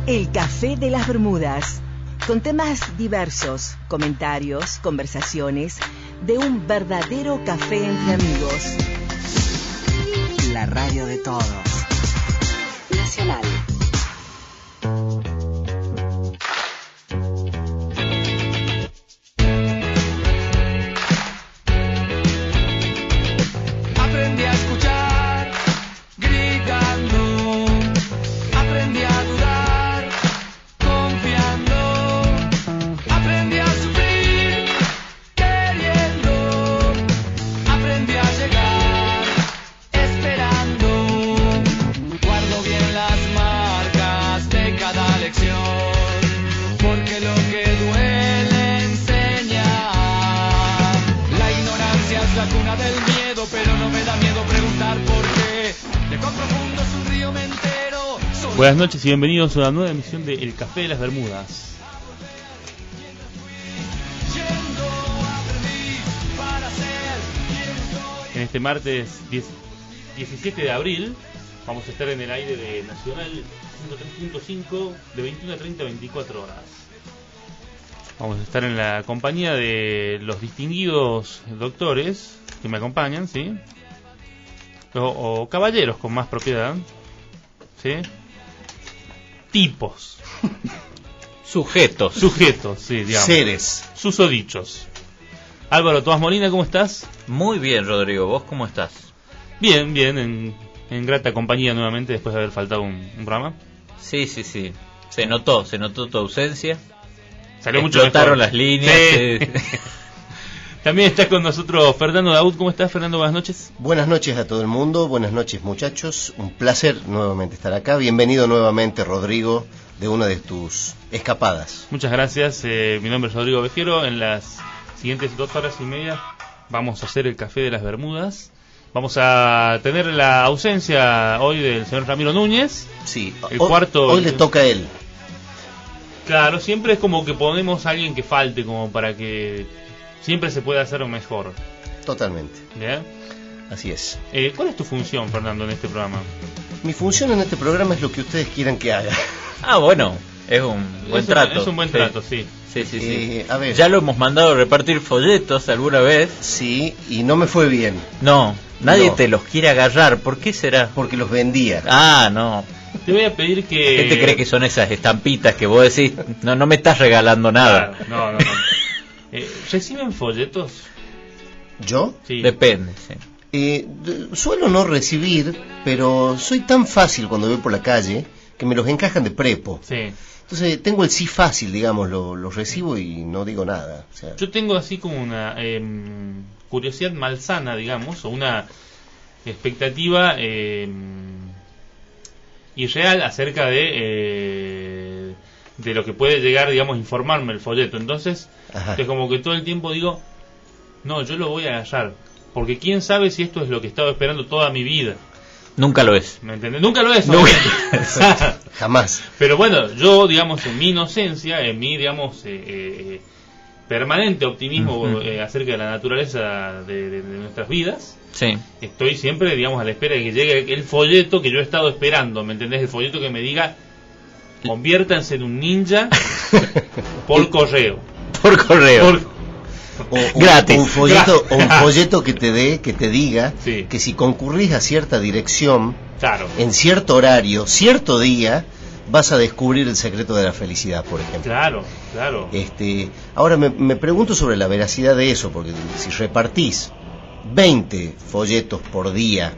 El Café de las Bermudas, con temas diversos, comentarios, conversaciones, de un verdadero café entre amigos. La radio de todos. Nacional. Aprendí a escuchar, gritando. Aprendí a dudar, confiando. Aprendí a sufrir, queriendo. Aprendí a llegar, esperando. Guardo bien las marcas de cada lección, porque lo que duele enseña. La ignorancia es la cuna del miedo, pero no me da miedo preguntar por qué. De cuán profundo es un río me entero. Buenas noches y bienvenidos a una nueva emisión de El Café de las Bermudas. En este martes 17 de abril vamos a estar en el aire de Nacional 103.5 de 21 a 30 a 24 horas. Vamos a estar en la compañía de los distinguidos doctores que me acompañan, ¿sí? O caballeros con más propiedad, ¿sí? Tipos. Sujetos, Sí, digamos. seres. Susodichos. Álvaro Tomás Molina, ¿cómo estás? Muy bien, Rodrigo, ¿vos cómo estás? Bien, en grata compañía nuevamente después de haber faltado un programa. Sí. Se notó tu ausencia. Salió mucho Explotaron mejor. las líneas. Sí. También está con nosotros Fernando Daud. ¿Cómo estás, Fernando? Buenas noches. Buenas noches a todo el mundo, buenas noches muchachos, un placer nuevamente estar acá, bienvenido nuevamente Rodrigo de una de tus escapadas. Muchas gracias, mi nombre es Rodrigo Vejero. En las siguientes 2 horas y media vamos a hacer el Café de las Bermudas. Vamos a tener la ausencia hoy del señor Ramiro Núñez. Sí, Hoy le toca a él. Claro, siempre es como que ponemos a alguien que falte, como para que siempre se pueda hacer mejor. Totalmente, ¿Bien? así es. ¿Cuál es tu función, Fernando, en este programa? Mi función en este programa es lo que ustedes quieran que haga. Ah, bueno, es un buen trato. Es un buen trato, sí. Sí. A ver, Ya lo hemos mandado a repartir folletos alguna vez. sí, y no me fue bien, No, nadie No. te los quiere agarrar. ¿Por qué será? porque los vendía. Ah, no. Te voy a pedir que... La gente cree que son esas estampitas que vos decís, no me estás regalando nada. Claro, no. ¿Reciben folletos? ¿Yo? Sí. Depende, sí. Suelo no recibir, pero soy tan fácil cuando voy por la calle que me los encajan de prepo. Sí. Entonces tengo el sí fácil, digamos, lo recibo y no digo nada. O sea, Yo tengo así como una curiosidad malsana, digamos, o una expectativa irreal acerca de lo que puede llegar, digamos, informarme el folleto. Entonces, ajá. es como que todo el tiempo digo, no, yo lo voy a agarrar, porque quién sabe si esto es lo que he estado esperando toda mi vida. Nunca lo es. ¿Me entiendes? Nunca lo es. Nunca. obviamente. Jamás. Pero bueno, yo, digamos, en mi inocencia, en mi, digamos, permanente optimismo acerca de la naturaleza de nuestras vidas, Sí. estoy siempre, digamos, a la espera de que llegue el folleto que yo he estado esperando, ¿me entendés? El folleto que me diga, conviértanse en un ninja por correo. Por correo. Gratis. Un folleto que te diga Sí. que si concurrís a cierta dirección, Claro. en cierto horario, cierto día, vas a descubrir el secreto de la felicidad, por ejemplo. Claro. Ahora me pregunto sobre la veracidad de eso, porque si repartís 20 folletos por día,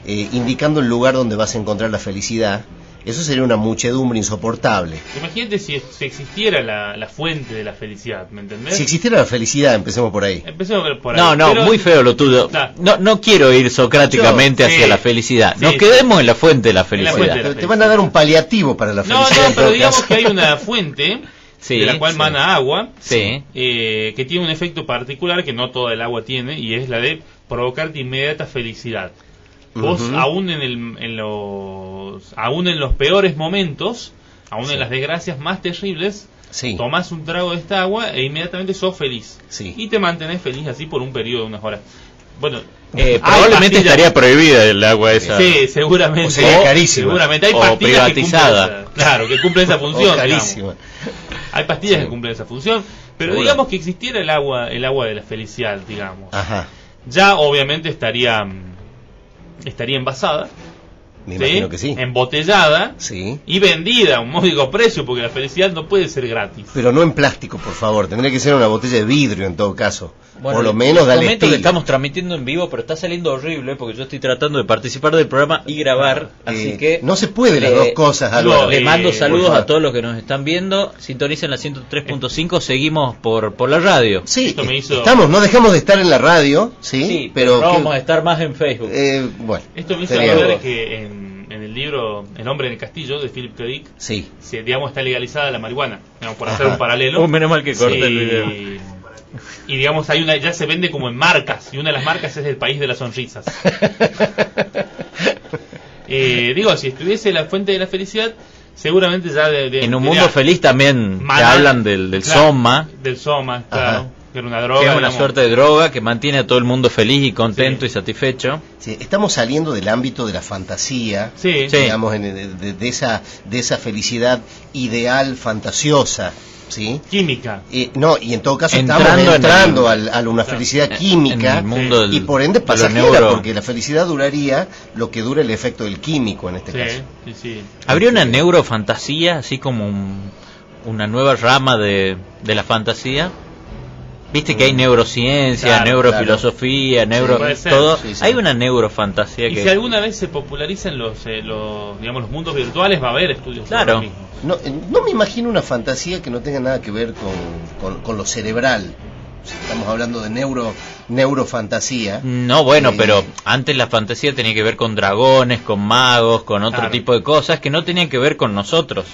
Sí. indicando el lugar donde vas a encontrar la felicidad, eso sería una muchedumbre insoportable. Imagínate si existiera la fuente de la felicidad, ¿me entendés? Si existiera la felicidad, empecemos por ahí. Empecemos por ahí. No, Pero- muy feo lo tuyo. Nah. No quiero ir socráticamente Yo, hacia sí. la felicidad. Sí, Nos sí. quedemos en la fuente de la En la felicidad. fuente de la Te van a dar un paliativo para la No, felicidad. en pero todo digamos caso. que hay una fuente Sí, de la cual sí. mana agua, Sí. que tiene un efecto particular que no toda el agua tiene, y es la de provocarte inmediata felicidad. Vos, Ujú. aún en los peores momentos, aún Sí. en las desgracias más terribles, Sí. tomás un trago de esta agua e inmediatamente sos feliz. Sí. Y te mantenés feliz así por un periodo de unas horas. Bueno, Probablemente pastillas. estaría prohibida el agua esa. Sí, seguramente. O sería carísima. Seguramente hay O pastillas privatizada. que cumplen claro, que cumplen esa función. O carísima. digamos. Hay pastillas Sí. que cumplen esa función, pero Seguro. digamos que existiera el agua de la felicidad, digamos. Ajá, Ya obviamente estaría envasada, me ¿sí? imagino que sí. Embotellada Sí. y vendida a un módico precio, porque la felicidad no puede ser gratis. Pero no en plástico, por favor. Tendría que ser una botella de vidrio en todo caso. Bueno, por lo menos dale comento que estilo. estamos transmitiendo en vivo, pero está saliendo horrible porque yo estoy tratando de participar del programa y grabar, así que no se puede las dos cosas, no, Álvaro. le mando por saludos favor. a todos los que nos están viendo. Sintonicen la 103.5, seguimos por la radio. Sí, Esto me hizo- estamos, no dejamos de estar en la radio, sí, pero no que- vamos a estar más en Facebook. bueno, Esto me hizo sería- acordar que en el libro El hombre en el castillo de Philip K. Dick, Sí, digamos, está legalizada la marihuana, digamos, por Ajá. hacer un paralelo. Menos mal que corté el video. Y digamos, ya se vende como en marcas, y una de las marcas es el país de las sonrisas. Digo, si estuviese la fuente de la felicidad, seguramente ya En un mundo feliz también te Maná, hablan del claro, Soma, Del Soma, claro, Ajá. que era una droga. que es una digamos. suerte de droga que mantiene a todo el mundo feliz y contento Sí. y satisfecho. sí, estamos saliendo del ámbito de la fantasía, Sí, Sí. digamos, de esa felicidad ideal, fantasiosa, ¿sí? química. No, y en todo caso Entrando estamos en entrando el- a una felicidad en química el mundo del- y por ende de los pasajera, neuro- porque la felicidad duraría lo que dura el efecto del químico en este Sí, caso. sí. ¿Habría una neurofantasía, así como una nueva rama de la fantasía? Viste que hay neurociencia, Claro, neurofilosofía, puede ser. todo. Sí, sí. Hay una neurofantasía Y que si alguna vez se popularizan los mundos virtuales, va a haber estudios sobre Claro. lo mismo. No me imagino una fantasía que no tenga nada que ver con lo cerebral. Si estamos hablando de neurofantasía. No, bueno, Eh, pero antes la fantasía tenía que ver con dragones, con magos, con otro Claro. tipo de cosas que no tenían que ver con nosotros.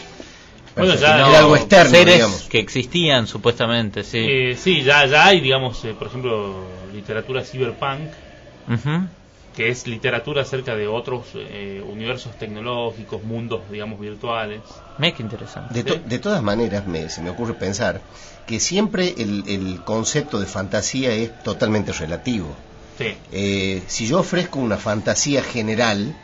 Bueno, perfecto, ya era algo externo, seres digamos. que existían supuestamente, sí. Sí, ya hay, digamos, por ejemplo, literatura cyberpunk, Ujú. que es literatura acerca de otros universos tecnológicos, mundos, digamos, virtuales. Mira qué interesante. De todas maneras, se me ocurre pensar que siempre el concepto de fantasía es totalmente relativo. Sí. Si yo ofrezco una fantasía general,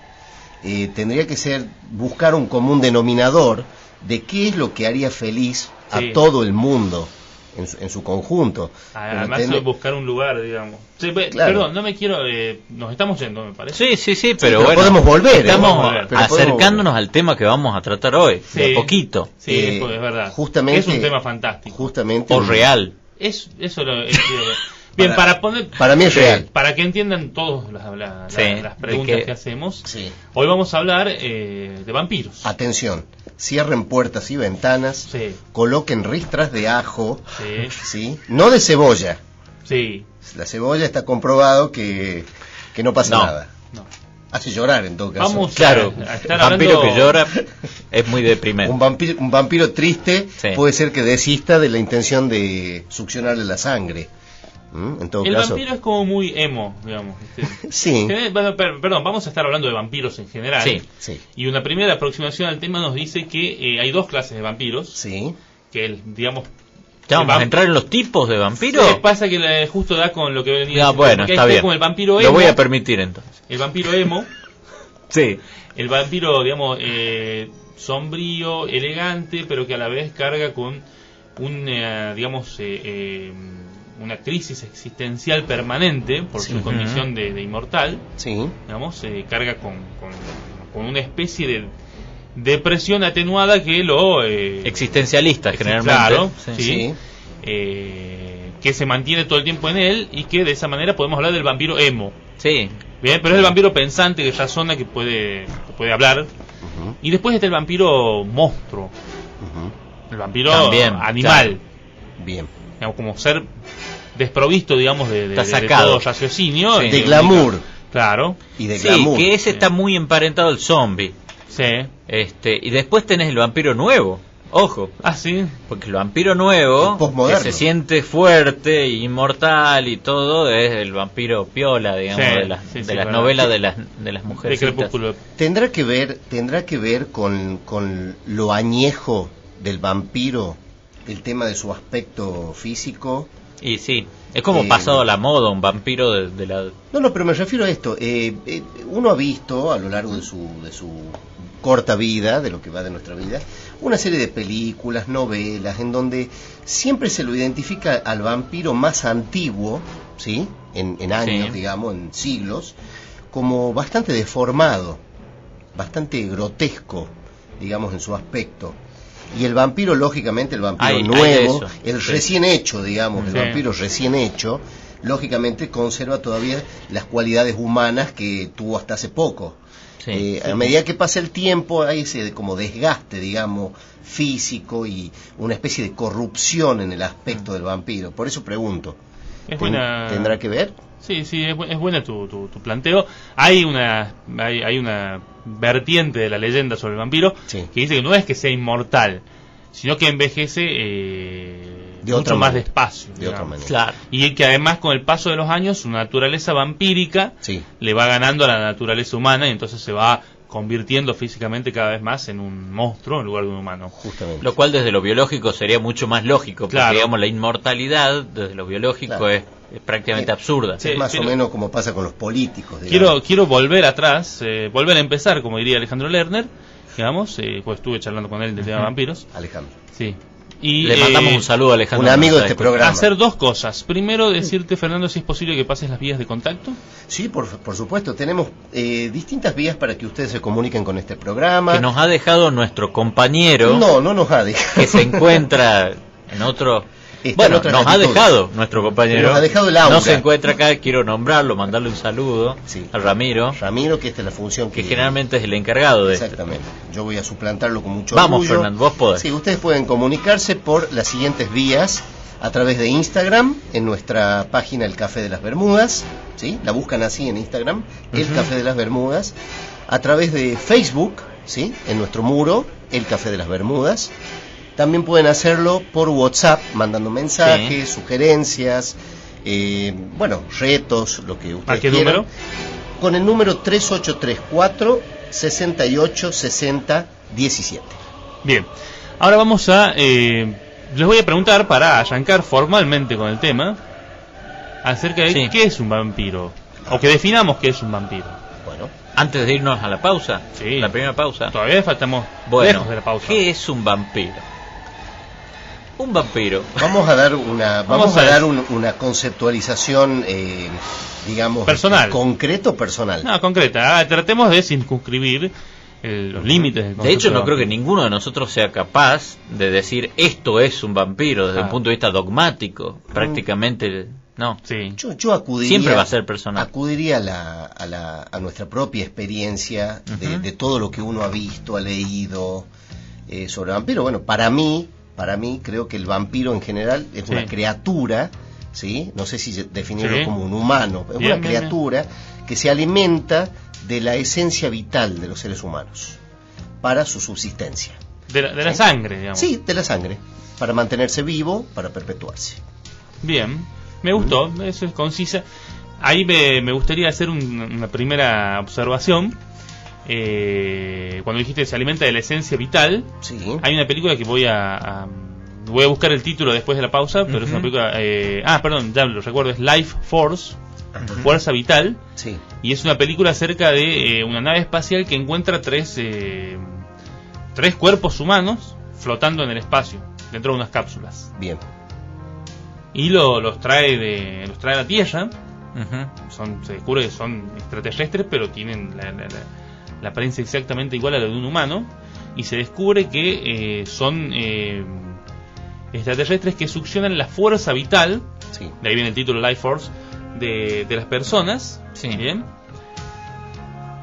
tendría que ser buscar un común denominador de qué es lo que haría feliz a Sí. todo el mundo en su conjunto. Además, Pero buscar un lugar, digamos. Sí, Claro. Perdón, no me quiero. Nos estamos yendo, me parece. Sí, pero pero bueno. podemos volver, Estamos podemos volver. Pero acercándonos al tema que vamos a tratar hoy, Sí. de a poquito. Sí, Eh, es verdad. justamente- Es un tema fantástico. Justamente. O real. Eso Bien, para poner. Para mí es real. Para que entiendan todos Sí, las preguntas de que- que hacemos, Sí. hoy vamos a hablar de vampiros. Atención, cierren puertas y ventanas, Sí, coloquen ristras de ajo, sí, ¿sí? No de cebolla. sí. La cebolla está comprobado que no pasa No. nada. No. Hace llorar en todo caso. Vamos Claro, a estar un vampiro hablando- que llora es muy deprimente. Un vampiro triste Sí. puede ser que desista de la intención de succionarle la sangre. En todo El caso. vampiro es como muy emo, digamos. ¿viste? Sí, Bueno, perdón, vamos a estar hablando de vampiros en general. Sí. sí, Y una primera aproximación al tema nos dice que hay dos clases de vampiros. sí. Que, digamos, ¿Ya vamos el a entrar en los tipos de vampiros? Sí, pasa que justo da con lo que venía Ya, diciendo, bueno, porque está ahí bien. como el vampiro Lo emo, voy a permitir entonces. el vampiro emo, Sí. el vampiro, digamos, sombrío, elegante, pero que a la vez carga con una crisis existencial permanente por su Ujú. condición de inmortal, Sí, digamos, carga con una especie de depresión atenuada que lo Existencialistas generalmente. claro, Sí. sí. sí. Que se mantiene todo el tiempo en él y que de esa manera podemos hablar del vampiro emo. Sí. Bien, pero es el vampiro pensante que razona, que puede hablar. Ujú, Y después está el vampiro monstruo, ujú. el vampiro También, animal, Bien. digamos, como ser desprovisto, digamos, de Está sacado. todo raciocinio. Sí. De glamour. Claro, Y de Sí, glamour. que ese está muy emparentado al zombie. sí. Y después tenés el vampiro nuevo. Ojo, Ah, sí. porque el vampiro nuevo, El posmoderno. que se siente fuerte, inmortal y todo, es el vampiro piola, digamos, Sí, de las, sí, de sí, las verdad. novelas de las De mujeres. Crepúsculo. ¿Tendrá que ver con lo añejo del vampiro, el tema de su aspecto físico? Y sí, Es como pasado a la moda, un vampiro de la... No, pero me refiero a esto. Uno ha visto a lo largo de su corta vida, de lo que va de nuestra vida, una serie de películas, novelas, en donde siempre se lo identifica al vampiro más antiguo, ¿sí? En años, digamos, en siglos, como bastante deformado, bastante grotesco, digamos, en su aspecto. Y el vampiro, lógicamente, el vampiro nuevo, el recién hecho, digamos, el vampiro recién hecho, lógicamente conserva todavía las cualidades humanas que tuvo hasta hace poco. A medida que pasa el tiempo hay ese como desgaste, digamos, físico y una especie de corrupción en el aspecto del vampiro. Por eso pregunto, ¿tendrá que ver? Sí, es buena tu planteo. Hay una vertiente de la leyenda sobre el vampiro que dice que no es que sea inmortal, sino que envejece mucho más despacio, de otra manera. Claro. Y que además con el paso de los años su naturaleza vampírica le va ganando a la naturaleza humana y entonces se va convirtiendo físicamente cada vez más en un monstruo en lugar de un humano. Justamente. Lo cual desde lo biológico sería mucho más lógico, porque digamos la inmortalidad desde lo biológico es prácticamente absurda. Es más o menos como pasa con los políticos. Digamos. Quiero volver atrás, volver a empezar, como diría Alejandro Lerner, digamos, pues estuve charlando con él del tema de vampiros. Alejandro. Sí. Y le mandamos un saludo a Alejandro. Un amigo de este programa. Hacer dos cosas. Primero, decirte, Fernando, si es posible que pases las vías de contacto. Sí, por supuesto. Tenemos distintas vías para que ustedes se comuniquen con este programa. Que nos ha dejado nuestro compañero. No nos ha dejado. Que se encuentra en otro... Bueno, nos ha dejado nuestro compañero. Nos ha dejado el aula. No se encuentra acá, quiero nombrarlo, mandarle un saludo a Ramiro. Ramiro, que esta es la función que generalmente es el encargado de Exactamente. Yo voy a suplantarlo con mucho Vamos, orgullo. Fernando, vos podés. Sí, ustedes pueden comunicarse por las siguientes vías: a través de Instagram, en nuestra página El Café de las Bermudas, ¿sí? La buscan así en Instagram, El Café de las Bermudas. A través de Facebook, ¿sí? En nuestro muro, El Café de las Bermudas. También pueden hacerlo por WhatsApp, mandando mensajes, sugerencias, retos, lo que ustedes quieran. ¿Número? Con el número 3834 686017. Bien, ahora vamos a... les voy a preguntar, para arrancar formalmente con el tema, acerca de qué es un vampiro, o que definamos qué es un vampiro. Bueno, antes de irnos a la pausa, la primera pausa. Todavía faltamos lejos de la pausa. ¿Qué es un vampiro? Un vampiro. Vamos a dar una conceptualización, digamos, personal. Personal. No, concreta. Tratemos de circunscribir los límites del concepto. De hecho, no creo que ninguno de nosotros sea capaz de decir esto es un vampiro desde un punto de vista dogmático. Prácticamente, no. Sí. Yo acudiría. Siempre va a ser personal. Acudiría a nuestra propia experiencia de todo lo que uno ha visto, ha leído sobre vampiro. Bueno, para mí creo que el vampiro en general es una criatura, ¿sí? No sé si definirlo como un humano, es una criatura que se alimenta de la esencia vital de los seres humanos para su subsistencia. De la sangre, digamos. Sí, de la sangre, para mantenerse vivo, para perpetuarse. Bien, me gustó, eso es concisa. Ahí me gustaría hacer una primera observación. Cuando dijiste se alimenta de la esencia vital, hay una película que voy a buscar el título después de la pausa, pero es una película, perdón, ya lo recuerdo, es Life Force, Fuerza Vital, y es una película acerca de una nave espacial que encuentra tres cuerpos humanos flotando en el espacio, dentro de unas cápsulas. Bien. Y los trae a la Tierra. Se descubre que son extraterrestres, pero tienen la apariencia exactamente igual a la de un humano, y se descubre que son extraterrestres que succionan la fuerza vital, de ahí viene el título Life Force, de las personas, ¿bien?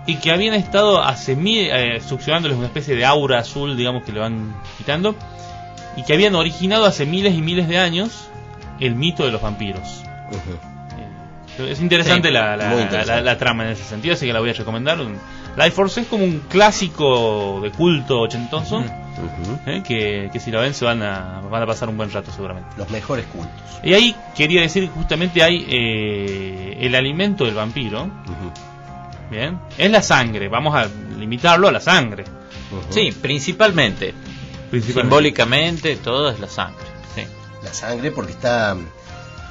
Y que habían estado succionándoles una especie de aura azul, digamos, que le van quitando, y que habían originado hace miles y miles de años el mito de los vampiros. Es interesante la trama en ese sentido, así que la voy a recomendar. Life Force es como un clásico de culto ochentoso, que si lo ven van a pasar un buen rato seguramente. Los mejores cultos. Y ahí quería decir que justamente hay el alimento del vampiro. Bien, es la sangre, vamos a limitarlo a la sangre. Sí, principalmente. Simbólicamente todo es la sangre. La sangre porque está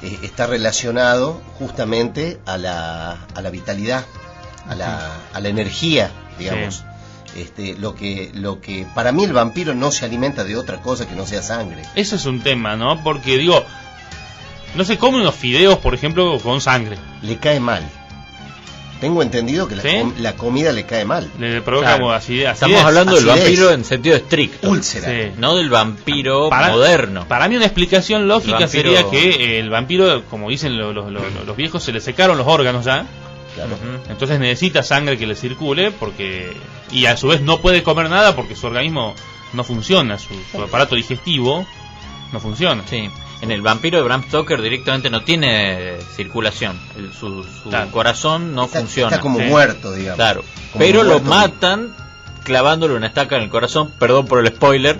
está relacionado justamente a la vitalidad, a la energía, digamos. Lo que para mí el vampiro no se alimenta de otra cosa que no sea sangre. Eso es un tema, ¿no? Porque digo, no se come unos fideos, por ejemplo, con sangre. Le cae mal. Tengo entendido que la comida le cae mal. Le provoca acidez. Estamos hablando del vampiro en sentido estricto. Úlcera. Sí. No del vampiro moderno. Para mí una explicación lógica sería que el vampiro, como dicen los viejos, se le secaron los órganos ya. Claro. Entonces necesita sangre que le circule y a su vez no puede comer nada porque su organismo no funciona, su aparato digestivo no funciona. Sí. En el vampiro de Bram Stoker directamente no tiene circulación, su corazón no funciona. Está como muerto, digamos. Claro, pero lo matan clavándole una estaca en el corazón, perdón por el spoiler,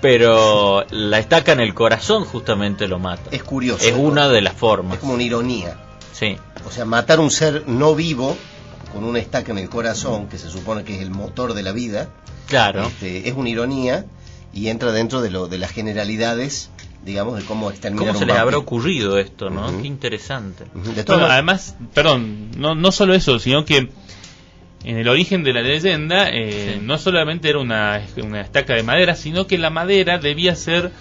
pero la estaca en el corazón justamente lo mata. Es curioso. Es una de las formas. Es como una ironía. Sí. O sea, matar un ser no vivo con una estaca en el corazón, que se supone que es el motor de la vida, claro, es una ironía y entra dentro de las generalidades, digamos, de cómo exterminar ¿Cómo se un les vampiro. habrá ocurrido esto, no? Qué interesante. Bueno, además, perdón, no solo eso, sino que en el origen de la leyenda no solamente era una estaca de madera, sino que la madera debía ser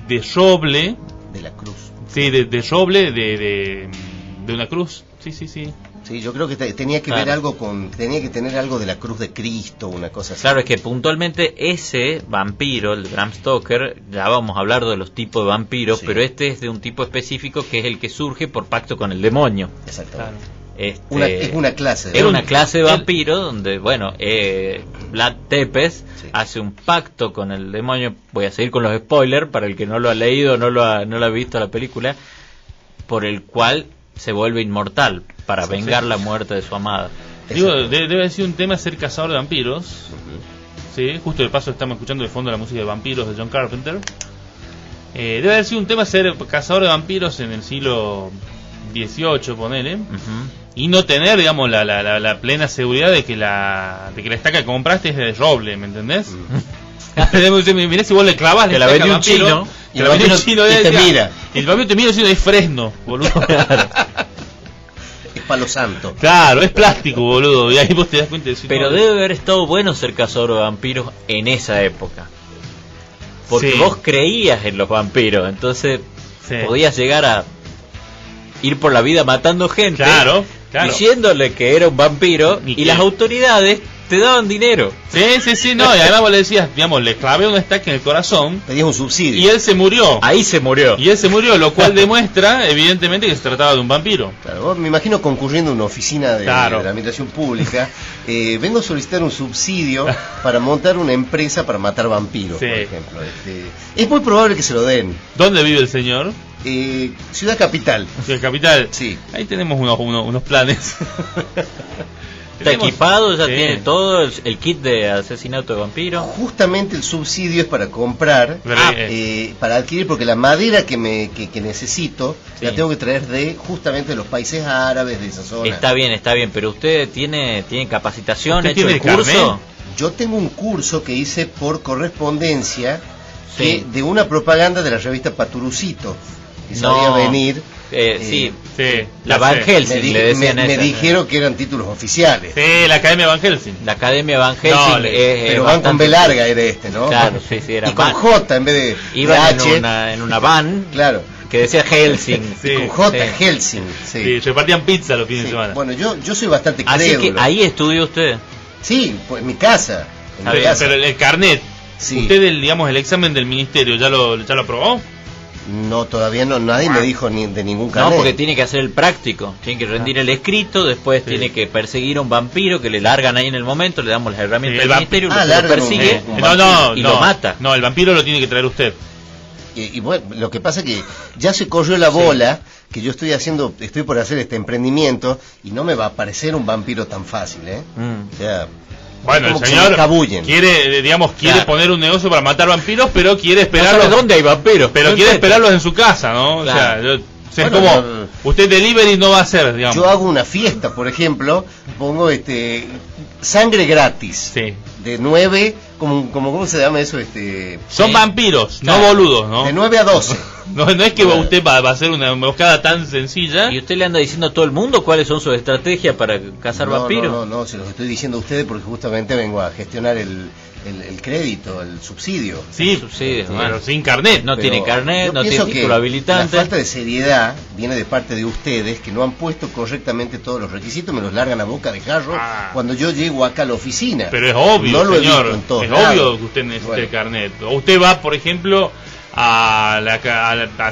de roble. De la cruz. Sí, de roble de una cruz. Sí. Sí, yo creo que tenía que ver tenía que tener algo de la cruz de Cristo, una cosa así. Claro, es que puntualmente ese vampiro, el de Bram Stoker, ya vamos a hablar de los tipos de vampiros, pero este es de un tipo específico que es el que surge por pacto con el demonio. Exactamente. Claro. Es una clase. Es una clase de vampiro donde, bueno, Vlad Tepes hace un pacto con el demonio. Voy a seguir con los spoilers para el que no lo ha leído, no lo ha visto la película, por el cual se vuelve inmortal para vengar la muerte de su amada. Digo, debe haber sido un tema ser cazador de vampiros. Sí, justo de paso estamos escuchando de fondo la música de Vampiros de John Carpenter. Debe haber sido un tema ser cazador de vampiros en el siglo XVIII, ponele, y no tener, digamos, la plena seguridad de que la estaca que compraste es de roble, ¿me entendés? Mirá, si vos le clavas te la vendió un chino y el vampiro te mira. El vampiro te mira diciendo es fresno, boludo. Es palo santo. Claro, es plástico, boludo. Y ahí vos te das cuenta de eso. Pero debe haber estado bueno ser cazador de vampiros en esa época. Porque vos creías en los vampiros, entonces podías llegar a ir por la vida matando gente, diciéndole que era un vampiro, y las autoridades te daban dinero. Sí, no, y además vos le decías, digamos, le clavé una estaca en el corazón. Pedías un subsidio. Y él se murió. Ahí se murió. Y él se murió, lo cual demuestra, evidentemente, que se trataba de un vampiro. Claro, vos me imagino concurriendo a una oficina de la administración pública. Vengo a solicitar un subsidio para montar una empresa para matar vampiros, por ejemplo. Es muy probable que se lo den. ¿Dónde vive el señor? Ciudad Capital. Ciudad Capital. Sí. Ahí tenemos unos planes. Está equipado, ya tiene todo el kit de asesinato de vampiro. Justamente el subsidio es para comprar, para adquirir, porque la madera que necesito la tengo que traer justamente de los países árabes, de esa zona. Está bien, pero usted tiene capacitación, ¿Usted hecho tiene el curso? Yo tengo un curso que hice por correspondencia de una propaganda de la revista Paturucito, que sabía venir. La Van Helsing, le decían me dijeron que eran títulos oficiales. Sí, la Academia Van Helsing. La Academia Van Helsing pero van con B larga era ¿no? Claro, sí, era y con J en vez de iban H. en una van, claro, que decía Helsing. Y con J, Helsing. Sí, repartían pizza los fines de semana. Bueno, yo soy bastante crédulo. Así que ahí estudió usted. Sí, pues en mi casa. Pero el carnet, usted el examen del ministerio, ¿ya lo aprobó? No, todavía no, nadie me dijo de ningún carnet. No, porque tiene que hacer el práctico, tiene que rendir el escrito, después tiene que perseguir a un vampiro que le largan ahí en el momento, le damos las herramientas del ministerio, lo persigue y lo mata. No, el vampiro lo tiene que traer usted. Y bueno, lo que pasa es que ya se corrió la bola, que yo estoy por hacer este emprendimiento, y no me va a aparecer un vampiro tan fácil, O sea, bueno, el señor quiere poner un negocio para matar vampiros, pero quiere esperarlos. No sabe dónde hay vampiros. Pero quiere esperarlos en su casa, ¿no? Claro. O sea, es como, usted delivery no va a hacer, digamos. Yo hago una fiesta, por ejemplo, pongo sangre gratis. Sí. De 9 ¿Cómo se llama eso? Son vampiros, claro. No boludos, ¿no? De 9 a 12. No es que usted va a hacer una emboscada tan sencilla. ¿Y usted le anda diciendo a todo el mundo cuáles son sus estrategias para cazar vampiros? No, se los estoy diciendo a ustedes porque justamente vengo a gestionar el crédito, el subsidio. Sí, subsidio, pero sin carnet. No tiene carnet, no tiene título habilitante. La falta de seriedad viene de parte de ustedes, que no han puesto correctamente todos los requisitos, me los largan a boca de jarro cuando yo llego acá a la oficina. Pero es obvio, no señor, lo he visto en es obvio que usted necesita el carnet. O usted va, por ejemplo, a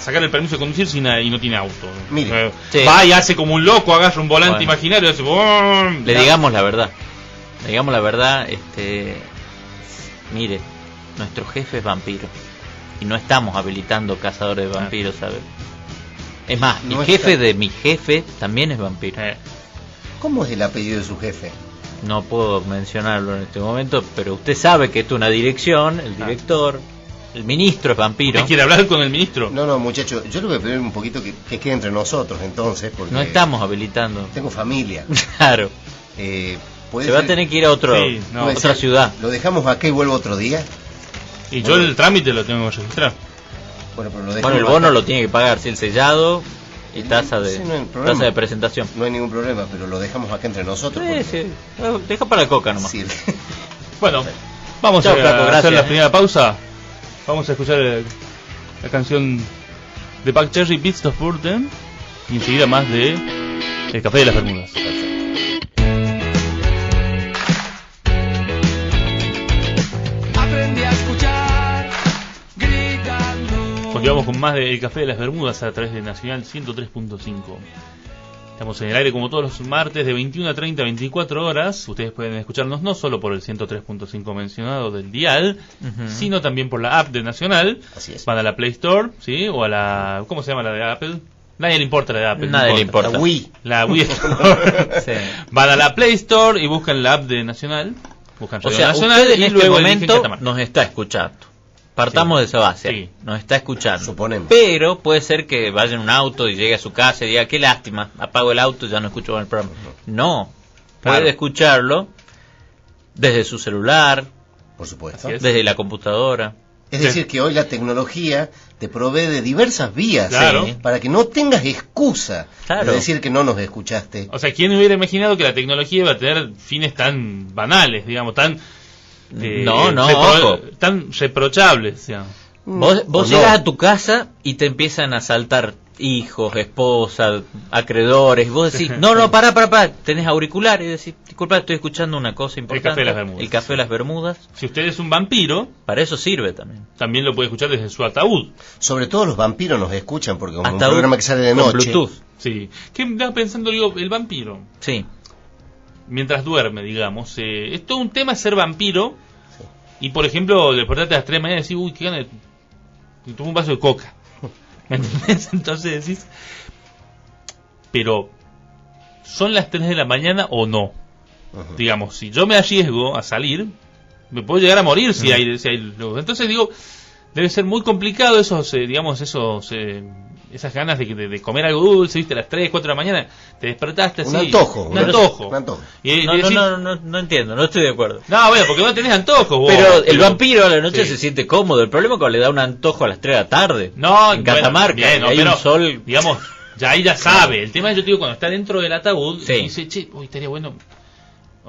sacar el permiso de conducir y no tiene auto. Mire, va y hace como un loco, agarra un volante imaginario y hace ¡bum! Le digamos la verdad. Mire, nuestro jefe es vampiro y no estamos habilitando cazadores de vampiros, ¿sabe? Es más, el jefe de mi jefe también es vampiro. ¿Cómo es el apellido de su jefe? No puedo mencionarlo en este momento, pero usted sabe que esto es una dirección, el director, el ministro es vampiro. ¿Usted quiere hablar con el ministro? No, muchacho, yo le voy a pedir un poquito que quede entre nosotros entonces, porque no estamos habilitando. Tengo familia. Claro. Se va a tener que ir a otra ciudad. ¿Lo dejamos acá y vuelvo otro día? Y yo el trámite lo tengo que registrar. Pero el bono lo tiene que pagar, si el sellado y tasa de presentación. No hay ningún problema, pero lo dejamos acá entre nosotros. Sí. Deja para la coca nomás. Sí. Bueno, vamos a hacer la primera pausa. Vamos a escuchar la canción de Buck Cherry, Beats of Burden, y enseguida más de El Café de las Bermudas. Continuamos con más de El Café de las Bermudas a través de Nacional 103.5. Estamos en el aire como todos los martes de 21 a 30, 24 horas. Ustedes pueden escucharnos no solo por el 103.5 mencionado del dial, sino también por la app de Nacional. Así es. Van a la Play Store, ¿sí? O a la... ¿Cómo se llama la de Apple? Nadie le importa la de Apple. Nadie le importa. La Wii Store. Sí. Van a la Play Store y buscan la app de Nacional. Buscan Radio Nacional usted en y este luego momento nos está escuchando. Partamos de esa base. Sí. Nos está escuchando. Suponemos. Pero puede ser que vaya en un auto y llegue a su casa y diga, qué lástima, apago el auto y ya no escucho el programa. No. Puede escucharlo desde su celular. Por supuesto. Desde la computadora. Es decir, que hoy la tecnología te provee de diversas vías para que no tengas excusa de decir que no nos escuchaste. O sea, ¿quién hubiera imaginado que la tecnología iba a tener fines tan banales, digamos, tan tan reprochables, digamos? Vos llegas a tu casa y te empiezan a saltar hijos, esposa, acreedores, y vos decís, no, pará, tenés auriculares, y decís, disculpa, estoy escuchando una cosa importante. El Café de las Bermudas. Si usted es un vampiro, para eso sirve también. También lo puede escuchar desde su ataúd. Sobre todo los vampiros nos escuchan, porque como un programa que sale de noche. Bluetooth. Sí. ¿Qué estaba pensando, digo, el vampiro? Sí. Mientras duerme, digamos. Es todo un tema ser vampiro. Sí. Y por ejemplo, despertarte a las 3 de la mañana y decir, uy, qué ganas de tomar un vaso de coca. ¿Me entendés? Entonces decís, pero ¿son las 3 de la mañana o no? Digamos, si yo me arriesgo a salir, me puedo llegar a morir si hay luz. Entonces digo, debe ser muy complicado esos, esas ganas de comer algo dulce, viste, a las 3, 4 de la mañana, te despertaste así. Un antojo. Y no entiendo, no estoy de acuerdo. No, bueno, porque no tenés antojos vos. Pero el vampiro a la noche se siente cómodo. El problema es cuando le da un antojo a las 3 de la tarde. No, en Catamarca, hay un sol. Digamos, ya ahí ya sabe. El tema es, yo te digo, cuando está dentro del ataúd, dice, che, uy, estaría bueno.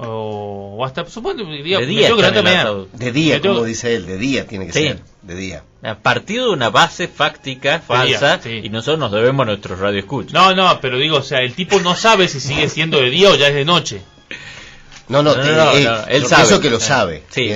O hasta, supongo, de día, como dice él, de día tiene que ser, de día. A partir de una base fáctica, falsa, y nosotros nos debemos a nuestros radioescuchas. No, pero digo, o sea, el tipo no sabe si sigue siendo de día o ya es de noche. Él sabe. Eso que lo sabe. Sí,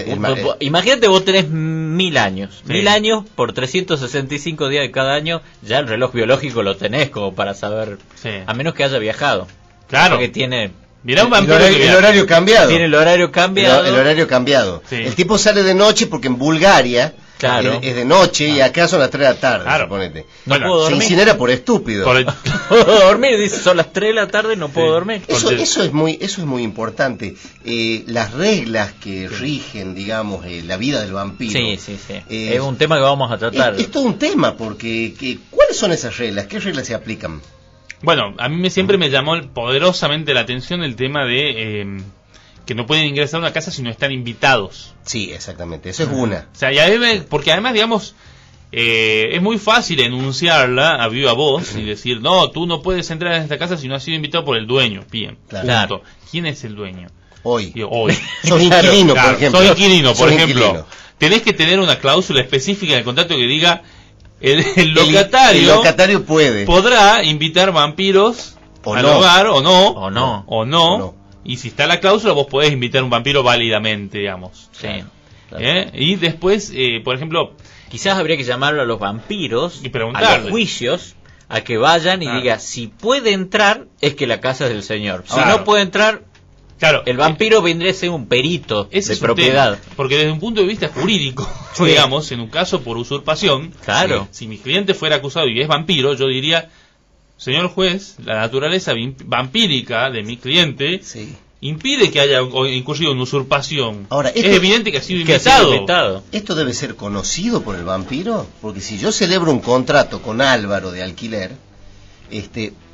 imagínate, vos tenés 1000 años. 1000 años por 365 días de cada año, ya el reloj biológico lo tenés como para saber, a menos que haya viajado. Claro. Porque tiene... Mirá un vampiro el horario cambiado. Tiene el horario cambiado. El horario cambiado. Sí. El tipo sale de noche porque en Bulgaria es de noche y acá son las 3 de la tarde, suponete. No puedo dormir. Se incinera por estúpido. No puedo dormir, dice, son las 3 de la tarde y no puedo dormir. Eso es muy importante. Las reglas que rigen, digamos, la vida del vampiro. Sí. Es un tema que vamos a tratar. Es todo un tema, porque ¿cuáles son esas reglas? ¿Qué reglas se aplican? Bueno, a mí siempre me llamó poderosamente la atención el tema de que no pueden ingresar a una casa si no están invitados. Sí, exactamente, eso es una. O sea, porque además, digamos, es muy fácil enunciarla a viva voz y decir, no, tú no puedes entrar en esta casa si no has sido invitado por el dueño. Bien, claro. ¿Quién es el dueño? Hoy. Sos inquilino, por ejemplo. Sos inquilino, por ejemplo. Tenés que tener una cláusula específica en el contrato que diga el locatario podrá invitar vampiros al hogar o no. Y si está la cláusula, vos podés invitar un vampiro válidamente, digamos. Sí. Claro. Y después, por ejemplo, quizás habría que llamarlo a los vampiros, y preguntarle a los juicios, a que vayan y diga, si puede entrar, es que la casa es del señor. Si no puede entrar, el vampiro vendría a ser un perito de propiedad. Porque desde un punto de vista jurídico, digamos, en un caso por usurpación, si mi cliente fuera acusado y es vampiro, yo diría, señor juez, la naturaleza vampírica de mi cliente impide que haya incurrido en usurpación. Ahora, es evidente que ha sido invitado. ¿Esto debe ser conocido por el vampiro? Porque si yo celebro un contrato con Álvaro de alquiler,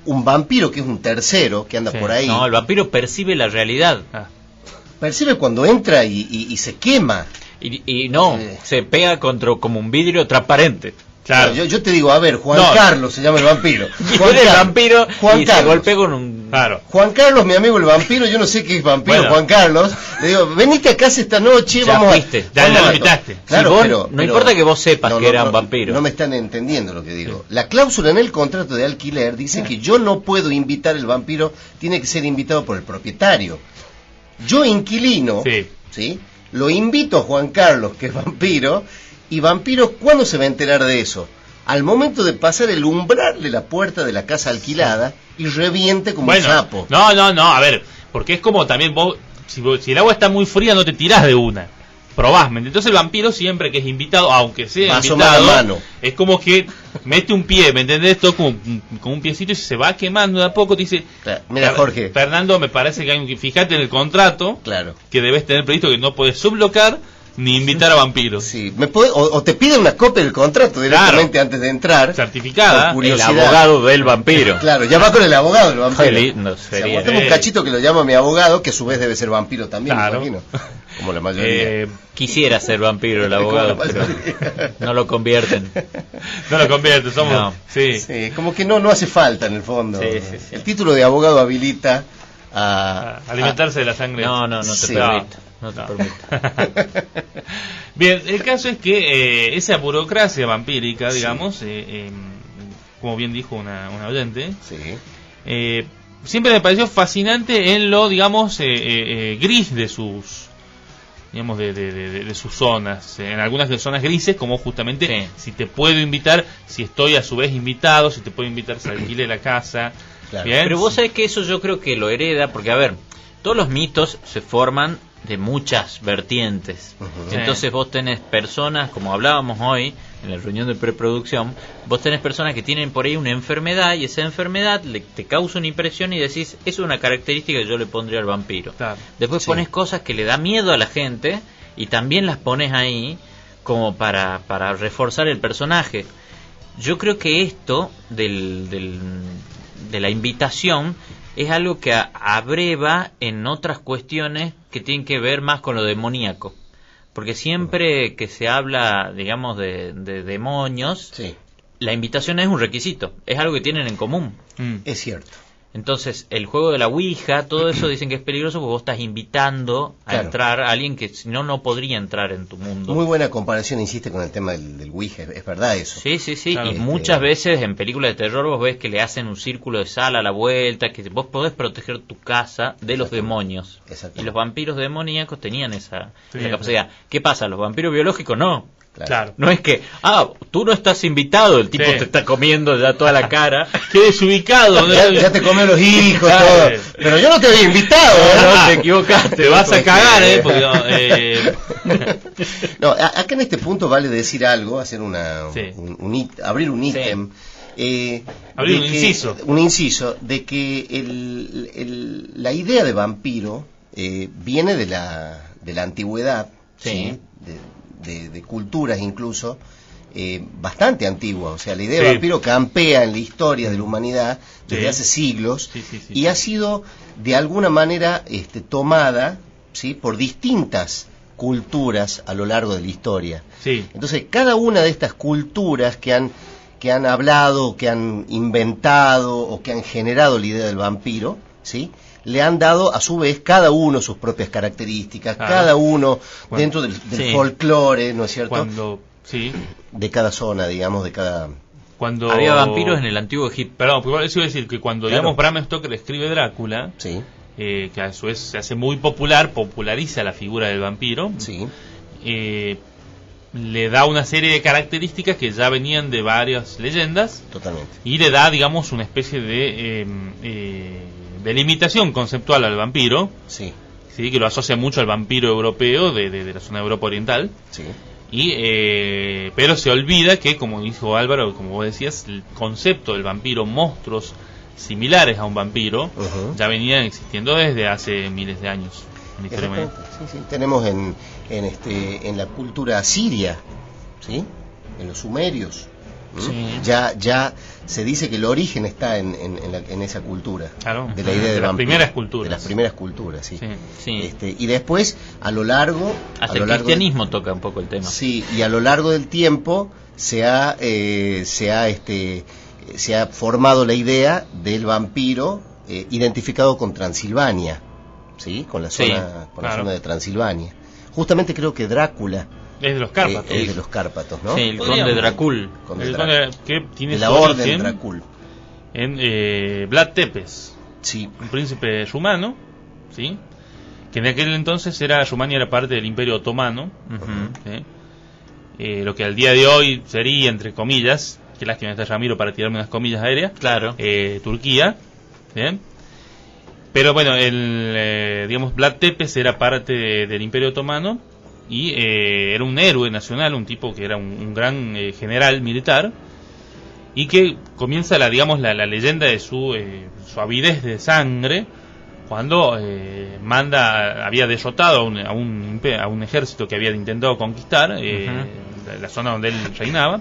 un vampiro que es un tercero que anda por ahí... No, el vampiro percibe la realidad. Percibe cuando entra y se quema. Y se pega contra como un vidrio transparente. Claro. Yo te digo, a ver, Carlos se llama el vampiro. El vampiro y se golpea con un... Juan Carlos, mi amigo el vampiro, yo no sé qué es vampiro, Juan Carlos. Le digo, venite a casa esta noche, ya vamos fuiste, ya lo invitaste. Claro, no importa que vos sepas que era un vampiro. No me están entendiendo lo que digo. La cláusula en el contrato de alquiler dice que yo no puedo invitar al vampiro, tiene que ser invitado por el propietario. Yo, inquilino, ¿sí? Lo invito a Juan Carlos, que es vampiro. Y vampiro, ¿cuándo se va a enterar de eso? Al momento de pasar el umbral de la puerta de la casa alquilada y reviente como un sapo. No, a ver, porque es como también vos, si el agua está muy fría no te tirás de una, probás. Entonces el vampiro siempre que es invitado, aunque sea invitado, es como que mete un pie, ¿me entendés? Todo con un piecito y se va quemando de a poco, te dice, mira Jorge, Fernando, me parece que hay que fijate en el contrato, que debes tener previsto que no puedes sublocar ni invitar a vampiros. Sí, o te piden una copia del contrato directamente antes de entrar, certificada, el abogado del vampiro. Claro, ya va con el abogado del vampiro. Qué lindo sería. O sea, tengo un cachito que lo llama mi abogado, que a su vez debe ser vampiro también, me imagino. Como la mayoría. Quisiera ser vampiro el abogado, pero no lo convierten. Somos... Sí, como que no hace falta en el fondo. El título de abogado habilita a alimentarse de la sangre. No te permite. No te permite. Bien, el caso es que esa burocracia vampírica, digamos, como bien dijo una oyente, siempre me pareció fascinante en lo, digamos, gris de sus, digamos, de sus zonas. En algunas de zonas grises, como justamente si te puedo invitar, si estoy a su vez invitado, si te puedo invitar, si alquile la casa. Bien. Pero vos sabés que eso yo creo que lo hereda, porque a ver, todos los mitos se forman de muchas vertientes. Entonces vos tenés personas, como hablábamos hoy en la reunión de preproducción, vos tenés personas que tienen por ahí una enfermedad y esa enfermedad te causa una impresión y decís, es una característica que yo le pondría al vampiro. Después pones cosas que le da miedo a la gente y también las pones ahí como para reforzar el personaje. Yo creo que esto de la invitación es algo que abreva en otras cuestiones que tienen que ver más con lo demoníaco. Porque siempre que se habla, digamos, de demonios, la invitación es un requisito, es algo que tienen en común. Es cierto. Entonces, el juego de la Ouija, todo eso dicen que es peligroso porque vos estás invitando a entrar a alguien que si no podría entrar en tu mundo. Muy buena comparación, insiste, con el tema del Ouija, es verdad eso. Sí, claro. Y muchas veces en películas de terror vos ves que le hacen un círculo de sal a la vuelta, que vos podés proteger tu casa de los demonios. Y los vampiros demoníacos tenían esa capacidad. ¿Qué pasa? ¿Los vampiros biológicos no? Claro. No es que, tú no estás invitado, el tipo te está comiendo ya toda la cara. Qué desubicado. Ya te comió los hijos, todo. Pero yo no te había invitado. No, te equivocaste. Te vas a cagar, No, acá en este punto vale decir algo, hacer abrir un ítem. Abrir un inciso. Un inciso de que la idea de vampiro viene de la antigüedad, de culturas incluso bastante antiguas. O sea, la idea de vampiro campea en la historia de la humanidad desde hace siglos y ha sido de alguna manera tomada ¿sí?, por distintas culturas a lo largo de la historia. Sí. Entonces, cada una de estas culturas que han hablado, que han inventado o que han generado la idea del vampiro, ¿sí?, le han dado a su vez cada uno sus propias características, cada uno dentro del folclore, ¿no es cierto? De cada zona, digamos, de cada... Cuando había vampiros en el antiguo Egipto. Perdón, pero eso iba a decir que cuando, digamos, Bram Stoker escribe Drácula, que a su vez se hace muy popular, populariza la figura del vampiro, le da una serie de características que ya venían de varias leyendas. Totalmente. Y le da, digamos, una especie de limitación conceptual al vampiro. Sí. Que lo asocia mucho al vampiro europeo de la zona de Europa Oriental. Sí. Pero se olvida que, como dijo Álvaro, como vos decías, el concepto del vampiro, monstruos similares a un vampiro, ya venían existiendo desde hace miles de años. Tenemos en la cultura asiria, ¿sí?, en los sumerios. Ya se dice que el origen está en esa cultura, de la idea de las primeras culturas. De las primeras culturas, y después, a lo largo... Hasta el cristianismo toca un poco el tema. Sí, y a lo largo del tiempo se ha formado la idea del vampiro identificado con Transilvania, ¿sí?, con la zona, la zona de Transilvania. Justamente creo que Drácula es de los Cárpatos. Es de los Cárpatos, ¿no? Sí, el conde Dracul. El conde que tiene la orden Dracul. En Vlad Tepes. Sí. Un príncipe rumano, ¿sí?, que en aquel entonces Rumania era parte del Imperio Otomano. Lo que al día de hoy sería, entre comillas, qué lástima está Ramiro para tirarme unas comillas aéreas, Turquía. ¿Bien? Pero bueno, digamos, Vlad Tepes era parte del Imperio Otomano y era un héroe nacional, un tipo que era un gran general militar, y que comienza la leyenda de su avidez de sangre cuando había derrotado a un ejército que había intentado conquistar la zona donde él reinaba,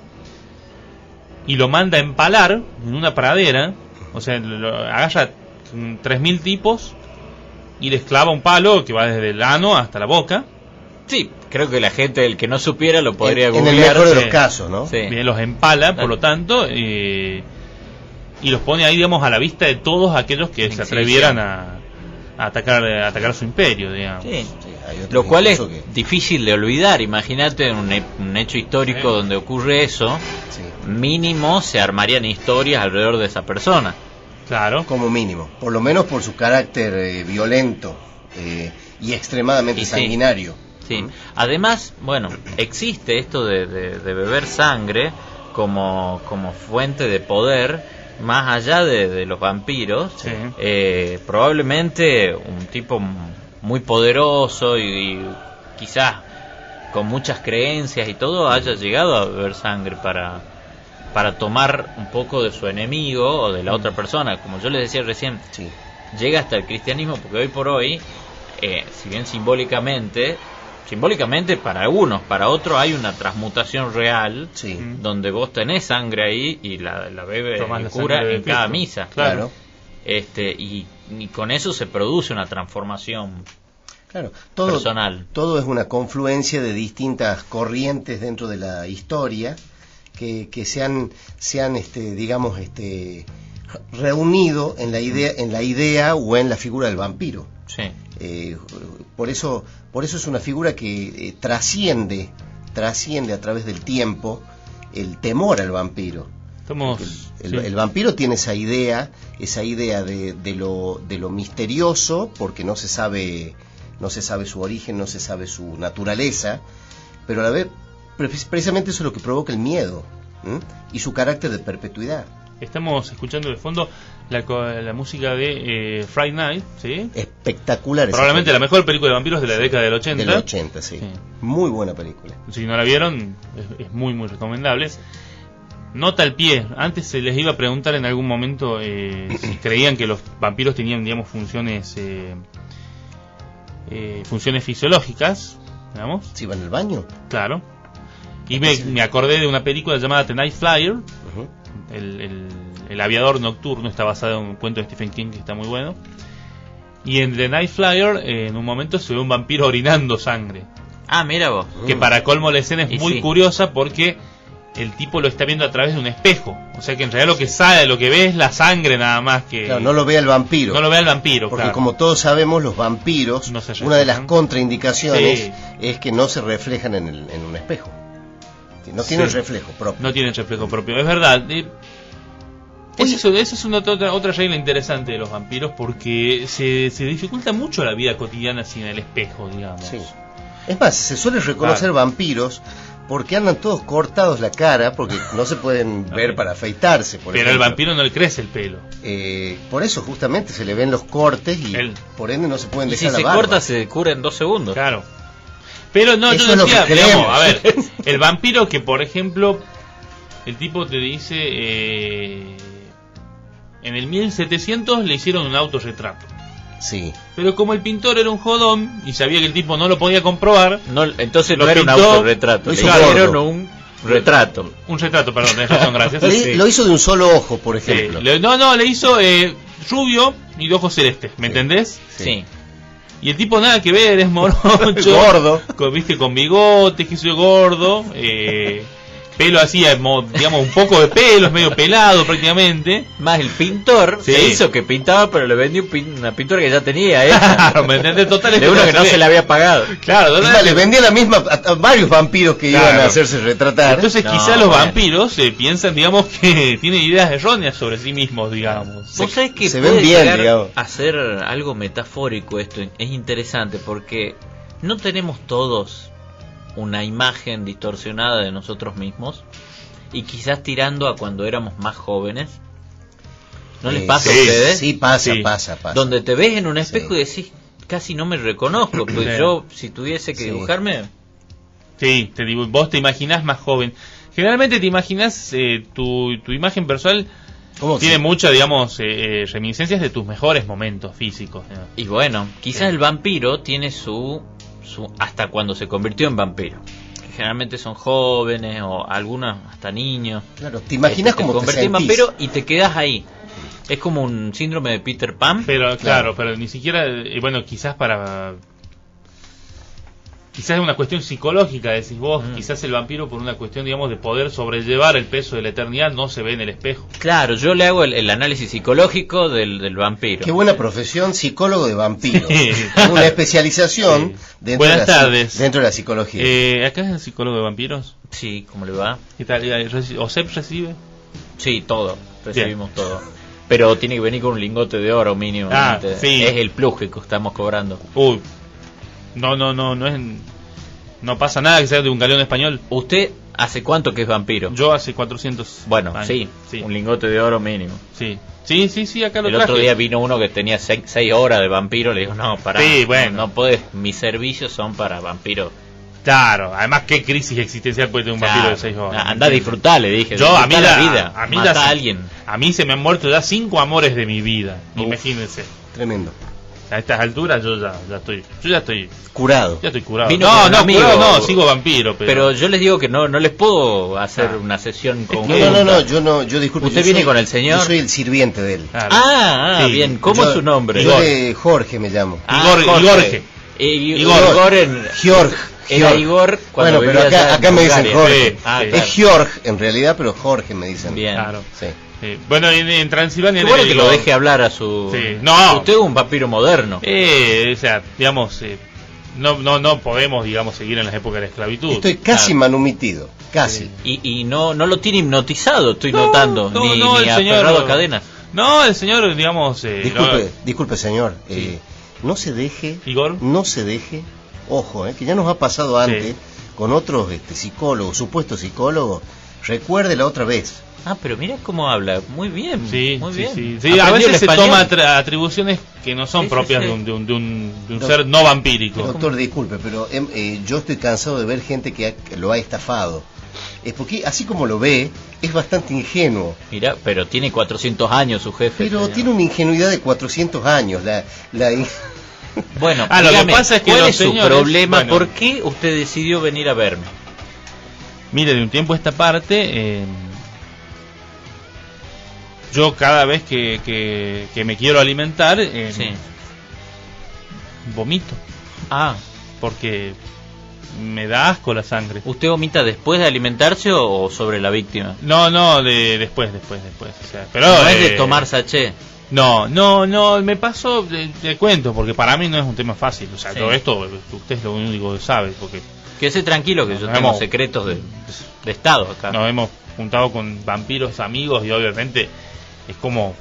y lo manda a empalar en una pradera. O sea, agarra 3.000 tipos y les clava un palo que va desde el ano hasta la boca. Sí, creo que la gente, el que no supiera, lo podría googlear. En el mejor de los casos, ¿no? Bien, los empala, por lo tanto, y los pone ahí, digamos, a la vista de todos aquellos que se atrevieran a atacar su imperio, digamos. Sí. Lo cual es difícil de olvidar. Imagínate un hecho histórico donde ocurre eso, mínimo se armarían historias alrededor de esa persona. Claro. Como mínimo, por lo menos por su carácter violento y extremadamente sanguinario. Sí. Además, bueno, existe esto de beber sangre como fuente de poder, más allá de los vampiros. Probablemente un tipo muy poderoso y quizás con muchas creencias y todo haya llegado a beber sangre para tomar un poco de su enemigo o de la otra persona. Como yo les decía recién, llega hasta el cristianismo, porque hoy por hoy, si bien simbólicamente para algunos, para otros hay una transmutación real, donde vos tenés sangre ahí y la bebe el cura en cada misa. Claro. Y con eso se produce una transformación personal. Todo es una confluencia de distintas corrientes dentro de la historia que se han digamos, reunido en la idea o en la figura del vampiro. Por eso es una figura que trasciende a través del tiempo el temor al vampiro. El vampiro tiene esa idea de lo misterioso, porque no se sabe su origen, no se sabe su naturaleza, pero a la vez precisamente eso es lo que provoca el miedo, y su carácter de perpetuidad. Estamos escuchando de fondo la música de Friday Night, ¿sí? Espectacular. Probablemente la mejor película de vampiros de la década del 80. Del 80, sí. Muy buena película. Si no la vieron, es muy, muy recomendable. Nota al pie. Antes se les iba a preguntar en algún momento si creían que los vampiros tenían, digamos, funciones fisiológicas, digamos. ¿Si van al baño? Claro. Y me acordé de una película llamada The Night Flyer. El aviador nocturno, está basado en un cuento de Stephen King que está muy bueno. Y en The Night Flyer, en un momento se ve un vampiro orinando sangre. Ah, mira vos. Que para colmo la escena es muy curiosa porque el tipo lo está viendo a través de un espejo. O sea que en realidad lo que ve es la sangre nada más que... Claro, no lo ve al vampiro. No lo ve al vampiro, porque como todos sabemos, los vampiros, una de las contraindicaciones es que no se reflejan en un espejo. No tienen reflejo propio. No tienen reflejo propio, es verdad. Eso es otra regla interesante de los vampiros, porque se dificulta mucho la vida cotidiana sin el espejo, digamos. Sí. Es más, se suele reconocer vampiros porque andan todos cortados la cara, porque no se pueden ver para afeitarse. Pero al vampiro no le crece el pelo. Por eso justamente se le ven los cortes y por ende no se pueden dejar la barba. Y si se corta se cura en 2 segundos. Claro. Pero no, eso yo decía, digamos, a ver, el vampiro que por ejemplo, el tipo te dice, en el 1700 le hicieron un autorretrato. Sí. Pero como el pintor era un jodón y sabía que el tipo no lo podía comprobar, entonces no era un autorretrato, le hicieron un retrato. Un retrato, perdón, tenés razón, gracias. Lo hizo de un solo ojo, por ejemplo. Le hizo rubio y de ojos celestes, ¿me entendés? Sí. Y el tipo nada que ver, es morocho, gordo, con bigote, que soy gordo, pelo así, digamos, un poco de pelo, es medio pelado prácticamente. Más el pintor se hizo que pintaba, pero le vendió una pintura que ya tenía, Claro, ¿me entendés? Total, de uno que no se le había pagado. Claro, le vendía la misma a varios vampiros que iban a hacerse retratar. Entonces quizás los vampiros piensan, digamos, que tienen ideas erróneas sobre sí mismos, digamos. ¿Vos sabés que se puede ven bien, llegar a hacer algo metafórico esto? Es interesante porque no tenemos todos una imagen distorsionada de nosotros mismos, y quizás tirando a cuando éramos más jóvenes. ¿No les pasa a ustedes? Sí, pasa. Donde te ves en un espejo y decís, casi no me reconozco, pues yo, si tuviese que dibujarme... Sí, vos te imaginás más joven. Generalmente te imaginás tu imagen personal tiene muchas, digamos, reminiscencias de tus mejores momentos físicos, ¿no? Y bueno, quizás el vampiro tiene su hasta cuando se convirtió en vampiro, que generalmente son jóvenes o algunos hasta niños. Claro, te imaginas como te convertís en vampiro y te quedas ahí. Es como un síndrome de Peter Pan. Pero claro, pero ni siquiera, bueno, quizás quizás es una cuestión psicológica, decís vos, quizás el vampiro por una cuestión, digamos, de poder sobrellevar el peso de la eternidad no se ve en el espejo. Claro, yo le hago el análisis psicológico del vampiro. Qué buena profesión, psicólogo de vampiros. Una especialización dentro de la psicología. ¿Acá es el psicólogo de vampiros? Sí, ¿cómo le va? ¿Qué tal? ¿OSEP recibe? Sí, todo, recibimos todo. Pero tiene que venir con un lingote de oro mínimo. Sí. Es el plus que estamos cobrando. Uy. No pasa nada que sea de un galeón español. ¿Usted hace cuánto que es vampiro? Yo hace 400 Bueno, años. Sí, un lingote de oro mínimo. Sí, acá lo traje. El otro día vino uno que tenía 6 horas de vampiro, le digo, no, pará, no podés, mis servicios son para vampiros. Claro, además qué crisis existencial puede tener un vampiro de 6 horas. Anda a disfrutar, le dije. Yo, a mí la vida, mata a alguien. A mí se me han muerto ya 5 amores de mi vida, imagínense. Tremendo. A estas alturas yo ya estoy curado. Ya estoy curado. No, sigo vampiro. Pero yo les digo que no les puedo hacer una sesión con yo disculpe. ¿Usted viene con el señor? Yo soy el sirviente de él. Claro. Bien. ¿Cómo es su nombre? Jorge me llamo. Jorge. Jorge. Era Igor cuando bueno, pero acá me dicen Jorge. Es Jorge en realidad, pero Jorge me dicen. Bien. Claro. Sí. Bueno, en Transilvania... Qué bueno que lo deje hablar a su... Sí. No. Usted es un vampiro moderno. O sea, digamos... No podemos, digamos, seguir en las épocas de la esclavitud. Estoy casi manumitido. Casi. Y no lo tiene hipnotizado, estoy notando. Ni aferrado a cadenas. No, el señor, digamos... Disculpe, señor. Sí. No se deje... Igor. No se deje... Ojo, que ya nos ha pasado antes con otros psicólogos, supuestos psicólogos. Recuerde la otra vez. Pero mira cómo habla, muy bien, muy bien. Sí, a veces se toma atribuciones que no son propias de un ser no vampírico. Doctor, disculpe, pero yo estoy cansado de ver gente que lo ha estafado. Porque así como lo ve, es bastante ingenuo. Mira, pero tiene 400 años su jefe. Pero tiene una ingenuidad de 400 años. Bueno, lo que pasa es que ¿cuál es su problema? Bueno, ¿por qué usted decidió venir a verme? Mire, de un tiempo a esta parte... yo cada vez que me quiero alimentar vomito. Ah, Porque me da asco la sangre. ¿usted vomita después de alimentarse o sobre la víctima? No, después. O sea, pero No es de tomar sachet. No, me pasó, te cuento, porque para mí no es un tema fácil. O sea, Sí. todo esto, usted es lo único que sabe, porque Quédese tranquilo que yo Nos tengo hemos- secretos de estado acá. nos hemos juntado con vampiros amigos y obviamente es como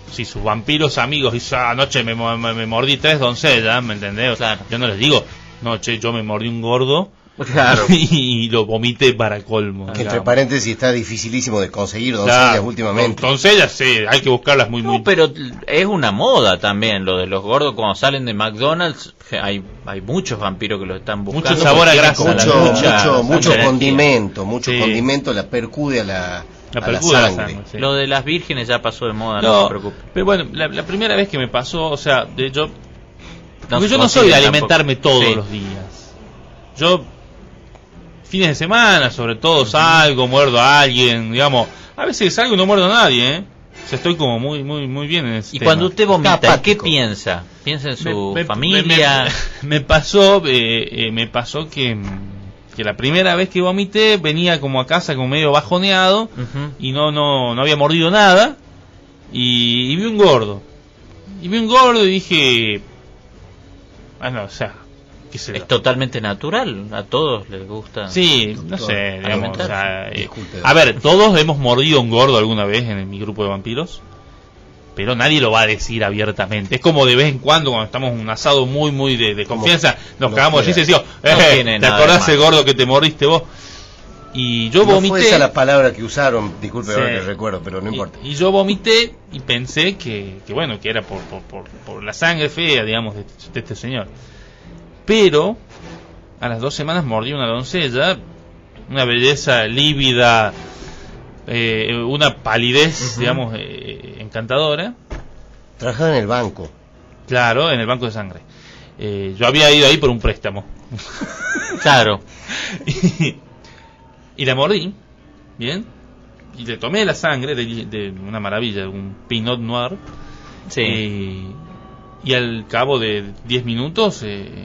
si sus vampiros amigos y anoche me mordí 3 doncellas, ¿me entendés? Claro. Yo no les digo, no, che, yo me mordí un gordo Claro. y lo vomité para colmo. Que entre digamos. paréntesis está dificilísimo de conseguir doncellas Claro, últimamente. Doncellas, sí, hay que buscarlas muy, muy... No, pero es una moda también lo de los gordos cuando salen de McDonald's. Hay muchos vampiros que los están buscando. Mucho sabor a porque grasa, tienen Mucho mucha energía. mucho Sí. condimento la percude a la percude a la sangre. sangre, sí. Lo de las vírgenes ya pasó de moda, no, se preocupe. pero bueno, la primera vez que me pasó, o sea, porque yo no soy de consigue alimentarme tampoco. todos Sí. los días. Yo, fines de semana, sobre todo, salgo, muerdo a alguien, digamos. A veces salgo y no muerdo a nadie, ¿eh? O sea, estoy como muy bien en ese Y tema. cuando usted vomita, Está ¿qué apático. piensa? ¿Piensa en su Me- familia? me pasó que la primera vez que vomité venía como a casa como medio bajoneado Ujú. y no había mordido nada y vi un gordo y dije, no, o sea, qué sé yo. Es totalmente natural, a todos les gusta. Sí, no Doctor, sé, digamos, o alimentarse. sea, Disculpe. a ver, todos hemos mordido un gordo alguna vez en mi grupo de vampiros, pero nadie lo va a decir abiertamente. Es como de vez en cuando estamos en un asado muy de confianza, nos no cagamos de queda. risa y decimos, No tiene ¿te nada acordás de el malo. gordo que te mordiste vos? Y yo No vomité. fue esa la palabra que usaron, disculpe Sí. ahora que recuerdo, pero no importa. Y yo vomité y pensé que bueno, que era por la sangre fea, digamos, de este señor. Pero a las 2 semanas mordí una doncella, una belleza lívida, una palidez, Ujú. digamos, encantadora. Trabajaba en el banco. Claro, en el banco de sangre. Yo había ido ahí por un préstamo. Claro. Y la mordí, ¿bien? Y le tomé la sangre de una maravilla, un Pinot Noir. Sí. Y al cabo de 10 minutos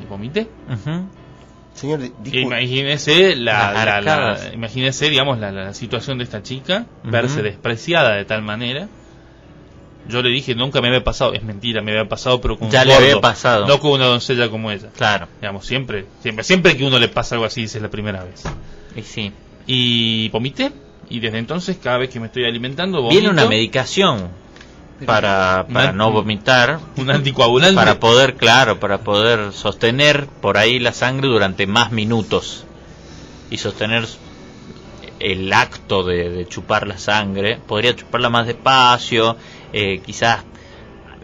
vomité. Ujú. Señor, disculpe. Imagínese Las arcadas. imagínese, digamos, la situación de esta chica, Ujú. verse despreciada de tal manera. Yo le dije, nunca me había pasado, es mentira, me había pasado, pero con Ya un le gordo, había pasado. no con una doncella como ella. Claro. Digamos, siempre que uno le pasa algo así, dice es la primera vez. Y sí. Y vomité, y desde entonces, cada vez que me estoy alimentando, vomito. Viene una medicación para no vomitar, un anticoagulante. para poder sostener por ahí la sangre durante más minutos y sostener el acto de chupar la sangre. Podría chuparla más despacio, quizás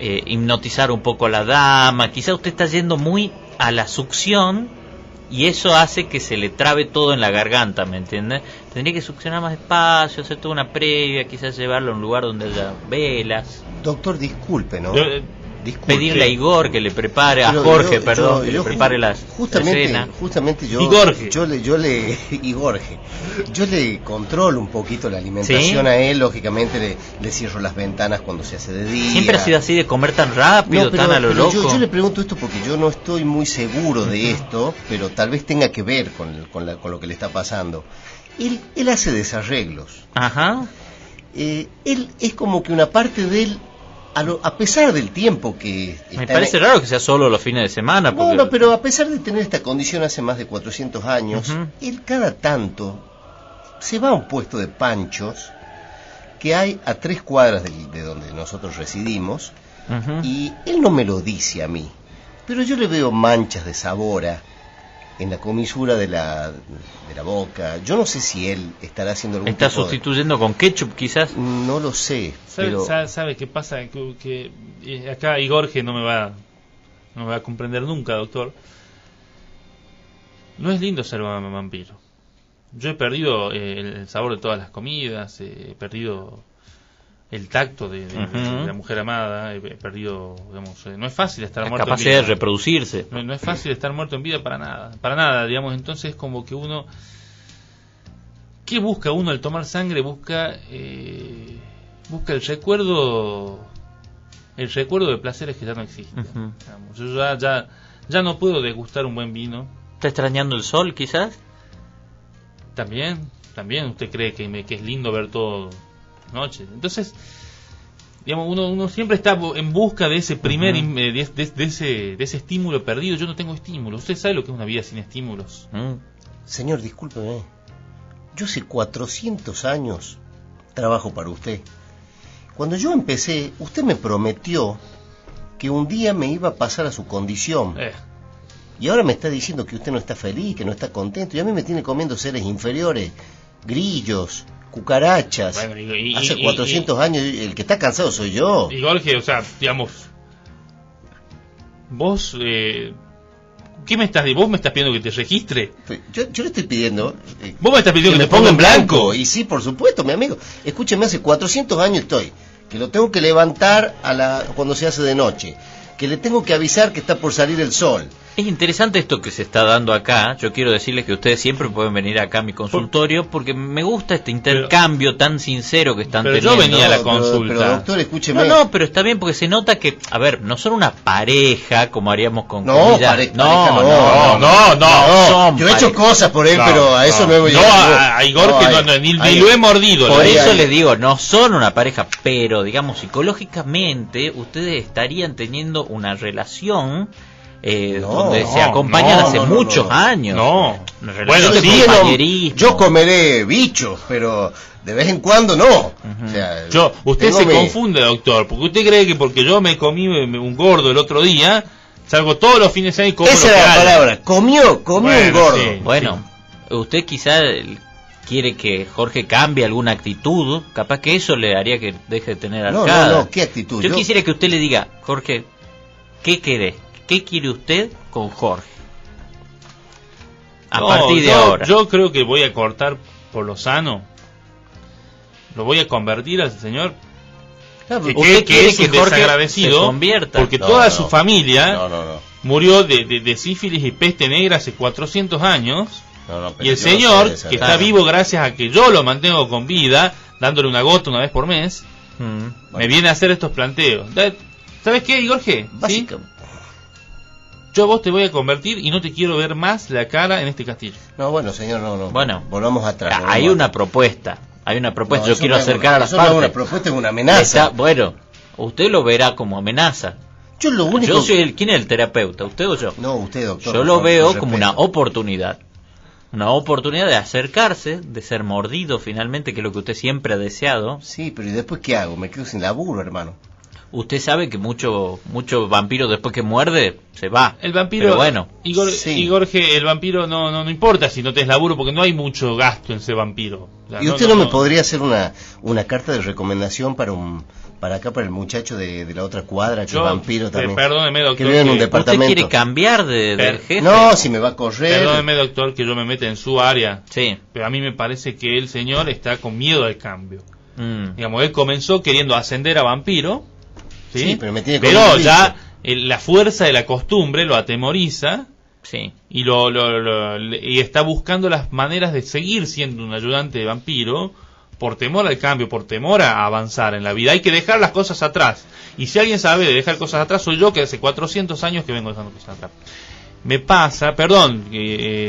hipnotizar un poco a la dama. Quizás usted está yendo muy a la succión y eso hace que se le trabe todo en la garganta, ¿me entiende? Tendría que succionar más despacio, hacer toda una previa, quizás llevarlo a un lugar donde haya velas. Doctor, disculpe, ¿no? Yo, Disculpe. Pedirle a Igor que le prepare, a Pero Jorge, yo- perdón, yo- que yo le prepare la cena. Justamente yo, Igorge. yo le controlo un poquito la alimentación ¿Sí? a él, lógicamente le cierro las ventanas cuando se hace de día. Siempre ha sido así de comer tan rápido, No, pero, tan a lo pero loco. yo le pregunto esto porque yo no estoy muy seguro de esto, pero tal vez tenga que ver con lo que le está pasando. Él hace desarreglos. Ajá. Él es como que una parte de él, a pesar del tiempo que Me está parece raro que sea solo los fines de semana. Porque... No, pero a pesar de tener esta condición hace más de 400 años, Ujú. él cada tanto se va a un puesto de panchos que hay a 3 cuadras de donde nosotros residimos, Ujú. y él no me lo dice a mí, pero yo le veo manchas de sabora en la comisura de la boca. Yo no sé si él estará haciendo algún Está tipo de- sustituyendo con ketchup, quizás. No lo sé, pero... ¿Sabe qué pasa? Que acá Igorge no me va a comprender nunca, doctor. No es lindo ser vampiro. Yo he perdido el sabor de todas las comidas, he perdido el tacto de Ujú. la mujer amada, he perdido, digamos, no es fácil estar La muerto en capacidad de vida. reproducirse. No es fácil estar muerto en vida para nada, digamos. Entonces, como que uno, ¿qué busca uno al tomar sangre? Busca el el recuerdo de placeres que ya no existen. Yo ya no puedo degustar un buen vino. ¿Está extrañando el sol, quizás? También usted cree que es lindo ver todo noche. Entonces, digamos, uno siempre está en busca de ese primer de ese estímulo perdido. Yo no tengo estímulo. Usted sabe lo que es una vida sin estímulos. Señor, discúlpeme. Yo hace 400 años trabajo para usted. Cuando yo empecé, usted me prometió que un día me iba a pasar a su condición. Y ahora me está diciendo que usted no está feliz, que no está contento. Y a mí me tiene comiendo seres inferiores, grillos, cucarachas. Bueno, hace 400 años, el que está cansado soy yo. Y Jorge, o sea, digamos, vos, ¿qué me estás? ¿Vos me estás pidiendo que te registre? Yo le estoy pidiendo. ¿Vos me estás pidiendo que te ponga en blanco? Y sí, por supuesto, mi amigo. Escúcheme, hace 400 años estoy. Que lo tengo que levantar cuando se hace de noche. Que le tengo que avisar que está por salir el sol. Es interesante esto que se está dando acá. Yo quiero decirles que ustedes siempre pueden venir acá a mi consultorio porque me gusta este intercambio tan sincero que están teniendo. Yo venía a la consulta. Pero doctor, escúcheme. No, pero está bien porque se nota que, a ver, no son una pareja como haríamos con no, pareja. No. Yo he hecho cosas por él, pero a eso no hemos llegado. A Igor que ni lo he mordido. Por eso les digo, no son una pareja, pero digamos psicológicamente ustedes estarían teniendo una relación donde se acompañan hace muchos años. Bueno, sí, yo comeré bichos, pero de vez en cuando no. O sea, usted se confunde, doctor, porque usted cree que porque yo me comí un gordo el otro día, salgo todos los fines de semana y como. Esa era la palabra, comió un gordo. Sí, bueno, usted quizá quiere que Jorge cambie alguna actitud, capaz que eso le haría que deje de tener arcada. No, ¿qué actitud? Yo quisiera que usted le diga, Jorge, ¿qué querés? ¿Qué quiere usted con Jorge? A partir de ahora. Yo creo que voy a cortar por lo sano. Lo voy a convertir al señor. ¿Usted quiere es que un Jorge desagradecido se convierta? Porque toda su familia murió de sífilis y peste negra hace 400 años. Y el señor, que está vivo gracias a que yo lo mantengo con vida, dándole una gota una vez por mes, me viene a hacer estos planteos. ¿Sabes qué, Jorge? ¿Sí? Yo a vos te voy a convertir y no te quiero ver más la cara en este castillo. No, bueno, señor, no. Bueno, volvamos atrás. Hay una propuesta. Yo quiero acercar a las partes. No es una propuesta, es una amenaza. Bueno, usted lo verá como amenaza. Yo soy ¿quién es el terapeuta? ¿Usted o yo? No, usted, doctor. Yo lo veo como una oportunidad. Una oportunidad de acercarse, de ser mordido finalmente, que es lo que usted siempre ha deseado. Sí, pero ¿y después qué hago? Me quedo sin laburo, hermano. Usted sabe que mucho vampiro después que muerde se va. El vampiro, pero bueno. Jorge, el vampiro no importa si no te es laburo porque no hay mucho gasto en ese vampiro. O sea, ¿y usted no me podría hacer una carta de recomendación para el muchacho de la otra cuadra, que es vampiro también? Perdóneme, doctor. Que vive en un departamento. ¿Usted quiere cambiar de jefe? No, si me va a correr. Perdóneme, doctor, que yo me meta en su área. Sí. Pero a mí me parece que el señor está con miedo al cambio. Digamos, él comenzó queriendo ascender a vampiro. Sí, pero ya la fuerza de la costumbre lo atemoriza. Sí. Y está buscando las maneras de seguir siendo un ayudante de vampiro por temor al cambio, por temor a avanzar en la vida. Hay que dejar las cosas atrás. Y si alguien sabe de dejar cosas atrás, soy yo, que hace 400 años que vengo dejando cosas atrás. Me pasa, perdón,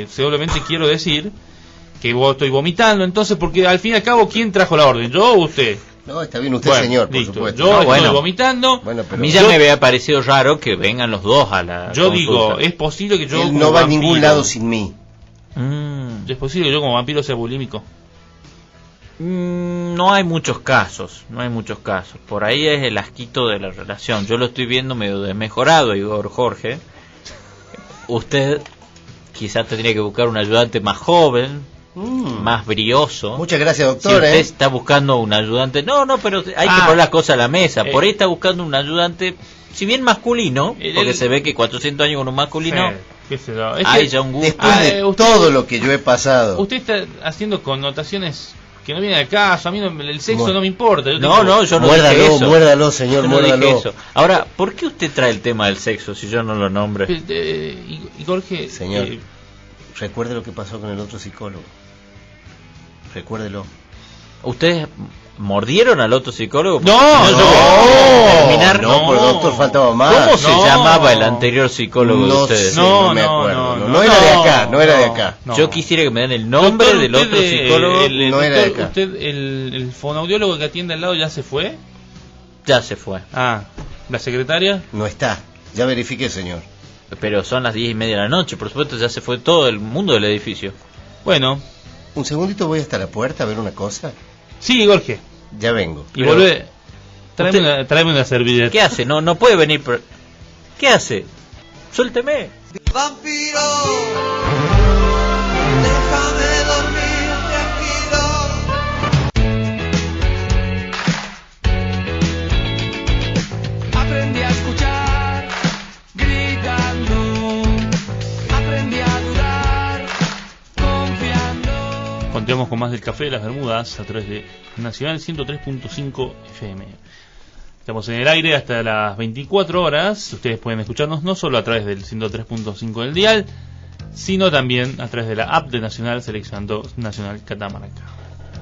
solamente quiero decir que estoy vomitando, entonces, porque al fin y al cabo, ¿quién trajo la orden? ¿Yo o usted? No, está bien usted, señor, por supuesto. Yo estoy vomitando. Bueno, pero a mí ya me había parecido raro que vengan los dos a la Yo consulta. digo, es posible que yo él no va a ningún lado sin mí. Es posible que yo como vampiro sea bulímico. No hay muchos casos. Por ahí es el asquito de la relación. Yo lo estoy viendo medio desmejorado, Igor Jorge. Usted quizás tendría que buscar un ayudante más joven, más brioso. Muchas gracias, doctor. Si usted está buscando un ayudante, pero hay que poner las cosas a la mesa. Por ahí está buscando un ayudante, si bien masculino, porque se ve que 400 años con un masculino, hay ya un gusto. Después de todo lo que yo he pasado. Usted está haciendo connotaciones que no vienen al caso. A mí el sexo no me importa. Yo no dije eso. Muérdalo, señor, muérdalo. Ahora, ¿por qué usted trae el tema del sexo si yo no lo nombre? Y Jorge, señor, recuerde lo que pasó con el otro psicólogo. Recuérdelo. Ustedes ¿Mordieron al otro psicólogo? No, terminar. No, por doctor faltaba más. ¿Cómo se llamaba el anterior psicólogo de ustedes? No me acuerdo. No era de acá. No. Yo quisiera que me den el nombre doctor, del otro psicólogo. No era de acá. ¿Usted, el fonoaudiólogo que atiende al lado ya se fue? Ya se fue. Ah, ¿la secretaria? No está. Ya verifiqué, señor. Pero son las 10:30 de la noche, por supuesto ya se fue todo el mundo del edificio. Bueno. Un segundito, voy hasta la puerta a ver una cosa. Sí, Jorge. Ya vengo. Y volvé. Tráeme una servilleta. ¿Qué hace? No puede venir. ¿Qué hace? Suélteme. Vampiro, déjame dormir tranquilo. Aprendí a escuchar gritando, aprendí a dudar confiando. Continuamos con más del Café de las Bermudas a través de Nacional 103.5 FM. Estamos en el aire hasta las 24 horas. Ustedes pueden escucharnos no solo a través del 103.5 del dial, sino también a través de la app de Nacional, seleccionando Nacional Catamarca.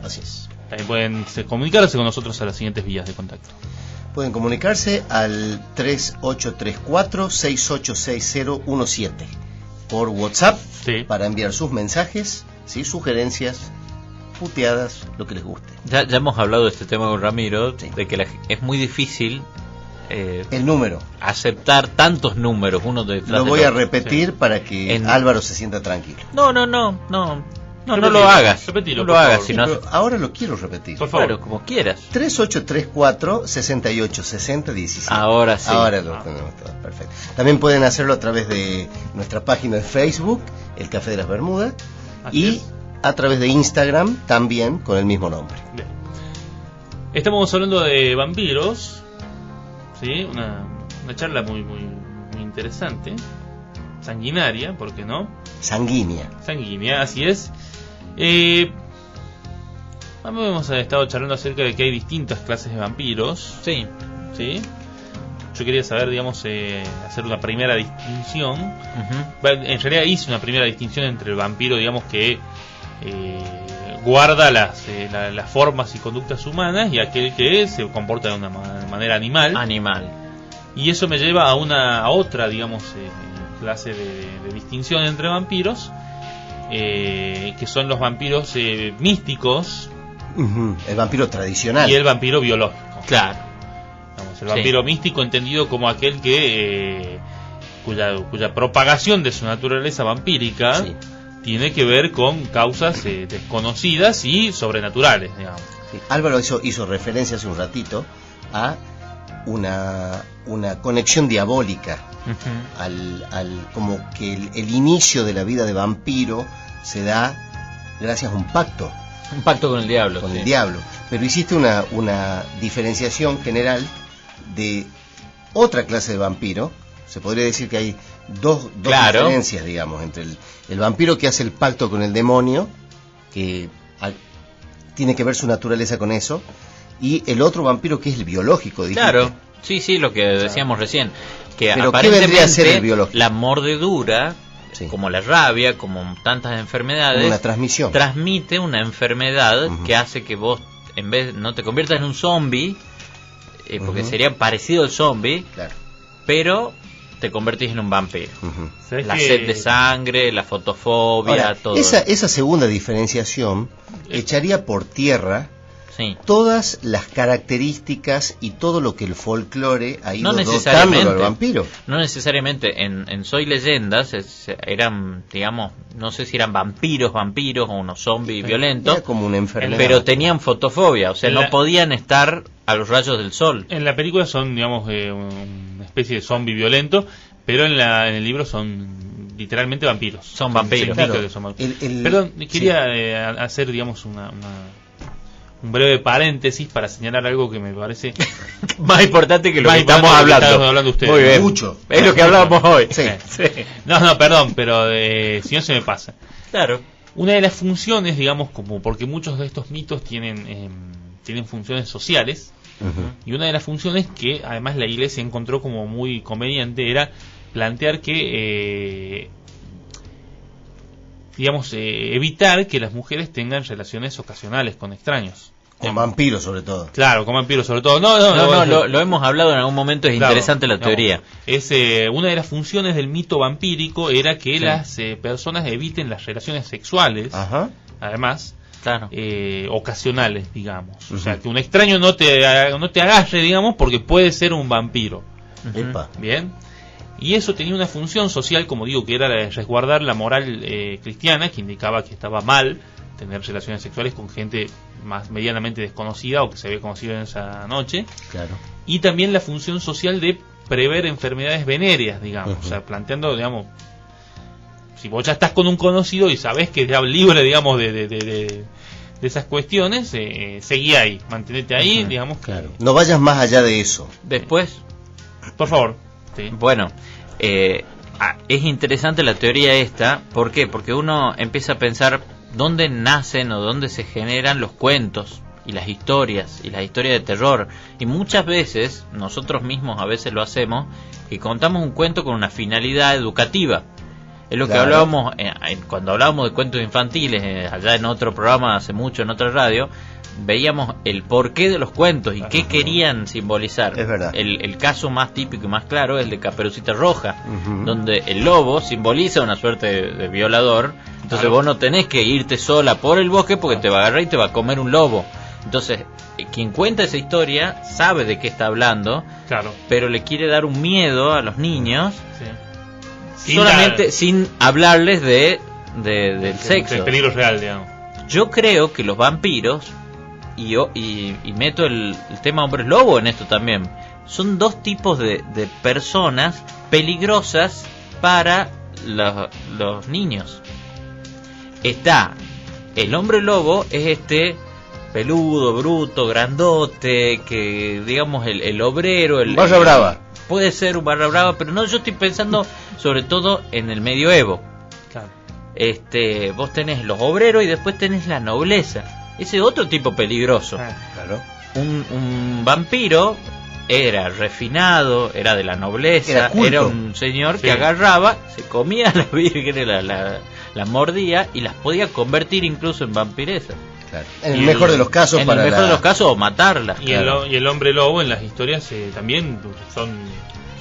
Así es. También pueden comunicarse con nosotros a las siguientes vías de contacto. Pueden comunicarse al 3834-686017 por WhatsApp, Sí. para enviar sus mensajes, ¿sí? Sugerencias, puteadas, lo que les guste. Ya hemos hablado de este tema con Ramiro, Sí. de que es muy difícil El número. aceptar tantos números uno detrás Lo del voy a otro. repetir para que Álvaro se sienta tranquilo. No Repetilo, lo hagas. repetilo, No lo por hagas, favor. sino Pero ahora lo quiero repetir. Por favor. claro, como quieras. 3834-686017. Ahora sí. Ahora lo tenemos todo, perfecto. También pueden hacerlo a través de nuestra página de Facebook, El Café de las Bermudas, Así y es. a través de Instagram también con el mismo nombre. Bien. Estamos hablando de vampiros, ¿sí? Una charla muy interesante, sanguinaria, ¿por qué no? Sanguínea. Sanguínea, así es. Hemos estado charlando acerca de que hay distintas clases de vampiros, Sí. ¿sí? Yo quería saber, digamos, hacer una primera distinción. Ujú. En realidad hice una primera distinción entre el vampiro, digamos, que guarda las formas y conductas humanas, y aquel que se comporta de una manera animal. Y eso me lleva a otra, digamos, clase de distinción entre vampiros, que son los vampiros místicos. Ujú. El vampiro tradicional. Y el vampiro biológico. Claro. Vamos, el vampiro místico entendido como aquel que cuya propagación de su naturaleza vampírica Sí. tiene que ver con causas desconocidas y sobrenaturales, digamos. Sí. Álvaro hizo referencia hace un ratito a una conexión diabólica, Ujú. como que el inicio de la vida de vampiro se da gracias a un pacto Un pacto con el diablo. con sí. el diablo. Pero hiciste una diferenciación general de otra clase de vampiro. Se podría decir que hay dos Claro. diferencias, digamos, entre el vampiro que hace el pacto con el demonio, que tiene que ver su naturaleza con eso, y el otro vampiro que es el biológico, dijiste. Claro. Sí, lo que decíamos recién. Que Pero ¿qué vendría a ser el aparentemente biológico? la mordedura, Sí. como la rabia, como tantas enfermedades, Una transmisión. transmite una enfermedad Ujú. que hace que vos, en vez no te conviertas en un zombie, porque Ujú. sería parecido al zombie, Claro. pero te convertís en un vampiro. Ujú. ¿Sabés La que- sed de sangre, la fotofobia, Ahora, todo. esa segunda diferenciación echaría por tierra Sí. todas las características y todo lo que el folclore ha ido No dotándolo necesariamente. al vampiro. No necesariamente. En Soy Leyendas eran, digamos, no sé si eran vampiros o unos zombies violentos, Era como una enfermedad. pero tenían fotofobia, o sea, En no la- podían estar a los rayos del sol. En la película son, digamos, una especie de zombie violento, pero en el libro son literalmente vampiros. Son vampiros. Se indica Claro. que son vampiros. El- Perdón, sí. quería hacer, digamos, un breve paréntesis para señalar algo que me parece Más importante que lo Más que estamos importante que hablando. estamos hablando ustedes. Muy bien. Mucho. Es lo que hablábamos hoy. Sí. Sí. No, perdón, pero si no se me pasa. Claro. Una de las funciones, digamos, como porque muchos de estos mitos tienen funciones sociales, Ujú. y una de las funciones que además la Iglesia encontró como muy conveniente era plantear que, digamos, evitar que las mujeres tengan relaciones ocasionales con extraños. Con vampiros sobre todo. Claro, con vampiros sobre todo. Lo hemos hablado en algún momento, es interesante la teoría. Es una de las funciones del mito vampírico era que las personas eviten las relaciones sexuales, además, ocasionales, digamos. O sea, que un extraño no te agarre, digamos, porque puede ser un vampiro. Bien. Y eso tenía una función social, como digo, que era la de resguardar la moral cristiana, que indicaba que estaba mal tener relaciones sexuales con gente más medianamente desconocida o que se había conocido en esa noche. Claro. Y también la función social de prever enfermedades venéreas, digamos. O sea, planteando, digamos, si vos ya estás con un conocido y sabés que es libre, digamos, de esas cuestiones, seguí ahí, mantenete ahí, digamos. Claro. No vayas más allá de eso. Después, por favor. Sí. Bueno, es interesante la teoría esta. ¿Por qué? Porque uno empieza a pensar dónde nacen o dónde se generan los cuentos y las historias de terror. Y muchas veces, nosotros mismos a veces lo hacemos, que contamos un cuento con una finalidad educativa. Es lo que hablábamos cuando hablábamos de cuentos infantiles, allá en otro programa hace mucho, en otra radio, veíamos el porqué de los cuentos y qué querían simbolizar. Es verdad. El caso más típico y más claro es el de Caperucita Roja, donde el lobo simboliza una suerte de violador. Entonces vos no tenés que irte sola por el bosque porque te va a agarrar y te va a comer un lobo. Entonces, quien cuenta esa historia sabe de qué está hablando, pero le quiere dar un miedo a los niños, solamente sin hablarles del sexo. El peligro real, digamos. Yo creo que los vampiros, y meto el tema hombres lobo en esto también, son dos tipos de personas peligrosas para los niños. Está el hombre lobo, es este peludo, bruto, grandote, que digamos el obrero, el barra brava. Puede ser un barra brava, pero no, yo estoy pensando sobre todo en el medioevo. Claro. Vos tenés los obreros y después tenés la nobleza. Ese otro tipo peligroso. Claro. Un vampiro era refinado, era de la nobleza, era un señor que agarraba, se comía a las vírgenes, la mordía y las podía convertir incluso en vampiresas. Claro. En el mejor de los casos, o matarlas. Y el hombre lobo en las historias también son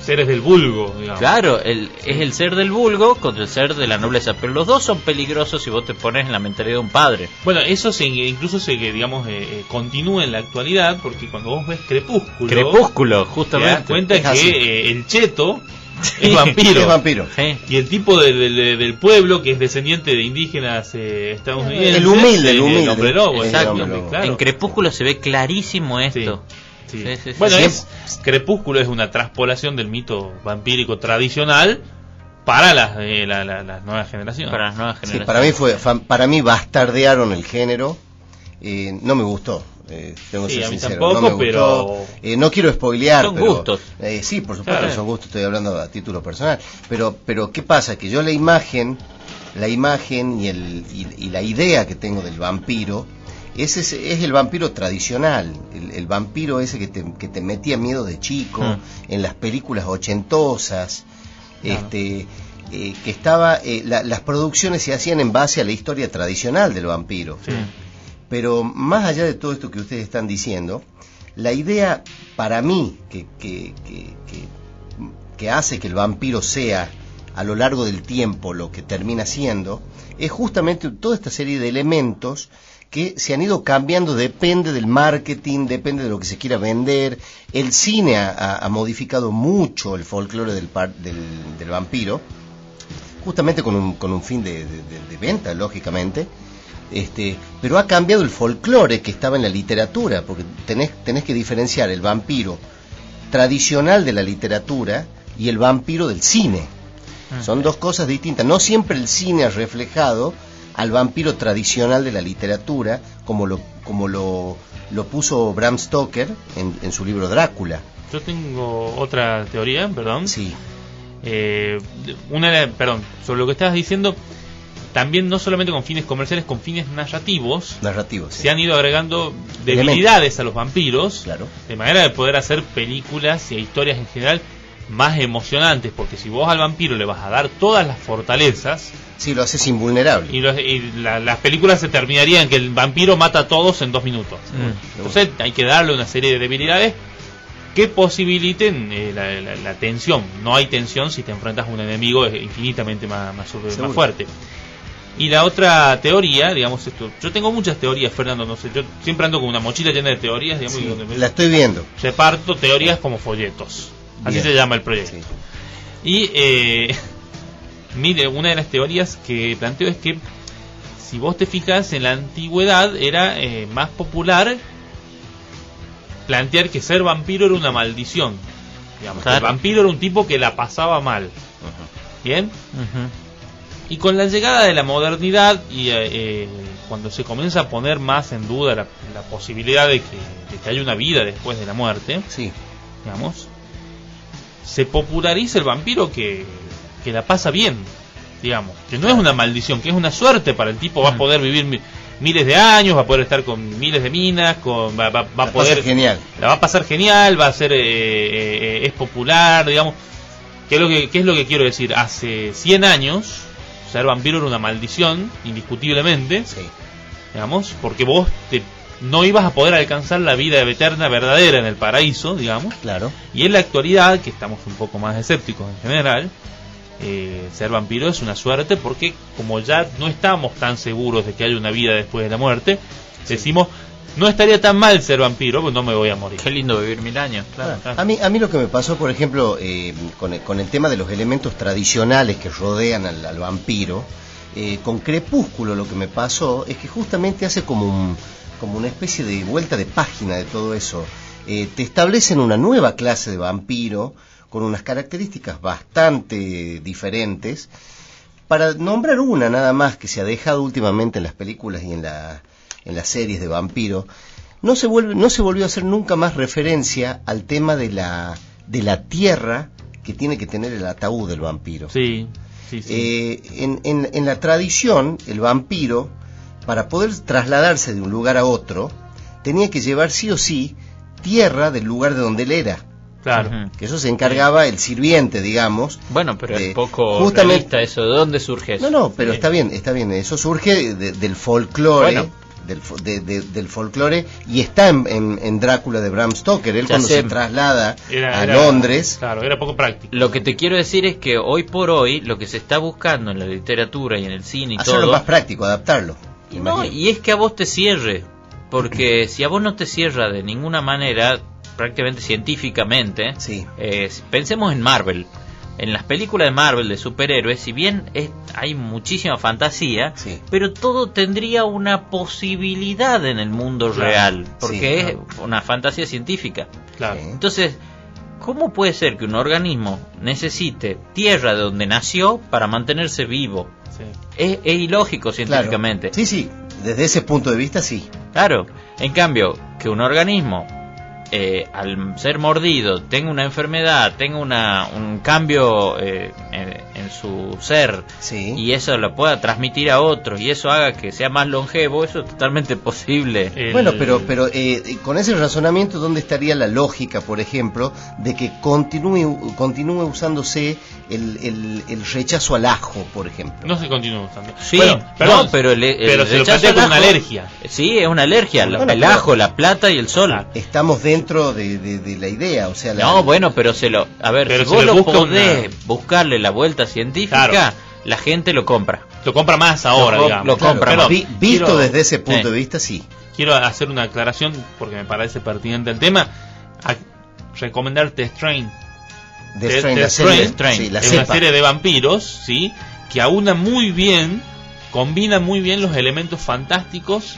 seres del vulgo, digamos. Claro, es el ser del vulgo contra el ser de la nobleza, pero los dos son peligrosos si vos te pones en la mentalidad de un padre. Bueno, eso incluso continúa en la actualidad, porque cuando vos ves Crepúsculo, justamente, te das cuenta que el cheto es vampiro. Es vampiro. Sí. Y el tipo del pueblo, que es descendiente de indígenas estadounidenses, el humilde, el hombre lobo. Exacto. Claro. En Crepúsculo se ve clarísimo esto. Sí. Bueno, Crepúsculo es una traspolación del mito vampírico tradicional para las nuevas generaciones. Para las nuevas generaciones. Sí, para mí bastardearon el género. No me gustó. Tengo que ser sincero. Tampoco, no me gustó. Pero no quiero spoilear. Son gustos. Sí, por supuesto, son gustos. Estoy hablando a título personal. Pero ¿qué pasa? Que yo la imagen y la idea que tengo del vampiro es el vampiro tradicional, el vampiro ese que te metía miedo de chico, en las películas ochentosas, que estaba, las producciones se hacían en base a la historia tradicional del vampiro. Sí. Pero más allá de todo esto que ustedes están diciendo, la idea para mí que hace que el vampiro sea a lo largo del tiempo lo que termina siendo, es justamente toda esta serie de elementos que se han ido cambiando, depende del marketing, depende de lo que se quiera vender. El cine ha modificado mucho el folclore del vampiro, justamente con un fin de venta, lógicamente. Pero ha cambiado el folclore que estaba en la literatura, porque tenés que diferenciar el vampiro tradicional de la literatura y el vampiro del cine. Son dos cosas distintas. No siempre el cine ha reflejado al vampiro tradicional de la literatura, como lo puso Bram Stoker en su libro Drácula. Yo tengo otra teoría, perdón. Sí. Sobre lo que estabas diciendo, también no solamente con fines comerciales, con fines narrativos, sí. Se han ido agregando debilidades a los vampiros, claro, de manera de poder hacer películas y historias en general más emocionantes, porque si vos al vampiro le vas a dar todas las fortalezas, sí, lo haces invulnerable. Las películas se terminarían en que el vampiro mata a todos en 2 minutos. Entonces hay que darle una serie de debilidades que posibiliten la tensión. No hay tensión si te enfrentas a un enemigo infinitamente más fuerte. Y la otra teoría, digamos, yo tengo muchas teorías, Fernando, no sé, yo siempre ando con una mochila llena de teorías, digamos, sí, y donde la estoy viendo. Reparto teorías como folletos. Así se llama el proyecto. Sí. Y mire, una de las teorías que planteo es que si vos te fijas, en la antigüedad era más popular plantear que ser vampiro era una maldición. Digamos, claro. El vampiro era un tipo que la pasaba mal. ¿Bien? Y con la llegada de la modernidad y cuando se comienza a poner más en duda la posibilidad de que haya una vida después de la muerte, sí, digamos, se populariza el vampiro que la pasa bien, digamos, que no es una maldición, que es una suerte para el tipo. Va a poder vivir miles de años, va a poder estar con miles de minas, va a poder, genial. La va a pasar genial, va a ser es popular, digamos. ¿Qué es lo que quiero decir? Hace 100 años ser vampiro era una maldición, indiscutiblemente, sí, digamos, porque vos no ibas a poder alcanzar la vida eterna verdadera en el paraíso, digamos. Claro. Y en la actualidad, que estamos un poco más escépticos en general, ser vampiro es una suerte, porque como ya no estamos tan seguros de que haya una vida después de la muerte, sí, decimos, no estaría tan mal ser vampiro, pues no me voy a morir. Qué lindo vivir 1000 años. Claro. A mí lo que me pasó, por ejemplo, con el tema de los elementos tradicionales que rodean al vampiro, con Crepúsculo lo que me pasó es que justamente hace como una especie de vuelta de página de todo eso. Te establecen una nueva clase de vampiro con unas características bastante diferentes. Para nombrar una nada más que se ha dejado últimamente en las películas y en las series de vampiro, no se volvió a hacer nunca más referencia al tema de la tierra que tiene que tener el ataúd del vampiro. Sí. En la tradición, el vampiro, para poder trasladarse de un lugar a otro, tenía que llevar sí o sí tierra del lugar de donde él era. Claro. Que eso se encargaba el sirviente, digamos. Bueno, pero es poco realista eso. ¿De dónde surge eso? No, pero está bien. Eso surge del folclore. Bueno, del folclore, y está en Drácula de Bram Stoker. Él cuando se traslada a Londres, claro, era poco práctico. Lo que te quiero decir es que hoy por hoy lo que se está buscando en la literatura y en el cine y hacerlo todo, más práctico, adaptarlo. No, y es que a vos te cierre, porque si a vos no te cierra de ninguna manera, prácticamente científicamente, sí, pensemos en Marvel. En las películas de Marvel de superhéroes, si bien hay muchísima fantasía, sí, pero todo tendría una posibilidad en el mundo real, porque es una fantasía científica. Claro. Entonces, ¿cómo puede ser que un organismo necesite tierra de donde nació para mantenerse vivo? Sí. Es ilógico científicamente. Claro. Sí, desde ese punto de vista sí. Claro, en cambio, que un organismo al ser mordido tenga una enfermedad, tenga un cambio en su ser, sí, y eso lo pueda transmitir a otros y eso haga que sea más longevo, eso es totalmente posible. Bueno, pero con ese razonamiento, ¿dónde estaría la lógica, por ejemplo, de que continúe usándose el rechazo al ajo, por ejemplo? No se continúa usando. Sí, bueno, pero pero se lo plantea como una alergia. Sí, es una alergia. Bueno, el ajo, la plata y el sol. Estamos dentro de la idea, o sea... bueno, pero si vos lo podés buscarle la vuelta científica, claro, la gente lo compra. Lo compra más ahora, digamos. Lo compra más. Visto desde ese punto de vista, sí. Quiero hacer una aclaración, porque me parece pertinente el tema. Recomendar The Strain. The Strain, sí, es una serie de vampiros, ¿sí?, que combina muy bien los elementos fantásticos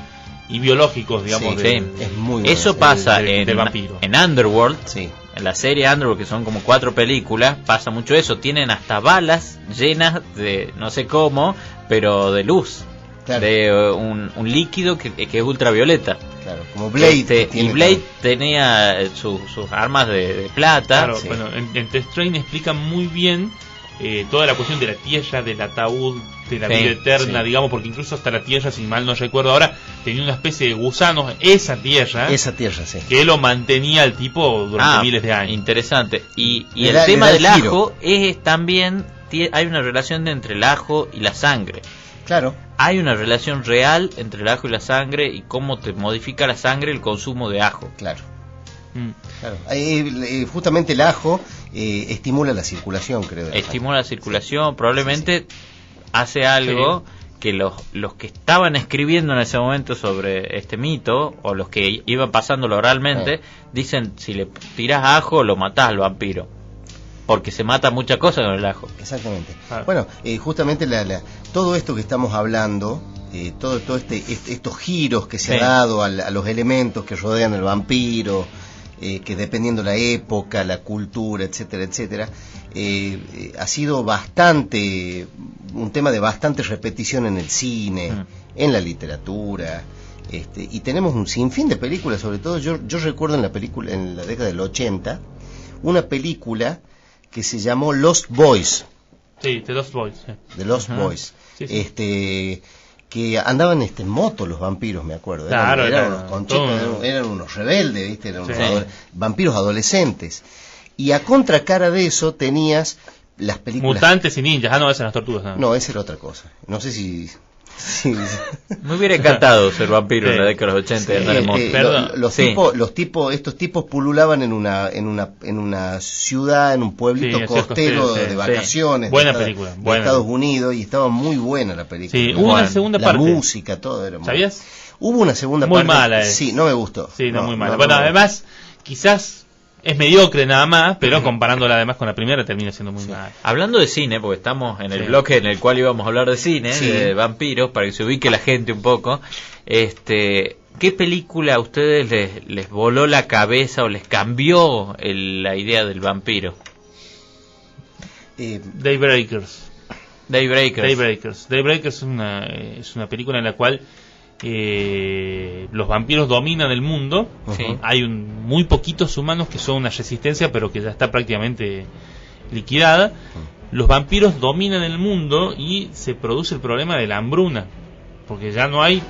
y biológicos, digamos. Es muy bueno. Eso pasa del vampiro. En Underworld, sí, en la serie Underworld, que son como 4 películas, pasa mucho eso. Tienen hasta balas llenas de, no sé cómo, pero de luz. Claro. De un líquido que es ultravioleta. Claro, como Blade. Y Blade tenía sus armas de plata. Claro, sí. Bueno, en The Strain explican muy bien toda la cuestión de la tierra, del ataúd, de la vida eterna, digamos, porque incluso hasta la tierra, si mal no recuerdo ahora, tenía una especie de gusanos, esa tierra, sí, que lo mantenía el tipo durante miles de años. Interesante. Y el tema del ajo es también, hay una relación entre el ajo y la sangre. Claro. Hay una relación real entre el ajo y la sangre y cómo te modifica la sangre el consumo de ajo. Claro. Claro. Justamente el ajo estimula la circulación, creo. Estimula la circulación, probablemente hace algo que los que estaban escribiendo en ese momento sobre este mito, o los que iban pasándolo oralmente, dicen, si le tirás ajo lo matás al vampiro, porque se mata muchas cosas con el ajo. Exactamente. Bueno, justamente todo esto que estamos hablando, todo estos giros que se ha dado a los elementos que rodean al vampiro, que dependiendo la época, la cultura, etcétera, etcétera, ha sido un tema de bastante repetición en el cine, en la literatura, y tenemos un sinfín de películas. Sobre todo yo recuerdo en la década del 80 una película que se llamó Lost Boys. Sí, The Lost Boys. The Lost Boys. Sí. Que andaban en moto los vampiros, me acuerdo. Claro, eran unos rebeldes, ¿viste? Eran unos vampiros adolescentes. Y a contracara de eso tenías las películas... Mutantes y ninjas. No, esas eran las tortugas. No, esa era otra cosa. No sé si... Me hubiera encantado ser vampiro en la década de los 80. Estos tipos pululaban en una ciudad, en un pueblito costero de vacaciones. Buena película. De Estados Unidos, y estaba muy buena la película. Sí, hubo una segunda parte. La música, todo era ¿sabías? Hubo una segunda parte. Muy mala. Sí, no me gustó. Sí, muy mala. Bueno, además, quizás es mediocre nada más, pero comparándola además con la primera termina siendo muy mal. Hablando de cine, porque estamos en el bloque en el cual íbamos a hablar de cine, de vampiros, para que se ubique la gente un poco, ¿qué película a ustedes les voló la cabeza o les cambió la idea del vampiro? Daybreakers. Daybreakers es una película en la cual los vampiros dominan el mundo. Hay muy poquitos humanos que son una resistencia, pero que ya está prácticamente liquidada. Los vampiros dominan el mundo y se produce el problema de la hambruna, porque ya no hay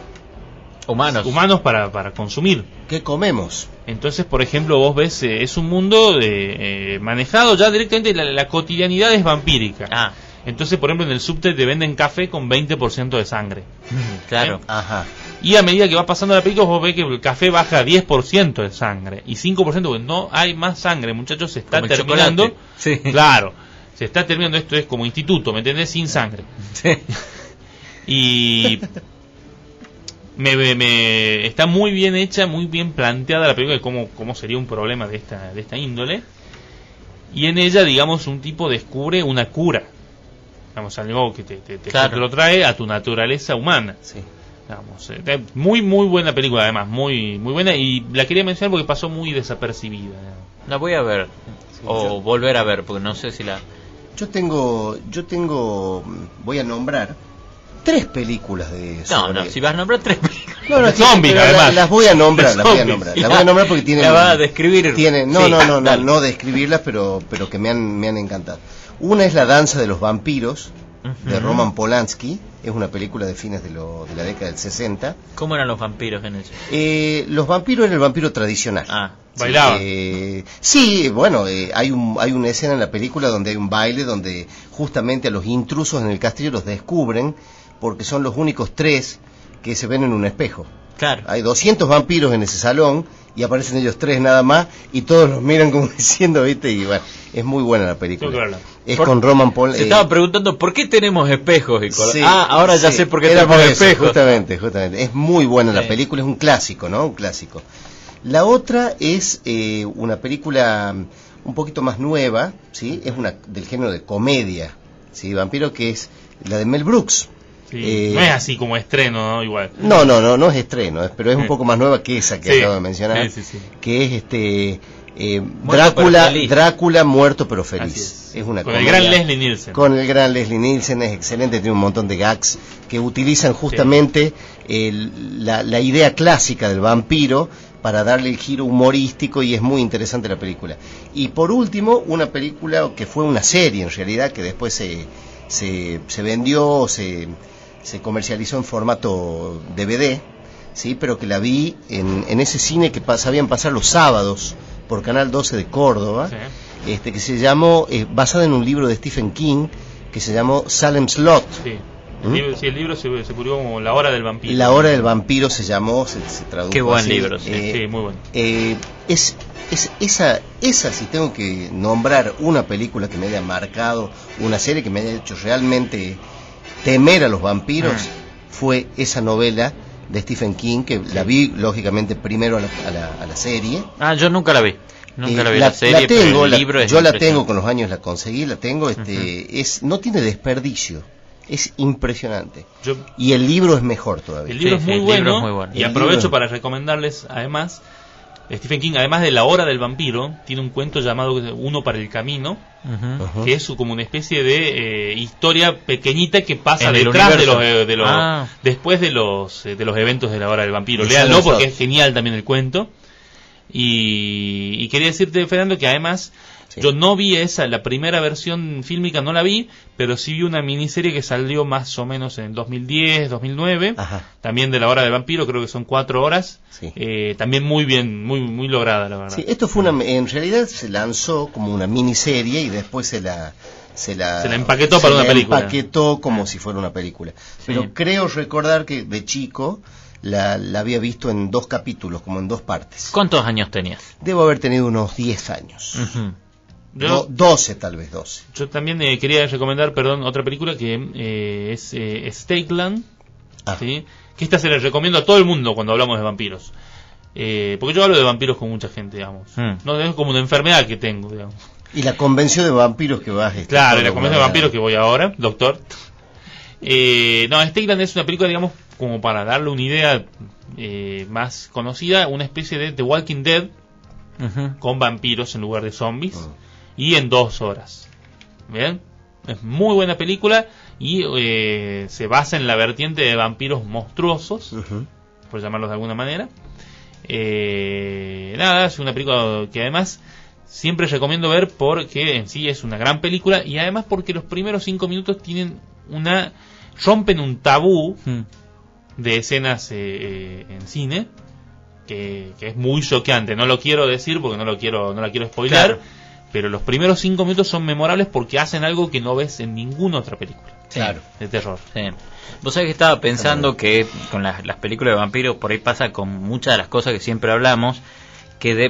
humanos para consumir. ¿Qué comemos? Entonces, por ejemplo, vos ves, es un mundo manejado ya directamente, la cotidianidad es vampírica. Entonces, por ejemplo, en el subte te venden café con 20% de sangre. Claro. Ajá. Y a medida que va pasando la película, vos ves que el café baja a 10% de sangre. Y 5% porque no hay más sangre, muchachos, se está terminando. Claro, se está terminando. Esto es como instituto, ¿me entendés? Sin sangre. Y está muy bien hecha, muy bien planteada la película de cómo sería un problema de esta índole. Y en ella, digamos, un tipo descubre una cura. Digamos, algo que te lo trae a tu naturaleza humana. Digamos, muy muy buena película, además, muy muy buena, y la quería mencionar porque pasó muy desapercibida. La voy a ver, volver a ver, porque no sé si la... Yo tengo, voy a nombrar 3 películas de... No, si vas a nombrar 3 películas... No, zombies, además. Las voy a nombrar, las voy a nombrar porque tienen... La va a describir... No describirlas, pero que me han encantado. Una es La danza de los vampiros, de Roman Polanski. Es una película de fines de la década del 60. ¿Cómo eran los vampiros en eso? Los vampiros eran el vampiro tradicional. Bailaban. Hay una escena en la película donde hay un baile, donde justamente a los intrusos en el castillo los descubren, porque son los únicos 3 que se ven en un espejo. Claro. Hay 200 vampiros en ese salón y aparecen ellos 3 nada más, y todos los miran como diciendo, ¿viste? Y bueno, es muy buena la película. Es con Roman Polanski. Se estaba preguntando ¿por qué tenemos espejos? Ahora ya sé por qué tenemos espejos. Justamente. Es muy buena la película, es un clásico, ¿no? Un clásico. La otra es una película un poquito más nueva, ¿sí? Es una del género de comedia, ¿sí? Vampiro, que es la de Mel Brooks. No es así como estreno, ¿no? Igual. No es estreno, pero es un poco más nueva que esa que acabo de mencionar, que es Drácula muerto pero feliz. Es una comedia, el gran Leslie Nielsen. Con el gran Leslie Nielsen, es excelente, tiene un montón de gags que utilizan justamente la idea clásica del vampiro, para darle el giro humorístico, y es muy interesante la película. Y por último, una película que fue una serie en realidad, que después se vendió, se comercializó en formato DVD, ¿sí? Pero que la vi en ese cine que sabían pasar los sábados por Canal 12 de Córdoba, sí. Que se llamó, basada en un libro de Stephen King, que se llamó Salem's Lot. Sí. El libro se publicó como La Hora del Vampiro. La Hora del Vampiro se llamó, se tradujo. Qué buen así. libro, sí, muy bueno. Esa, si tengo que nombrar una película que me haya marcado, una serie que me haya hecho realmente temer a los vampiros, fue esa novela de Stephen King, que la vi lógicamente primero a la serie. Yo nunca la vi. Nunca la vi la serie, tengo, pero el libro yo la tengo, con los años la conseguí, la tengo, no tiene desperdicio. Es impresionante. Y el libro es mejor todavía. El libro es muy bueno. Y aprovecho para recomendarles, además, Stephen King, además de La Hora del Vampiro, tiene un cuento llamado Uno para el Camino, que es como una especie de historia pequeñita que pasa detrás después de los eventos de La Hora del Vampiro. Léanlo porque es genial también el cuento. Y quería decirte, Fernando, que además yo no vi la primera versión fílmica, no la vi, pero sí vi una miniserie que salió más o menos en 2010, 2009, también de La Hora del Vampiro, creo que son 4 horas, también muy bien, muy lograda, la verdad. Sí, esto fue en realidad se lanzó como una miniserie y después se la empaquetó para una película. Se empaquetó como si fuera una película. Pero creo recordar que de chico la había visto en 2 capítulos, como en 2 partes. ¿Cuántos años tenías? Debo haber tenido unos 10 años. 12, tal vez 12. Yo también quería recomendar, otra película que es Stakeland, ¿sí? Que esta se la recomiendo a todo el mundo cuando hablamos de vampiros. Porque yo hablo de vampiros con mucha gente, digamos. No es como una enfermedad que tengo, digamos. Y la convención de vampiros que vas. Claro, la convención de vampiros que voy ahora, doctor. Stakeland es una película, digamos, como para darle una idea más conocida, una especie de The Walking Dead con vampiros en lugar de zombies, y en 2 horas. ¿Bien? Es muy buena película y se basa en la vertiente de vampiros monstruosos, por llamarlos de alguna manera. Es una película que además siempre recomiendo ver porque en sí es una gran película, y además porque los primeros 5 minutos rompen un tabú de escenas en cine que es muy choqueante. No lo quiero decir porque no la quiero spoiler, pero los primeros 5 minutos son memorables porque hacen algo que no ves en ninguna otra película de terror. Vos sabés que estaba pensando que con las películas de vampiros por ahí pasa con muchas de las cosas que siempre hablamos,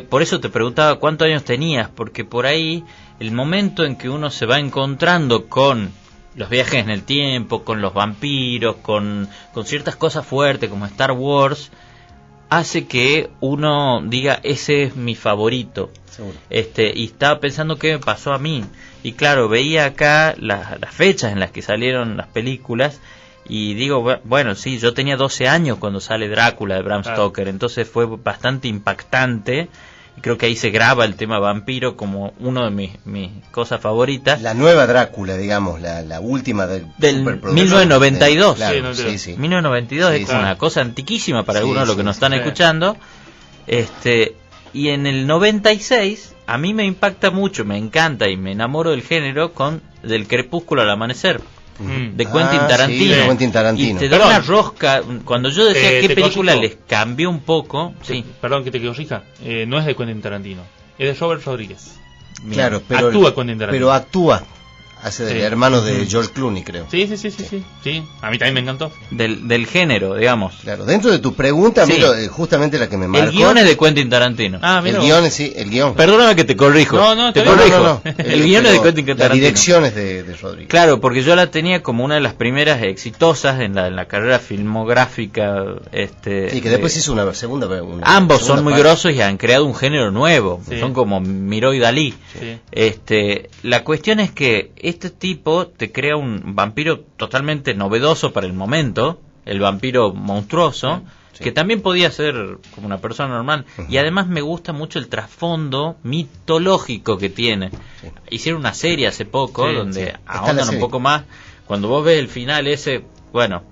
por eso te preguntaba cuántos años tenías, porque por ahí el momento en que uno se va encontrando con los viajes en el tiempo, con los vampiros, con ciertas cosas fuertes como Star Wars, hace que uno diga, ese es mi favorito. Seguro. Y estaba pensando qué me pasó a mí. Y claro, veía acá las fechas en las que salieron las películas y digo, bueno, sí, yo tenía 12 años cuando sale Drácula de Bram Stoker, entonces fue bastante impactante. Y creo que ahí se graba el tema vampiro como uno de mis cosas favoritas. La nueva Drácula, digamos, la última del 1992. Claro, sí. 1992 es una cosa antiquísima para algunos de los que nos están escuchando. Y en el 96 a mí me impacta mucho, me encanta y me enamoro del género con Del crepúsculo al amanecer. De Quentin Tarantino. De Quentin Tarantino. Y te da una rosca. Cuando yo decía qué película les cambió un poco. Perdón que te corrija. No es de Quentin Tarantino. Es de Robert Rodríguez. Claro, pero actúa Quentin Tarantino. Pero actúa. Hace del hermano de George Clooney, creo. Sí. A mí también me encantó. Del género, digamos. Claro, dentro de tu pregunta, justamente la que me marcó. El guión es de Quentin Tarantino. El guión. Perdóname que te corrijo. Te corrijo. No. El guión es de Quentin Tarantino. La dirección es de Rodríguez. Claro, porque yo la tenía como una de las primeras exitosas en la carrera filmográfica. Sí, que después hizo una segunda. Ambos son muy grosos y han creado un género nuevo. Son como Miró y Dalí. La cuestión es que este tipo te crea un vampiro totalmente novedoso para el momento, el vampiro monstruoso, que también podía ser como una persona normal, y además me gusta mucho el trasfondo mitológico que tiene. Hicieron una serie hace poco donde ahondan un poco más. Cuando vos ves el final ese, bueno,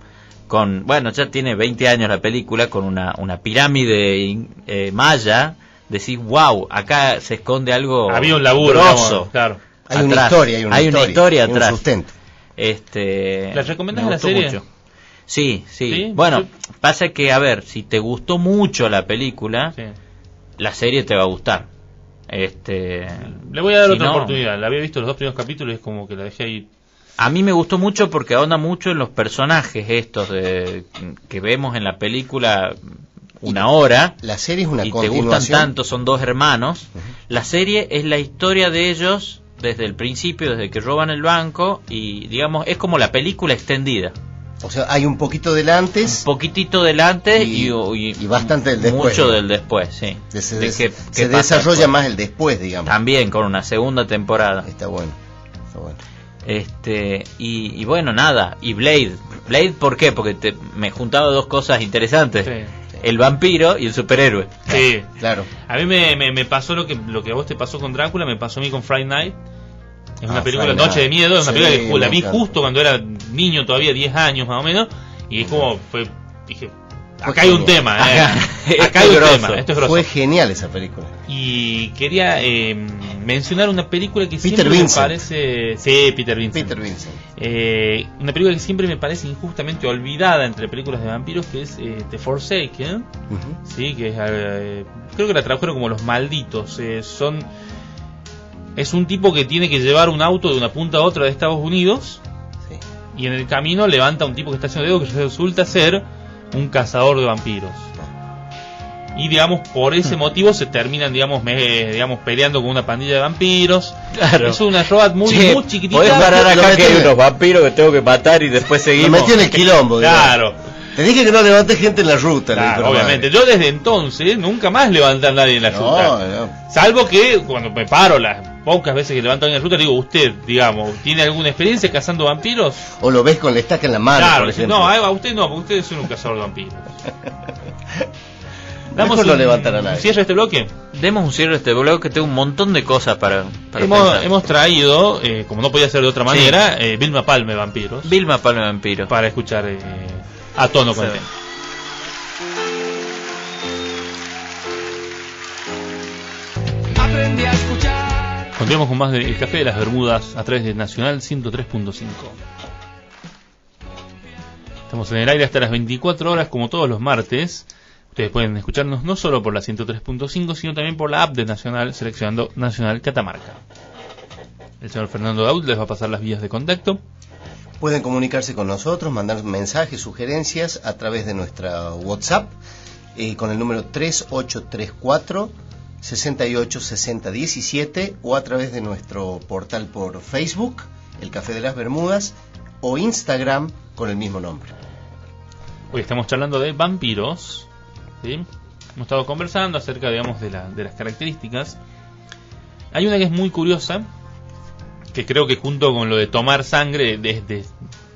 bueno, ya tiene 20 años la película, con una pirámide maya, decís, wow, acá se esconde algo. Había un laburo, grosso, claro. Hay una historia atrás. Un sustento. ¿La recomendás la serie? Mucho. Sí. Bueno, pasa que, a ver, si te gustó mucho la película, la serie te va a gustar. Le voy a dar otra oportunidad. La había visto los 2 primeros capítulos y es como que la dejé ahí. A mí me gustó mucho porque ahonda mucho en los personajes estos que vemos en la película una hora. La serie es una y continuación. Te gustan tanto, son 2 hermanos. La serie es la historia de ellos desde el principio, desde que roban el banco, y digamos, es como la película extendida. O sea, hay un poquito del antes. Un poquitito del antes y bastante del después. Mucho del después, sí. Se desarrolla más el después, digamos. También con una segunda temporada. Está bueno. Y bueno, nada. Y Blade, ¿por qué? Porque me juntaba 2 cosas interesantes. Sí. El vampiro y el superhéroe. Sí, claro. A mí me pasó lo que a vos te pasó con Drácula, me pasó a mí con Friday Night. Es una película, Noche de Miedo, es una película que la vi justo cuando era niño, todavía 10 años más o menos, y es como, dije, acá hay un tema, acá hay un tema, esto es grosso. Fue genial esa película. Y quería mencionar una película que Peter siempre Vincent. me parece... Sí, Peter Vincent. Una película que siempre me parece injustamente olvidada entre películas de vampiros, que es The Forsaken, sí, que es, creo que la tradujeron como Los Malditos. Es un tipo que tiene que llevar un auto de una punta a otra de Estados Unidos, y en el camino levanta a un tipo que está haciendo dedo, que resulta ser un cazador de vampiros. Y digamos, por ese motivo se terminan, digamos, peleando con una pandilla de vampiros. Claro. Es una road muy chiquitita. Podés parar acá que hay unos vampiros que tengo que matar y después seguimos. Lo metió en el quilombo. Claro. Te dije que no levantes gente en la ruta. Claro, obviamente. Yo desde entonces nunca más levanté a nadie en la ruta. No. Salvo que cuando me paro las pocas veces que levanto a alguien en la ruta, le digo, usted, digamos, ¿tiene alguna experiencia cazando vampiros? O lo ves con la estaca en la mano, claro, por ejemplo. No, a usted no, porque usted es un cazador de vampiros. Mejor no levantar a nadie. ¿Cierra este bloque? Demos un cierre a este bloque, que tengo un montón de cosas para hemos traído, como no podía ser de otra manera, Vilma Palme Vampiros. Vilma Palme Vampiros. Para escuchar a tono con el tema. Aprendí a escuchar. Continuamos con más del Café de las Bermudas a través de Nacional 103.5. Estamos en el aire hasta las 24 horas como todos los martes. Ustedes pueden escucharnos no solo por la 103.5, sino también por la app de Nacional, seleccionando Nacional Catamarca. El señor Fernando Daud les va a pasar las vías de contacto. Pueden comunicarse con nosotros, mandar mensajes, sugerencias a través de nuestra WhatsApp con el número 386017 o a través de nuestro portal por Facebook, El Café de las Bermudas, o Instagram con el mismo nombre. Hoy estamos charlando de vampiros. ¿Sí? Hemos estado conversando acerca, digamos, de las características. Hay una que es muy curiosa, que creo que junto con lo de tomar sangre es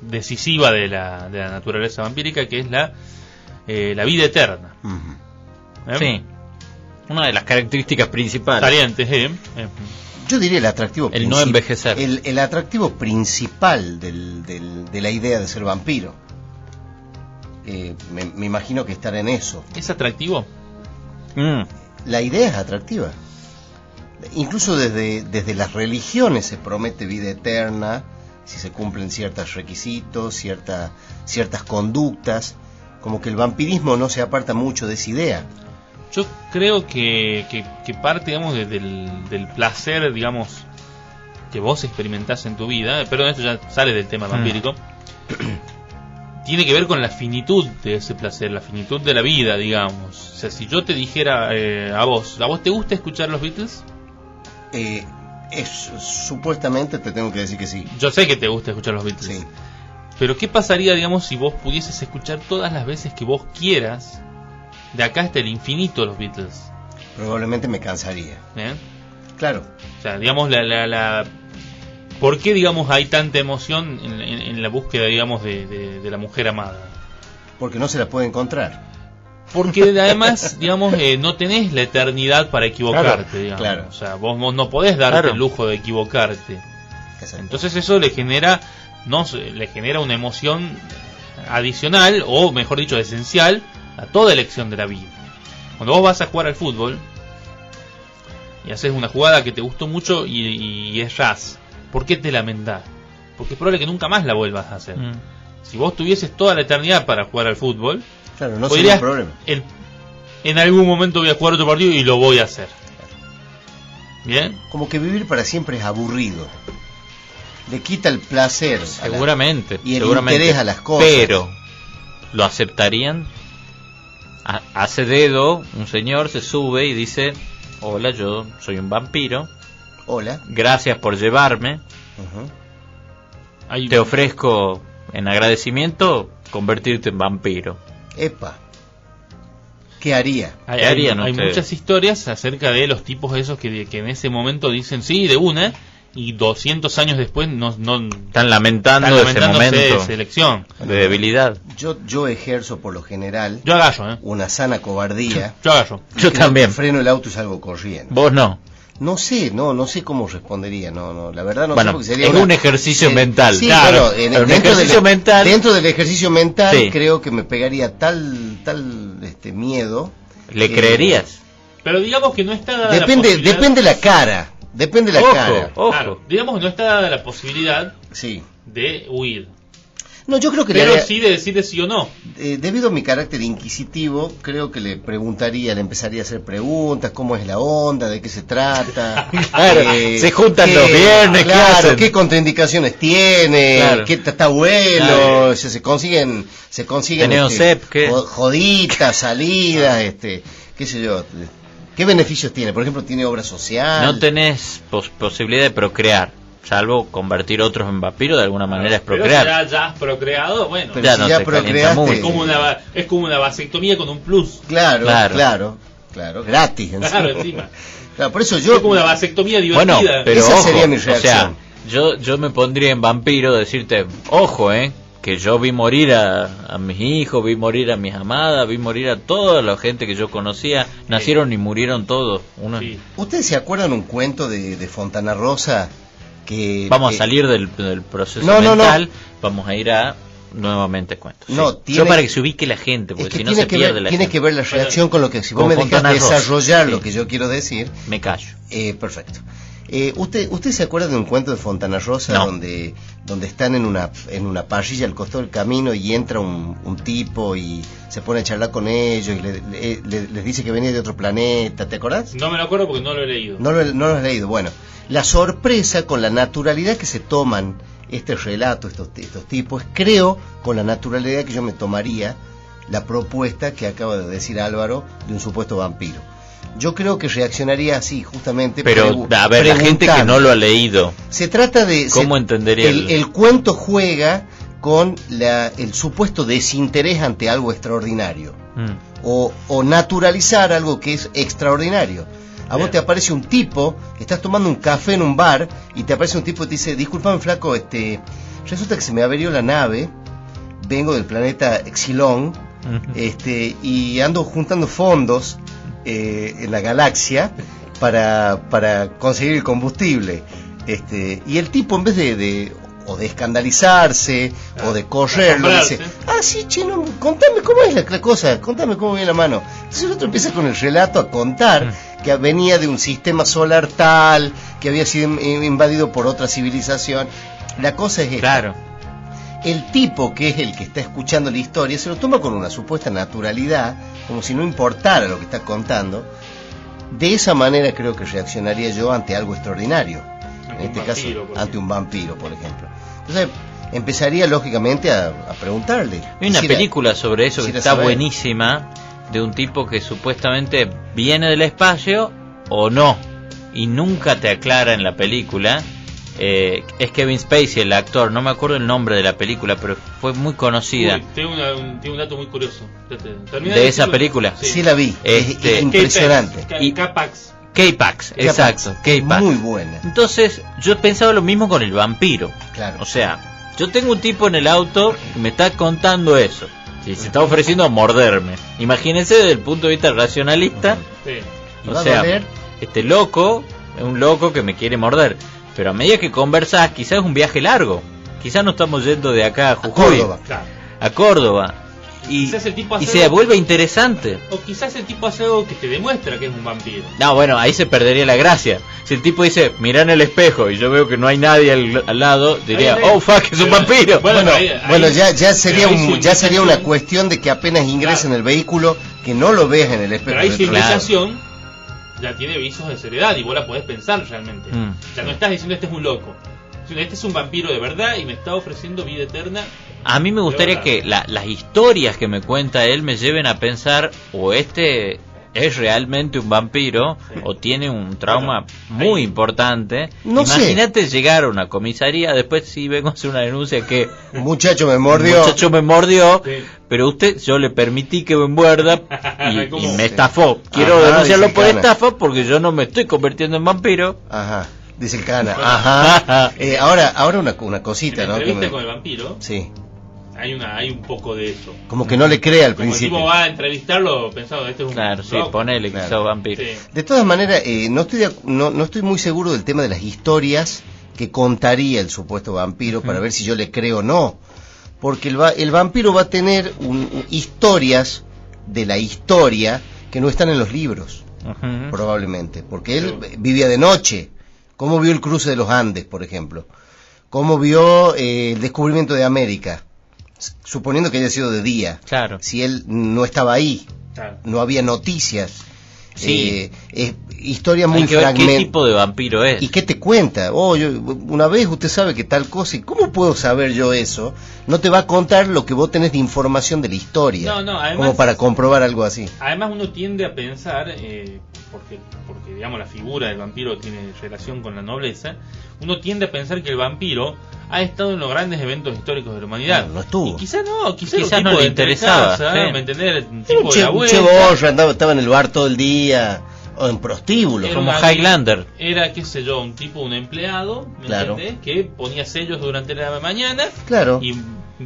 decisiva de la naturaleza vampírica, que es la vida eterna. Sí, una de las características principales. Salientes, Yo diría el atractivo el no envejecer. El atractivo principal de la idea de ser vampiro. Me imagino que estará en eso. ¿Es atractivo? La idea es atractiva. Incluso desde las religiones se promete vida eterna si se cumplen ciertos requisitos, ciertas conductas. Como que el vampirismo no se aparta mucho de esa idea. Yo creo que parte, digamos, del placer, digamos, que vos experimentás en tu vida. Perdón, esto ya sale del tema vampírico. Tiene que ver con la finitud de ese placer, la finitud de la vida, digamos. O sea, si yo te dijera ¿a vos te gusta escuchar los Beatles? Supuestamente te tengo que decir que sí. Yo sé que te gusta escuchar los Beatles. Sí. Pero ¿qué pasaría, digamos, si vos pudieses escuchar todas las veces que vos quieras, de acá hasta el infinito, los Beatles? Probablemente me cansaría. Claro. O sea, digamos, ¿por qué, digamos, hay tanta emoción en la búsqueda, digamos, de la mujer amada? Porque no se la puede encontrar. Porque además, digamos, no tenés la eternidad para equivocarte, digamos. Claro. O sea, vos no podés darte el lujo de equivocarte. Entonces eso le genera una emoción adicional, o mejor dicho, esencial a toda elección de la vida. Cuando vos vas a jugar al fútbol y haces una jugada que te gustó mucho y errás, ¿por qué te lamentás? Porque es probable que nunca más la vuelvas a hacer. Si vos tuvieses toda la eternidad para jugar al fútbol, claro, no sería un problema. En algún momento voy a jugar otro partido y lo voy a hacer. ¿Bien? Como que vivir para siempre es aburrido. Le quita el placer seguramente y el interés a las cosas. Pero ¿lo aceptarían? Hace dedo, un señor se sube y dice: hola, yo soy un vampiro. Hola. Gracias por llevarme. Te ofrezco, en agradecimiento, convertirte en vampiro. Epa. ¿Qué haría? Hay muchas historias acerca de los tipos esos que en ese momento dicen sí, de una, y 200 años después no están lamentando ese momento de elección, de debilidad. Yo ejerzo por lo general yo agallo, una sana cobardía. Yo agallo. Yo también. Freno el auto y salgo corriendo. Vos no. No sé cómo respondería, la verdad no sé, porque sería es un ejercicio mental. Sí, claro, dentro del ejercicio mental sí. Creo que me pegaría tal miedo. ¿Le creerías? Pero digamos que no está dada depende la cara. Depende la cara. Ojo. Claro, digamos que no está dada la posibilidad de huir. No, yo creo que pero sí de decirle sí o no. Debido a mi carácter inquisitivo, creo que le empezaría a hacer preguntas, cómo es la onda, de qué se trata. Claro, se juntan los viernes, claro, qué contraindicaciones tiene, claro. Qué está bueno, claro. se consiguen joditas, salidas, qué sé yo, qué beneficios tiene. Por ejemplo, tiene obra social. No tenés posibilidad de procrear. Salvo convertir otros en vampiros, de alguna manera es procrear. Pero ya has procreado, bueno. Pero ya si no ya procreaste, es como una vasectomía con un plus. Claro, gratis encima. Claro, por eso yo... Es como una vasectomía divertida. Bueno, pero esa ojo, sería mi reacción. O sea, yo me pondría en vampiro, decirte, ojo, que yo vi morir a mis hijos, vi morir a mis amadas, vi morir a toda la gente que yo conocía, nacieron y murieron todos. ¿Ustedes se acuerdan un cuento de Fontana Rosa? Que vamos a salir del proceso mental, vamos a ir a nuevamente cuentos. Yo para que se ubique la gente, porque si no se pierde la gente. Tiene que ver la reacción con lo que, si vos me dejas desarrollar lo que yo quiero decir, me callo. Perfecto. ¿Usted se acuerda de un cuento de Fontana Rosa donde están en una parrilla al costado del camino y entra un tipo y se pone a charlar con ellos y les dice que venía de otro planeta? ¿Te acordás? No me lo acuerdo porque no lo he leído. No lo has leído. Bueno, la sorpresa con la naturalidad que se toman este relato, estos tipos, creo con la naturalidad que yo me tomaría la propuesta que acaba de decir Álvaro de un supuesto vampiro. Yo creo que reaccionaría así, justamente. Pero, a ver, la gente que no lo ha leído, se trata de... ¿Cómo entendería? El cuento juega con el supuesto desinterés ante algo extraordinario. O naturalizar algo que es extraordinario. A vos te aparece un tipo, estás tomando un café en un bar, y te aparece un tipo y te dice: disculpame flaco, resulta que se me averió la nave, vengo del planeta Exilón, y ando juntando fondos en la galaxia para conseguir el combustible. Y el tipo, en vez de escandalizarse o de correr, le dice: sí, chino, contame cómo es la cosa, contame cómo viene la mano. Entonces el otro empieza con el relato a contar que venía de un sistema solar tal, que había sido invadido por otra civilización. La cosa es esta. Claro. El tipo, que es el que está escuchando la historia, se lo toma con una supuesta naturalidad, como si no importara lo que está contando. De esa manera creo que reaccionaría yo ante algo extraordinario. En este caso, ante un vampiro, por ejemplo. Entonces, empezaría lógicamente a preguntarle. Hay una película sobre eso que está buenísima, de un tipo que supuestamente viene del espacio o no, y nunca te aclara en la película. Es Kevin Spacey el actor, no me acuerdo el nombre de la película, pero fue muy conocida. Tengo un dato muy curioso de esa película. Sí la vi, es impresionante. K-Pax, exacto, K-Pax. Muy buena. Entonces, yo pensaba lo mismo con el vampiro. Claro. O sea, yo tengo un tipo en el auto y me está contando eso. Y se está ofreciendo a morderme. Imagínense desde el punto de vista racionalista. O sea, este loco es un loco que me quiere morder. Pero a medida que conversas, quizás es un viaje largo. Quizás no estamos yendo de acá a Jujuy. a Córdoba. Y se vuelve interesante. O quizás el tipo hace algo que te demuestra que es un vampiro. No, bueno, ahí se perdería la gracia. Si el tipo dice, mirá en el espejo y yo veo que no hay nadie al lado, diría, oh fuck, es un vampiro. Bueno, ya sería una cuestión de que apenas ingreses en el vehículo, que no lo veas en el espejo. Pero ahí su invitación ya tiene visos de seriedad y vos la podés pensar realmente. Ya no estás diciendo este es un loco. Este es un vampiro de verdad y me está ofreciendo vida eterna. A mí me gustaría que las historias que me cuenta él me lleven a pensar, o este es realmente un vampiro, o tiene un trauma muy importante. Imagínate llegar a una comisaría, después si vengo a hacer una denuncia que muchacho me mordió, sí. Pero yo le permití que me muerda y me estafó. Quiero denunciarlo por estafa porque yo no me estoy convirtiendo en vampiro. Ajá. Dice el Cana. Ajá. Ahora una cosita, ¿no? ¿Entrevista con el vampiro? Sí. Hay un poco de eso. Como que no le cree al principio. El tipo va a entrevistarlo pensando, este es un claro, sí, ponele que sos vampiro. Sí. De todas maneras, no estoy muy seguro del tema de las historias que contaría el supuesto vampiro para ver si yo le creo o no. Porque el vampiro va a tener historias de la historia que no están en los libros, probablemente. Porque él vivía de noche. ¿Cómo vio el cruce de los Andes, por ejemplo? ¿Cómo vio el descubrimiento de América? Suponiendo que haya sido de día. Claro. Si él no estaba ahí, no había noticias. Sí. Historia muy fragmentada. ¿Qué tipo de vampiro es? ¿Y qué te cuenta? Una vez usted sabe que tal cosa, ¿y cómo puedo saber yo eso? No te va a contar lo que vos tenés de información de la historia, además, como para comprobar algo así. Además uno tiende a pensar, porque digamos la figura del vampiro tiene relación con la nobleza, uno tiende a pensar que el vampiro ha estado en los grandes eventos históricos de la humanidad. No estuvo. Y quizás no le interesaba. ¿Me entendés? Un tipo de un cheborro, estaba en el bar todo el día, o en prostíbulos. Como Highlander. Era, qué sé yo, un empleado, ¿me entendés? Que ponía sellos durante la mañana. Claro. Y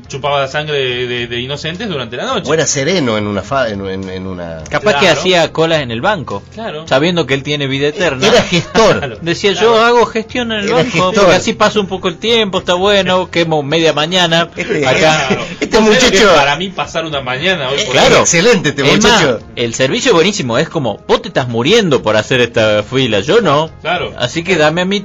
chupaba la sangre de inocentes durante la noche. O era sereno en una capaz que hacía colas en el banco, sabiendo que él tiene vida eterna. Era gestor. Decía, yo hago gestión en el banco, porque así paso un poco el tiempo, está bueno, quemo media mañana. Este muchacho, para mí pasar una mañana hoy claro, excelente este muchacho. El servicio buenísimo, es como, vos te estás muriendo por hacer esta fila, yo no. Claro. Así que dame a mí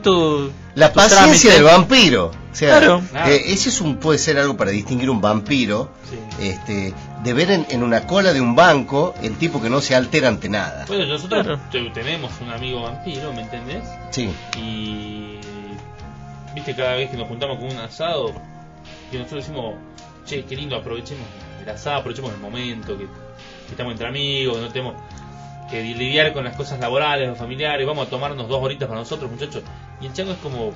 la paciencia del vampiro. O sea, claro. Ese puede ser algo para distinguir un vampiro, de ver en una cola de un banco el tipo que no se altera ante nada. Bueno, nosotros tenemos un amigo vampiro, ¿me entendés? Sí. Y viste, cada vez que nos juntamos con un asado, que nosotros decimos, che, qué lindo, aprovechemos el asado, aprovechemos el momento, que estamos entre amigos, que no tenemos que lidiar con las cosas laborales o familiares, vamos a tomarnos 2 horitas para nosotros, muchachos. Y el chango es como,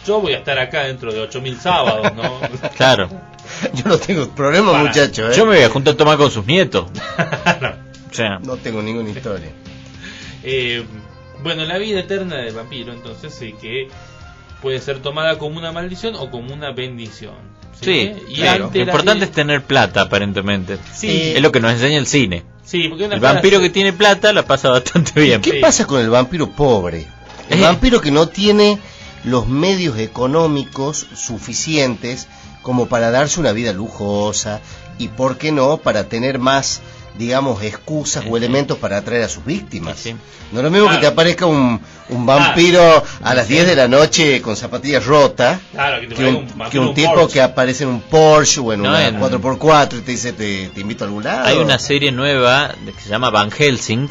yo voy a estar acá dentro de 8.000 sábados, ¿no? Claro. Yo no tengo problema, muchachos. Yo me voy a juntar a tomar con sus nietos. No tengo ninguna historia. Bueno, la vida eterna del vampiro, entonces, que puede ser tomada como una maldición o como una bendición. Sí, claro. Lo importante es tener plata, aparentemente. Sí. Es lo que nos enseña el cine. Sí, porque el vampiro que tiene plata la pasa bastante bien. ¿Qué pasa con el vampiro pobre? El vampiro que no tiene los medios económicos suficientes como para darse una vida lujosa y, ¿por qué no?, para tener más, digamos, excusas o elementos para atraer a sus víctimas. No es lo mismo que te aparezca un vampiro a las 10 de la noche con zapatillas rotas, que un tipo Porsche, que aparece en un Porsche o en una 4x4 y te dice, te invito a algún lado. Hay una serie nueva que se llama Van Helsing,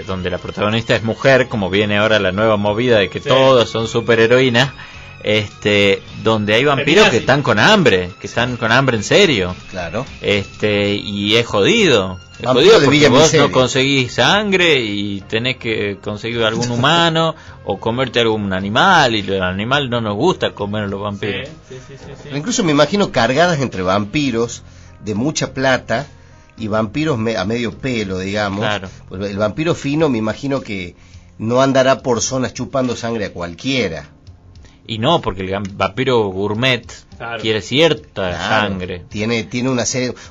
donde la protagonista es mujer, como viene ahora la nueva movida de que todos son superheroínas. Donde hay vampiros que están con hambre, en serio. Claro. Y es jodido. Es jodido porque Villa vos Miseria. no conseguís sangre y tenés que conseguir algún humano o comerte algún animal, y el animal no nos gusta comer a los vampiros. Sí. Incluso me imagino cargadas entre vampiros de mucha plata y vampiros a medio pelo, digamos. Claro. El vampiro fino me imagino que no andará por zonas chupando sangre a cualquiera. Y no, porque el vampiro gourmet quiere cierta sangre. Tiene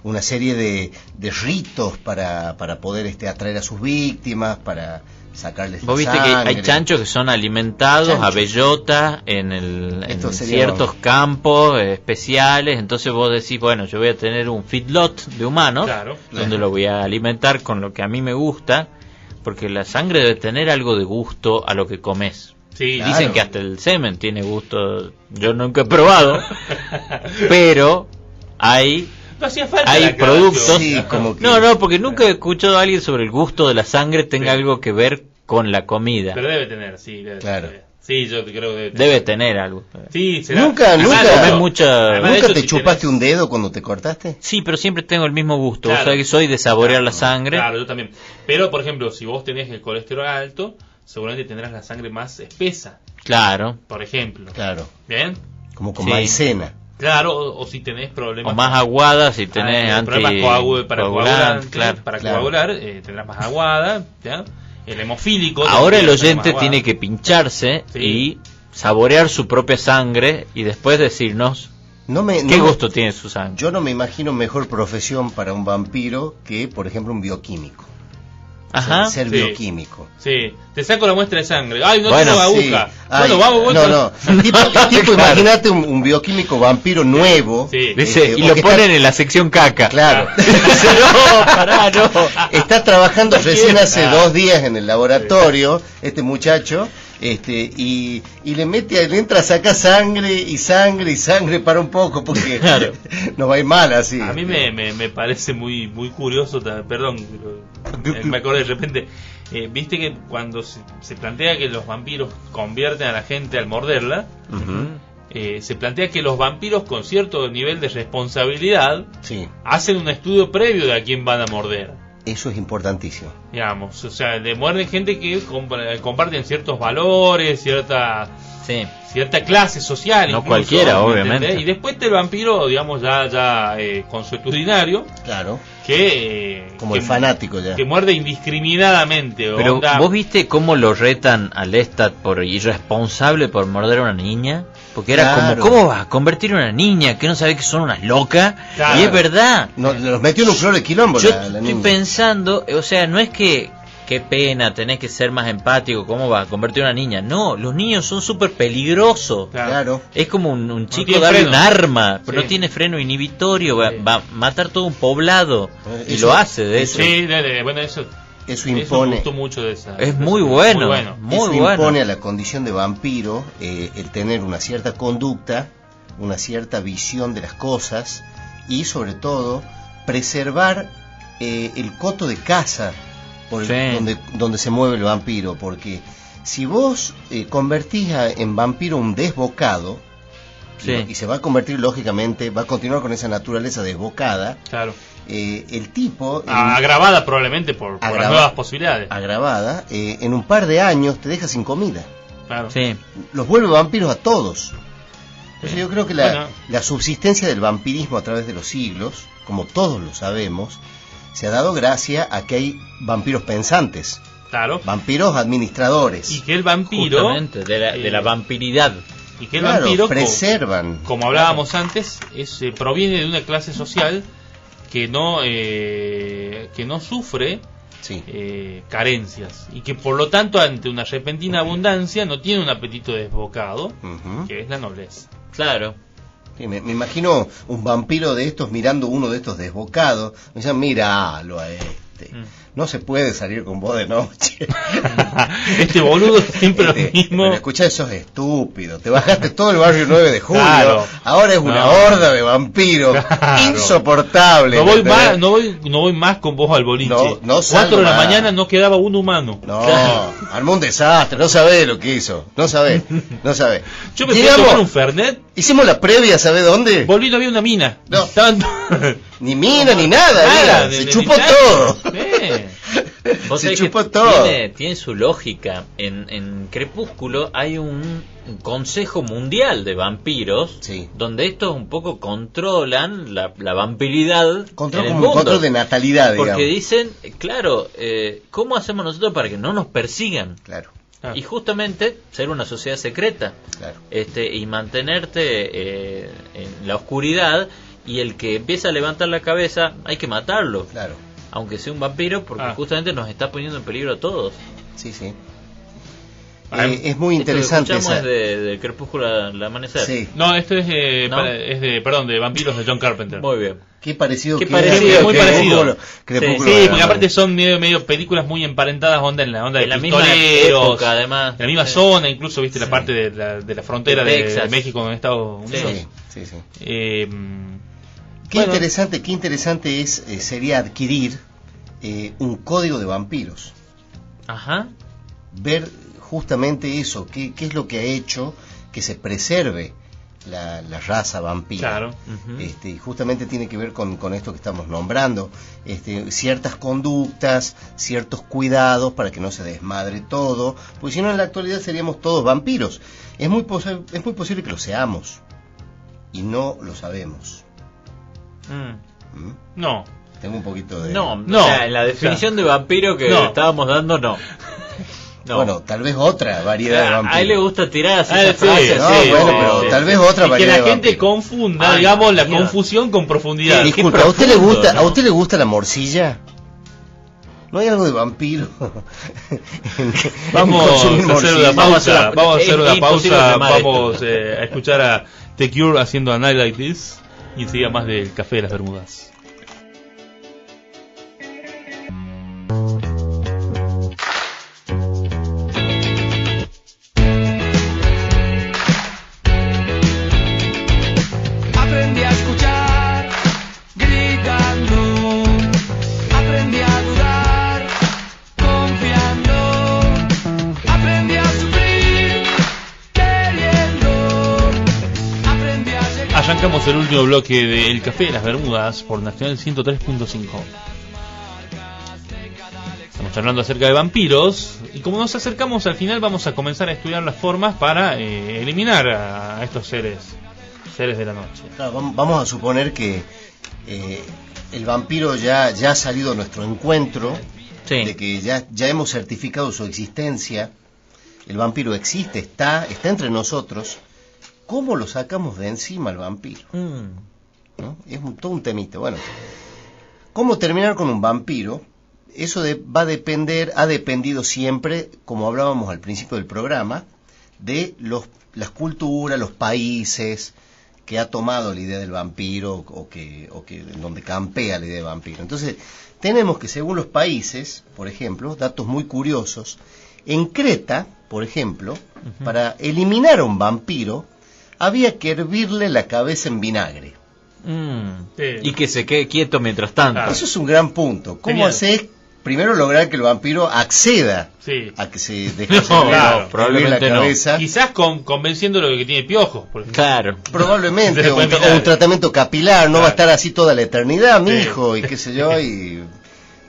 una serie de ritos para poder atraer a sus víctimas, para sacarles Vos la viste sangre. que hay chanchos que son alimentados a bellota en ciertos campos especiales, entonces vos decís, bueno, yo voy a tener un feedlot de humanos, donde lo voy a alimentar con lo que a mí me gusta, porque la sangre debe tener algo de gusto a lo que comes. Sí, dicen que hasta el semen tiene gusto, yo nunca he probado, pero hay productos. Sí, como que... No, porque nunca he escuchado a alguien sobre el gusto de la sangre tenga algo que ver con la comida. Pero debe tener, sí, debe tener. Sí, yo creo que debe tener algo. Sí, será. Nunca te chupaste un dedo cuando te cortaste. Sí, pero siempre tengo el mismo gusto. Claro. O sea que soy de saborear la sangre. Claro, yo también. Pero, por ejemplo, si vos tenés el colesterol alto, seguramente tendrás la sangre más espesa. Claro. Por ejemplo. Claro. ¿Bien? Como con maicena. Claro, o si tenés problemas... O más aguada, si tenés problemas para coagular, tendrás más aguada, ¿ya? El hemofílico... Ahora el oyente tiene que pincharse y saborear su propia sangre y después decirnos qué gusto tiene su sangre. Yo no me imagino mejor profesión para un vampiro que, por ejemplo, un bioquímico. Ajá. Ser bioquímico. Sí, te saco la muestra de sangre. Ay, no tengo aguja. No. El tipo imagínate un bioquímico vampiro nuevo. Sí. Dice, y lo ponen en la sección caca. Claro. No. Está trabajando recién hace 2 días en el laboratorio, este muchacho. Y le entra a sacar sangre y sangre para un poco porque no va a ir mal así. A mí me parece muy curioso, perdón, me acordé de repente, viste que cuando se plantea que los vampiros convierten a la gente al morderla, se plantea que los vampiros con cierto nivel de responsabilidad hacen un estudio previo de a quién van a morder. Eso es importantísimo. Digamos, o sea, muerden gente que comparten ciertos valores, cierta clase social. No incluso, cualquiera, obviamente. Y después el vampiro, digamos, ya consuetudinario. Claro. Como el fanático ya. Que muerde indiscriminadamente. Pero ¿vos viste cómo lo retan a Lestat por irresponsable por morder a una niña? Porque era como, ¿cómo vas a convertir a una niña que no sabe que son unas locas? Claro. Y es verdad. Los metió en un flor de quilombo. Yo estoy pensando, o sea, no es que qué pena, tenés que ser más empático, ¿cómo vas a convertir a una niña? No, los niños son súper peligrosos. Claro. Es como un chico darle un arma, pero no tiene freno inhibitorio, va a matar todo un poblado. Y lo hace, de hecho. Sí, bueno, eso impone. Me gustó mucho de esa. Es muy bueno. Eso impone a la condición de vampiro el tener una cierta conducta, una cierta visión de las cosas y sobre todo preservar el coto de casa donde se mueve el vampiro, porque si vos convertís en vampiro un desbocado y se va a convertir lógicamente, va a continuar con esa naturaleza desbocada. Claro. El tipo agravada probablemente por las nuevas posibilidades. Agravada, en un par de años te deja sin comida. Claro. Sí. Los vuelve vampiros a todos. Entonces yo creo que la subsistencia del vampirismo a través de los siglos, como todos lo sabemos, se ha dado gracias a que hay vampiros pensantes. Claro. Vampiros administradores. Y que el vampiro justamente de la vampiridad. Y que el vampiro preservan. Como hablábamos antes, proviene de una clase social que no sufre carencias y que por lo tanto ante una repentina abundancia no tiene un apetito desbocado, que es la nobleza. Claro. Sí, me imagino un vampiro de estos mirando uno de estos desbocados, me dicen, míralo a este. No se puede salir con vos de noche. Este boludo siempre lo mismo. Pero escuchá, sos estúpido. Te bajaste todo el barrio 9 de julio. Claro. Ahora es una horda de vampiros. Claro. Insoportable. No voy más con vos al boliche. 4 de la mañana no quedaba un humano. Armó un desastre. No sabés lo que hizo. No sabés. Yo me fui a tomar un Fernet. Hicimos la previa, ¿sabés dónde? Volví, no había una mina. No. Ni mina ni nada. Se chupó todo. Vos sabés que tiene su lógica. En Crepúsculo hay un consejo mundial de vampiros, donde estos un poco controlan la vampiridad. Un control de natalidad, digamos. Porque dicen, claro, ¿cómo hacemos nosotros para que no nos persigan? Claro. Y justamente ser una sociedad secreta, y mantenerte en la oscuridad, y el que empieza a levantar la cabeza hay que matarlo. Claro. Aunque sea un vampiro, porque justamente nos está poniendo en peligro a todos. sí, sí. Es muy interesante. Lo escuchamos de Crepúsculo al amanecer. Sí. No, esto es de Vampiros de John Carpenter. Muy bien. Qué parecido. Muy parecido. Crepúsculo, sí, porque aparte son medio películas muy emparentadas, en la onda de la misma pistoleros, época, además. en la misma zona, incluso viste la parte de la frontera de México con Estados Unidos. Sí. Qué interesante sería adquirir un código de vampiros. Ajá. Ver justamente eso, qué es lo que ha hecho que se preserve la raza vampira. Claro. Y justamente tiene que ver con esto que estamos nombrando, ciertas conductas, ciertos cuidados para que no se desmadre todo, porque si no en la actualidad seríamos todos vampiros. Es muy posible que lo seamos y no lo sabemos. No. Tengo un poquito de... No. O sea, en la definición de vampiro que estábamos dando, no. Bueno, tal vez otra variedad de vampiros. A él le gusta tirar así. Pero tal vez otra variedad. Que la gente confunda, la confusión con profundidad. Disculpa, ¿a usted le gusta la morcilla? ¿No hay algo de vampiro? Vamos a hacer una pausa. Vamos a escuchar a The Cure haciendo A Night Like This y enseguida más del Café de las Bermudas. Aprendí a escuchar, gritando. Aprendí a dudar, confiando. Aprendí a sufrir, queriendo. Aprendí a llegar. Arrancamos el último bloque de El Café de las Bermudas por Nacional 103.5. Estamos hablando acerca de vampiros y como nos acercamos al final vamos a comenzar a estudiar las formas para eliminar a estos seres de la noche. Claro, vamos a suponer que el vampiro ya ha salido a nuestro encuentro, de que ya hemos certificado su existencia. El vampiro existe, está entre nosotros. ¿Cómo lo sacamos de encima al vampiro? ¿No? Es todo un temita. Bueno, ¿cómo terminar con un vampiro? Eso ha dependido siempre, como hablábamos al principio del programa, de las culturas, los países que ha tomado la idea del vampiro o que donde campea la idea del vampiro. Entonces, tenemos que según los países, por ejemplo, datos muy curiosos, en Creta, por ejemplo, para eliminar a un vampiro, había que hervirle la cabeza en vinagre. Y que se quede quieto mientras tanto. Eso es un gran punto. ¿Cómo haces? Primero lograr que el vampiro acceda a que se deje probablemente la cabeza. No. Quizás convenciéndolo de que tiene piojos. Claro. Probablemente, o un tratamiento capilar, no va a estar así toda la eternidad, mi hijo, y qué sé yo, y...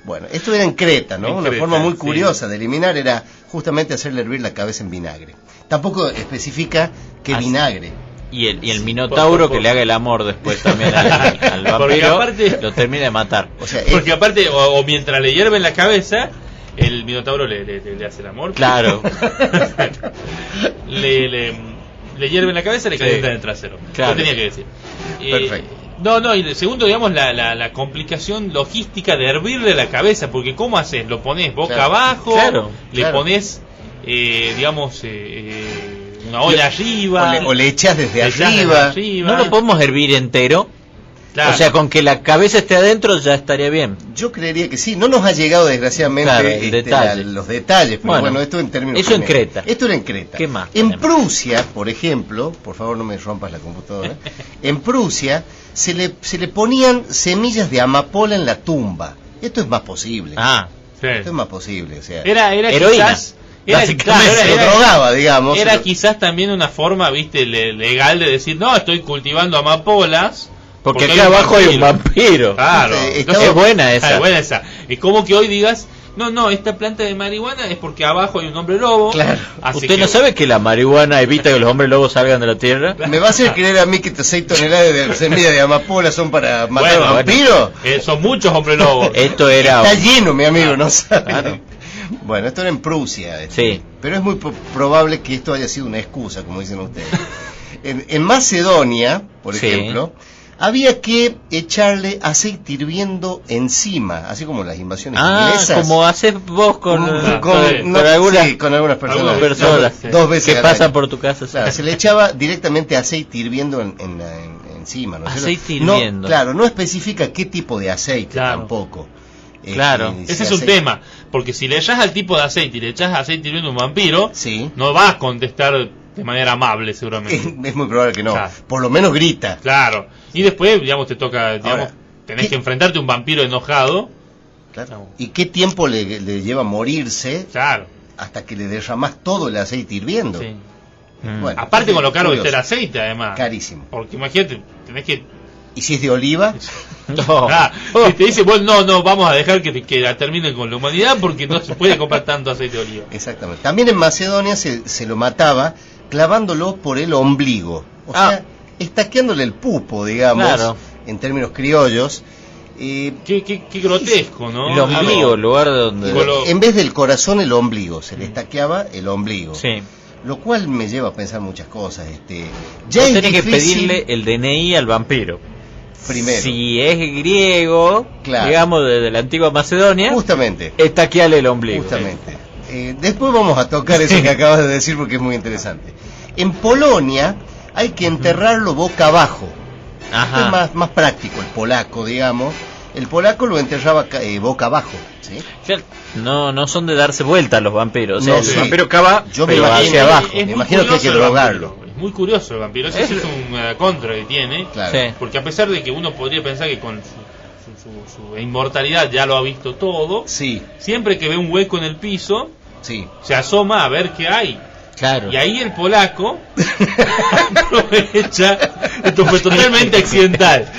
Bueno, esto era en Creta, ¿no? Una forma muy curiosa de eliminar era justamente hacerle hervir la cabeza en vinagre. Tampoco especifica qué vinagre. Y el minotauro que le haga el amor después también al vampiro, aparte, lo termina de matar. O sea, porque aparte, o mientras le hierven la cabeza, el minotauro le hace el amor. Claro. le hierven la cabeza y le calientan el trasero. Claro. Lo tenía que decir. Perfecto. No, y segundo, digamos, la complicación logística de hervirle la cabeza, porque ¿cómo haces? Lo pones boca abajo, le pones, una olla arriba, o le echas desde arriba. No lo podemos hervir entero. Claro. O sea, con que la cabeza esté adentro ya estaría bien. Yo creería que sí. No nos ha llegado desgraciadamente los detalles, pero bueno, esto en términos eso generales. En Creta. Esto era en Creta. ¿Qué más? En Prusia, por ejemplo, por favor no me rompas la computadora. En Prusia se le ponían semillas de amapola en la tumba. Esto es más posible. Esto es más posible, o sea. Era heroína. Quizás, lo drogaba, digamos. Era quizás también una forma, legal de decir, no, estoy cultivando amapolas. Porque acá abajo hay un vampiro. Claro. Es buena esa. Es buena esa. Es como que hoy digas, no, esta planta de marihuana es porque abajo hay un hombre lobo. Claro. ¿Usted no sabe que la marihuana evita que los hombres lobos salgan de la tierra? ¿Me va a hacer creer a mí que 6 toneladas de semillas de amapola son para matar vampiros? Son muchos hombres lobos. Esto era... Está lleno, mi amigo, no sabe. Claro. Bueno, esto era en Prusia. Sí. Pero es muy probable que esto haya sido una excusa, como dicen ustedes. En Macedonia, por ejemplo, había que echarle aceite hirviendo encima, así como las invasiones inglesas. Como haces vos con algunas personas, dos veces que pasan por tu casa. Claro, se le echaba directamente aceite hirviendo encima, ¿no? Aceite hirviendo. Claro, no especifica qué tipo de aceite tampoco. Claro, ese es un tema, porque si le echas al tipo de aceite y le echas aceite hirviendo a un vampiro, sí, no va a contestar de manera amable seguramente. Es muy probable que no, claro. Por lo menos grita. Claro, y después, digamos, te toca, digamos, tenés que enfrentarte a un vampiro enojado. Claro. ¿Y qué tiempo le lleva morirse? Claro. Hasta que le derramás todo el aceite hirviendo. Sí. Bueno, aparte con lo caro que está el aceite, además. Carísimo. Porque imagínate, tenés que... ¿Y si es de oliva? No. Si te dice, bueno, no, vamos a dejar que termine con la humanidad porque no se puede comprar tanto aceite de oliva. Exactamente. También en Macedonia se lo mataba clavándolo por el ombligo. O sea, estaqueándole el pupo, digamos, en términos criollos. Qué grotesco, ¿no? El ombligo, el lugar donde... En vez del corazón, el ombligo. Se le estaqueaba el ombligo. Sí. Lo cual me lleva a pensar muchas cosas. Ya vos tenés que pedirle el DNI al vampiro. Primero. Si es griego, digamos, de la antigua Macedonia, justamente, estaqueale el ombligo. Justamente. Después vamos a tocar eso que acabas de decir porque es muy interesante. En Polonia hay que enterrarlo boca abajo. Esto es más práctico, el polaco, digamos. El polaco lo enterraba boca abajo, ¿sí? No son de darse vuelta los vampiros. O sea, el vampiro cava hacia abajo. Me imagino que hay que drogarlo. Es muy curioso el vampiro. Ese es un contra que tiene. Claro. Sí. Porque a pesar de que uno podría pensar que con su inmortalidad ya lo ha visto todo, sí, siempre que ve un hueco en el piso, sí, se asoma a ver qué hay. Claro. Y ahí el polaco aprovecha. Esto fue totalmente accidental.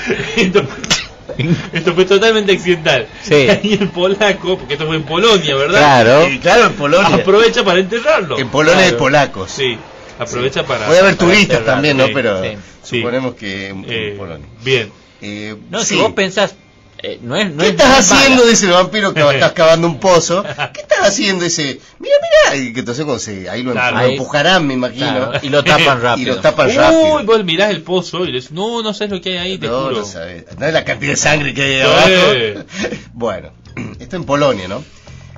Esto fue totalmente accidental. Sí. Y ahí el polaco, porque esto fue en Polonia, ¿verdad? Claro. Claro, en Polonia. Aprovecha para enterrarlo. En Polonia hay polacos. Sí. Aprovecha para... Puede haber turistas enterrar, también, ¿no? Pero sí. suponemos que en Polonia. Bien. Si vos pensás... ¿Qué estás haciendo? Dice el vampiro que estás cavando un pozo. ¿Qué estás haciendo? Dice, mira. Y que entonces ahí lo empujarán, me imagino. Claro. Y lo tapan rápido. Uy, vos mirás el pozo y le decís, no sabes lo que hay ahí, te juro. No sabes. No es la cantidad de sangre que hay ahí abajo. Bueno, esto en Polonia, ¿no?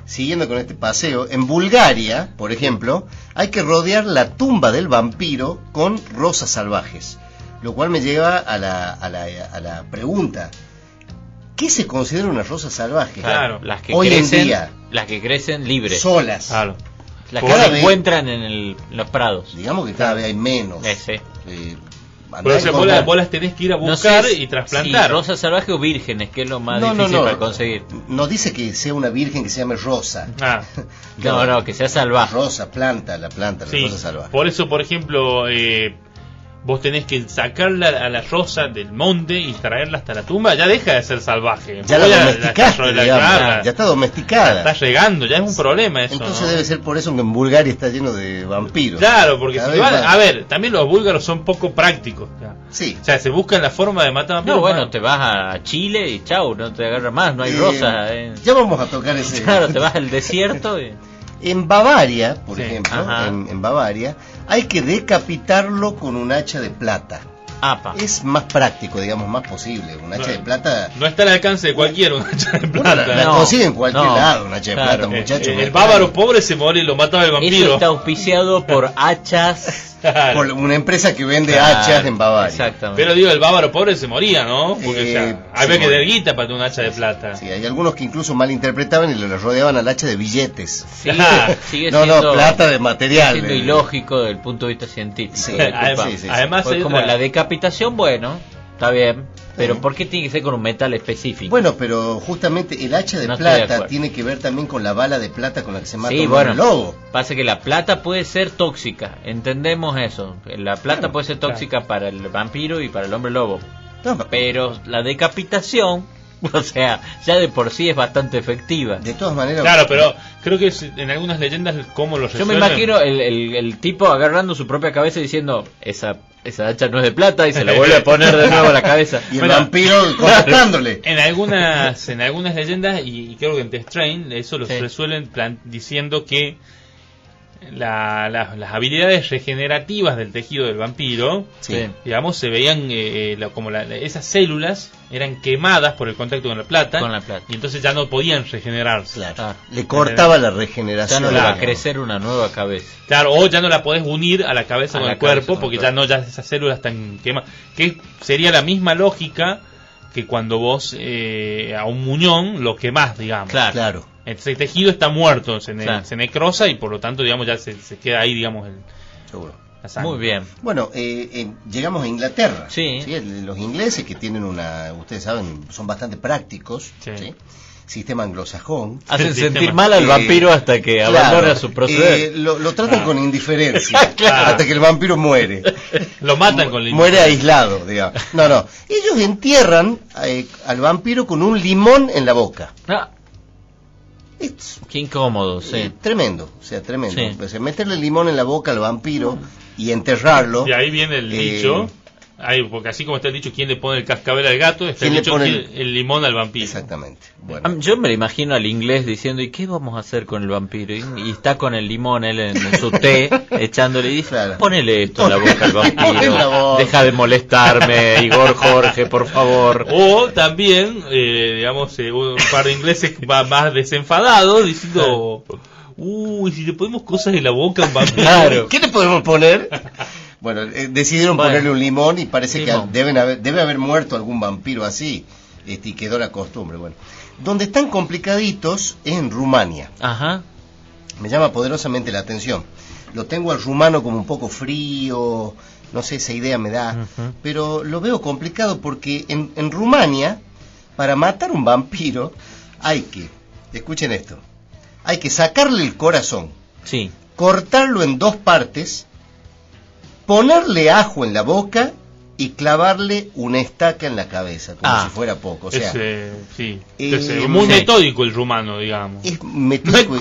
Siguiendo con este paseo, en Bulgaria, por ejemplo, hay que rodear la tumba del vampiro con rosas salvajes. Lo cual me lleva a la pregunta: ¿qué se considera una rosa salvaje? Claro, las que hoy crecen, en día, las que crecen libres, solas. Claro. Las que se encuentran en los prados. Digamos que cada vez hay menos. Pero vos las tenés que ir a buscar y trasplantar. Sí, rosas salvajes o vírgenes, que es lo más difícil para conseguir. No dice que sea una virgen que se llame rosa. No, que sea salvaje. Rosa, la planta, la rosa salvaje. Por eso, por ejemplo, vos tenés que sacarla a la rosa del monte y traerla hasta la tumba. Ya deja de ser salvaje. Ya la domesticaste, ya está domesticada. Está llegando, ya es un problema eso. Entonces debe ser por eso que en Bulgaria está lleno de vampiros. Claro, porque si a ver, también los búlgaros son poco prácticos. Sí. O sea, se buscan la forma de matar vampiros. No, bueno, te vas a Chile y chau, no te agarra más, no hay rosas. Ya vamos a tocar ese. Claro, te vas al desierto y... En Bavaria, por ejemplo, en Bavaria, hay que decapitarlo con un hacha de plata. Es más práctico, digamos, más posible. Un hacha de plata... No está al alcance de cualquiera un hacha de plata. La consigue en cualquier lado, un hacha de plata, muchacho. El bávaro pobre se muere y lo mataba el vampiro. Eso está auspiciado por hachas... Por una empresa que vende hachas en Bavaria. Exactamente. Pero digo, el bávaro pobre se moría, ¿no? Porque había que dar guita para tener un hacha de plata. Sí, hay algunos que incluso malinterpretaban y le rodeaban al hacha de billetes. Sí, sigue siendo, plata de material. Siendo ilógico desde el punto de vista científico. Sí, además pues como la decapitación, bueno, está bien. Pero ¿por qué tiene que ser con un metal específico? Bueno, pero justamente el hacha de plata tiene que ver también con la bala de plata con la que se mata un lobo. Pasa que la plata puede ser tóxica, entendemos eso. La plata puede ser tóxica para el vampiro y para el hombre lobo. Pero la decapitación, o sea, ya de por sí es bastante efectiva. De todas maneras... Claro, pero creo que en algunas leyendas cómo lo resuelven. Yo me imagino el tipo agarrando su propia cabeza y diciendo, esa hacha no es de plata, y se la vuelve a poner de nuevo a la cabeza. Y el vampiro contestándole. En algunas leyendas, y creo que en The Strain, eso lo resuelven diciendo que las habilidades regenerativas del tejido del vampiro, digamos, se veían como esas células eran quemadas por el contacto con la plata, y entonces ya no podían regenerarse. Claro. Le cortaba la regeneración. Ya no le va a crecer una nueva cabeza. Claro, o ya no la podés unir a la cabeza con el cuerpo, porque ya esas células están quemadas. Que sería la misma lógica que cuando vos a un muñón lo quemás, digamos. Claro. Entonces el tejido está muerto, se necrosa y por lo tanto, digamos, ya se queda ahí, digamos, seguro. La sangre. Muy bien. Bueno, llegamos a Inglaterra. Sí. Los ingleses, que tienen ustedes saben, son bastante prácticos. ¿Sí? Sistema anglosajón. Hacen sentir mal al vampiro hasta que abandona su proceder. Lo tratan con indiferencia hasta que el vampiro muere. Lo matan con la muere aislado, digamos. No. Ellos entierran al vampiro con un limón en la boca. Qué incómodo, sí. Tremendo, tremendo. Sí. Pues, meterle limón en la boca al vampiro y enterrarlo. Y ahí viene el dicho. Porque así como está el dicho, ¿quién le pone el cascabel al gato? Está el dicho, el limón al vampiro. Exactamente. Bueno. Yo me lo imagino al inglés diciendo, ¿y qué vamos a hacer con el vampiro? Y está con el limón él en su té, echándole y dice, ponele esto en la boca al vampiro. Deja de molestarme, Igor Jorge, por favor. O también, digamos, un par de ingleses más desenfadados diciendo, si le ponemos cosas en la boca a un vampiro. Claro. ¿Qué le podemos poner? Bueno, decidieron ponerle un limón y parece que debe haber muerto algún vampiro así, y quedó la costumbre. Bueno, donde están complicaditos es en Rumania. Ajá. Me llama poderosamente la atención. Lo tengo al rumano como un poco frío, no sé, esa idea me da, pero lo veo complicado porque en Rumania, para matar un vampiro, escuchen esto, hay que sacarle el corazón, cortarlo en 2 partes, ponerle ajo en la boca y clavarle una estaca en la cabeza, como si fuera poco. O sea, es muy metódico el rumano, digamos. Es metódico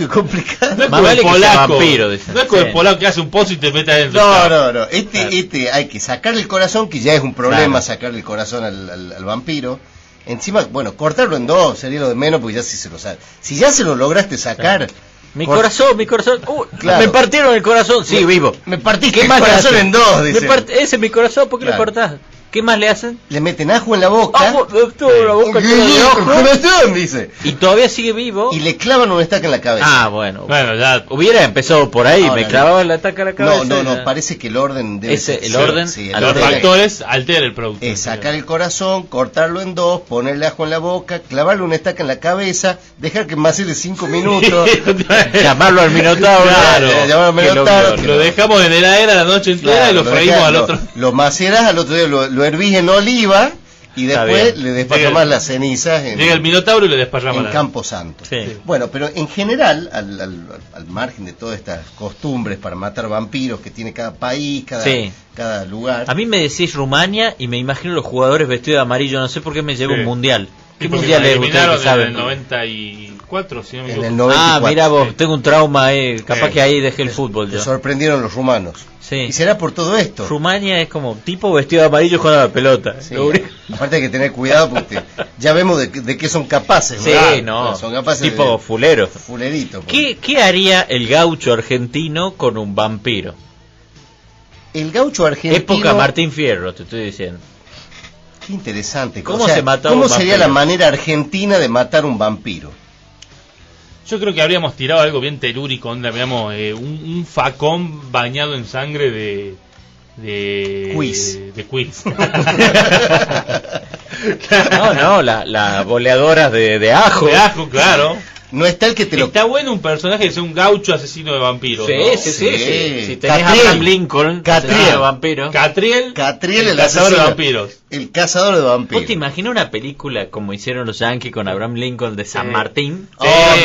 y complicado. No es como el polaco. Vampiro, no es como el polaco que hace un pozo y te mete adentro. No. Este hay que sacarle el corazón, que ya es un problema sacarle el corazón al vampiro. Encima, cortarlo en 2 sería lo de menos, porque ya se lo sabe. Si ya se lo lograste sacar... Mi corazón. Me partieron el corazón. Sí, vivo. Me partiste el corazón en 2, dice. Ese es mi corazón, ¿por qué lo cortás? ¿Qué más le hacen? Le meten ajo en la boca. La boca dice. Y todavía sigue vivo. Y le clavan una estaca en la cabeza. Bueno, ya hubiera empezado por ahí. Me clavaban la estaca en la cabeza. No, parece que el orden debe ser. El orden. Los factores alteran el producto. Sacar el corazón, cortarlo en 2, ponerle ajo en la boca, clavarle una estaca en la cabeza, dejar que macere 5 minutos. Llamarlo al Minotauro. Llamarlo al Minotauro. Lo dejamos en la heladera la noche entera y lo freímos al otro. Lo maceras al otro día, lo hervís en oliva y después le desparramás las cenizas llega el Minotauro y le desparramos en Campo Santo. Bueno, pero en general, al margen de todas estas costumbres para matar vampiros que tiene cada país, cada lugar. A mí me decís Rumania y me imagino los jugadores vestidos de amarillo, no sé por qué me lleva un mundial. ¿Qué mundial es? Ustedes que saben. En el 94, si no me equivoco. En el 94. Mira vos, tengo un trauma, capaz que ahí dejé el fútbol. Te sorprendieron los rumanos. Y será por todo esto. Rumania es como tipo vestido de amarillo jugando a la pelota. Aparte hay que tener cuidado porque ya vemos de qué son capaces. Son capaces tipo fulero. Fulerito. ¿Qué haría el gaucho argentino con un vampiro? El gaucho argentino... Época Martín Fierro, te estoy diciendo. Qué interesante. ¿Cómo se mataba ¿Cómo sería la manera argentina de matar un vampiro? Yo creo que habríamos tirado algo bien telúrico, digamos, un facón bañado en sangre de quiz. Las boleadoras de ajo. De ajo, claro. No está el que te lo... Está bueno un personaje que sea un gaucho asesino de vampiros. Sí. Si tenés a Abraham Lincoln, Catriel, vampiro. Catriel, el cazador de vampiros. El cazador de vampiros. ¿Vos te imaginas una película como hicieron los Yankees con Abraham Lincoln de San Martín?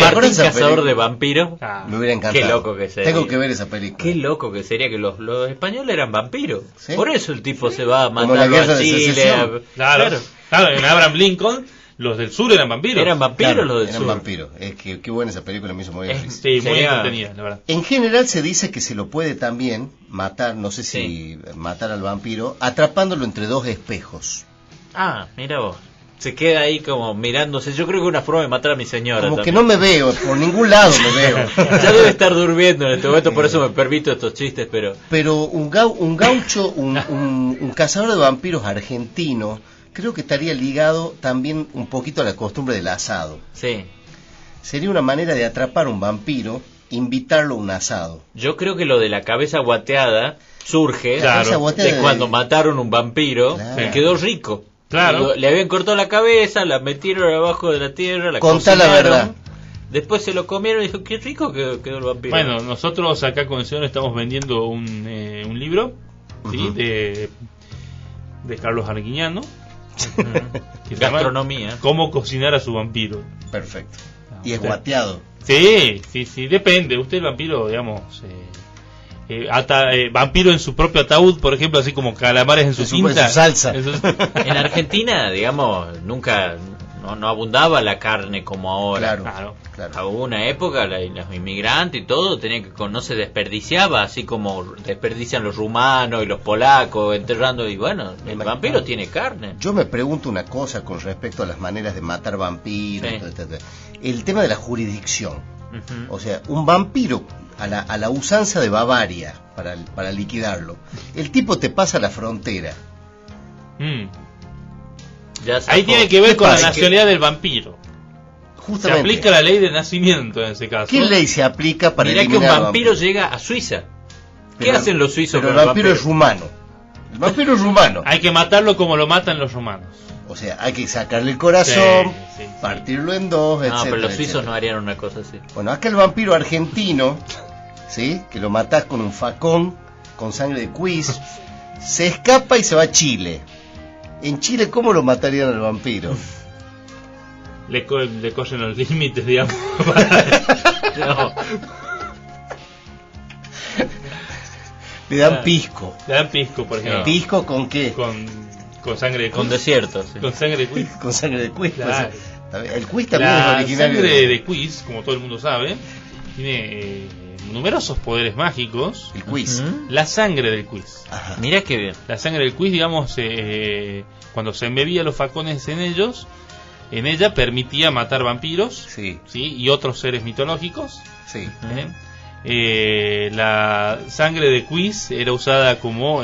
Martín, cazador de vampiros. Me hubiera encantado. Qué loco que sería. Tengo que ver esa película. Qué loco que sería que los españoles eran vampiros. Por eso el tipo se va a mandar a Chile. Claro, en Abraham Lincoln. Los del sur eran vampiros. Eran vampiros los del sur. Eran vampiros. Qué buena esa película, me hizo muy bien. Sí, muy entretenida, la verdad. En general se dice que se lo puede también matar, no sé si matar al vampiro, atrapándolo entre 2 espejos. Mira vos. se queda ahí como mirándose. Yo creo que es una forma de matar a mi señora. Como también. que no me veo, por ningún lado me veo. Ya debe estar durmiendo en este momento, por eso me permito estos chistes, pero... Pero un gaucho, un cazador de vampiros argentino, creo que estaría ligado también un poquito a la costumbre del asado. Sí. Sería una manera de atrapar un vampiro, invitarlo a un asado. Yo creo que lo de la cabeza guateada surge Claro. de cuando mataron un vampiro Claro. y quedó rico. Claro. Le habían cortado la cabeza, la metieron abajo de la tierra, la Contá la cocinaron, verdad. Después se lo comieron y dijo, qué rico quedó el vampiro. Bueno, nosotros acá con el señor estamos vendiendo un libro, ¿sí? Ujú. de Carlos Arguiñano, que se llama Gastronomía. Cómo cocinar a su vampiro. Perfecto. Y es Sí. guateado. Sí, depende. Usted el vampiro, digamos, vampiro en su propio ataúd, por ejemplo, así como calamares en su En su cinta. salsa. En Argentina, digamos, nunca no abundaba la carne como ahora. Claro. Hubo una época, los inmigrantes y todo, no se desperdiciaba, así como desperdician los rumanos y los polacos, enterrando, y bueno, el vampiro tiene carne. Yo me pregunto una cosa con respecto a las maneras de matar vampiros. Sí. Etc. El tema de la jurisdicción. Ujú. O sea, un vampiro a la usanza de Bavaria para liquidarlo. El tipo te pasa la frontera. Mm. Ya sacó. Ahí tiene que ver ¿Qué con la pasa? nacionalidad del vampiro. Se Justamente. aplica la ley de nacimiento en ese caso. ¿Qué ley se aplica para Mirá que un eliminar al vampiro llega a Suiza. ¿Qué Pero- hacen los suizos Pero con el vampiro es rumano. El vampiro es rumano. Hay que matarlo como lo matan los romanos. O sea, hay que sacarle el corazón, Sí. partirlo en dos, No, etcétera. pero los suizos etcétera. no harían una cosa así. Bueno, acá el vampiro argentino, ¿sí? Que lo matás con un facón, con sangre de quiz, se escapa y se va a Chile. En Chile, ¿cómo lo matarían al vampiro? Le corren los límites, digamos. No. Le dan pisco. Le dan pisco, por ejemplo. ¿Pisco con qué? Con sangre de Con quiz. desierto, sí. Con sangre de quiz. Con sangre de quiz. Claro. Pues, el quiz también es La originario sangre de quiz, como todo el mundo sabe, tiene numerosos poderes mágicos. el quiz. Ujú. La sangre del quiz. Ajá. Mira qué bien. La sangre del quiz, digamos, cuando se embebía los facones en ella permitía matar vampiros, Sí, ¿sí? Y otros seres mitológicos. sí. La sangre de quiz era usada como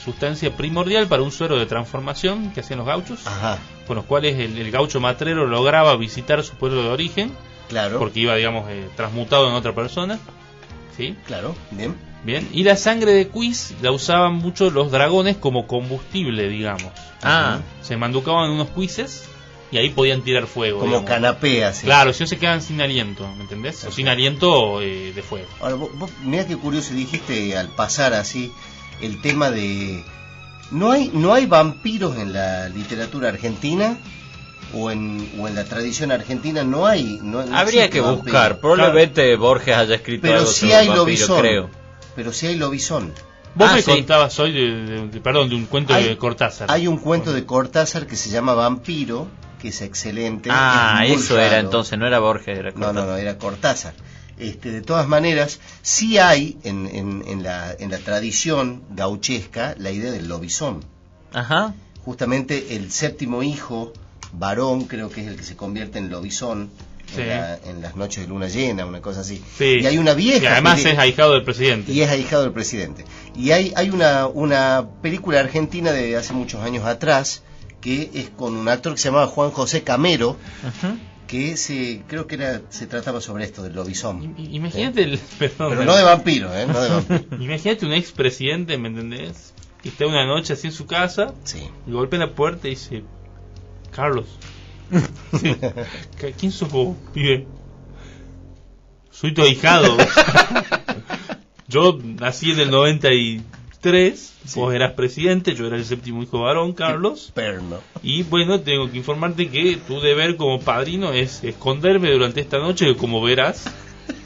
sustancia primordial para un suero de transformación que hacían los gauchos, Ajá, con los cuales el gaucho matrero lograba visitar su pueblo de origen, claro. porque iba, digamos, transmutado en otra persona, ¿sí? Claro, bien. Bien, y la sangre de quiz la usaban mucho los dragones como combustible, digamos. Ah, Se manducaban en unos quizzes y ahí podían tirar fuego. Como digamos. canapé, así. Claro, si no se quedan sin aliento, ¿me entendés? O sin aliento de fuego. Ahora, mirá qué curioso dijiste al pasar así el tema de... ¿No hay vampiros en la literatura argentina? ¿O en la tradición argentina no hay? No habría existe que vampiro. buscar. Probablemente Borges haya escrito Pero algo sí sobre hay un vampiro, lobizón. creo. Pero sí hay lobizón. Vos Ah, me sí. contabas hoy de un cuento de Cortázar. Hay un cuento de Cortázar que se llama Vampiro, que es excelente. Ah, es muy eso era raro. entonces, no era Borges, era No, Cortázar. era Cortázar. De todas maneras, sí hay en la tradición gauchesca la idea del lobizón. Ajá. Justamente el séptimo hijo, varón, creo que es el que se convierte en lobizón Sí. en las noches de luna llena, una cosa así. Sí. Y hay una vieja... Y además peli- es ahijado del presidente. y es ahijado del presidente. Y hay una película argentina de hace muchos años atrás, que es con un actor que se llamaba Juan José Camero, Ujú. que creo que se trataba sobre esto, del lobizón. Imagínate perdón, Pero no de vampiro, ¿eh? No de vampiro. Imagínate un expresidente, ¿me entendés? Que está una noche así en su casa Sí. y golpea la puerta y dice: Carlos, sí, ¿quién sos vos, pibe? Soy tu ahijado. Yo nací en el 93, vos eras presidente, yo era el séptimo hijo varón, Carlos. Perno. Y bueno, tengo que informarte que tu deber como padrino es esconderme durante esta noche, que como verás,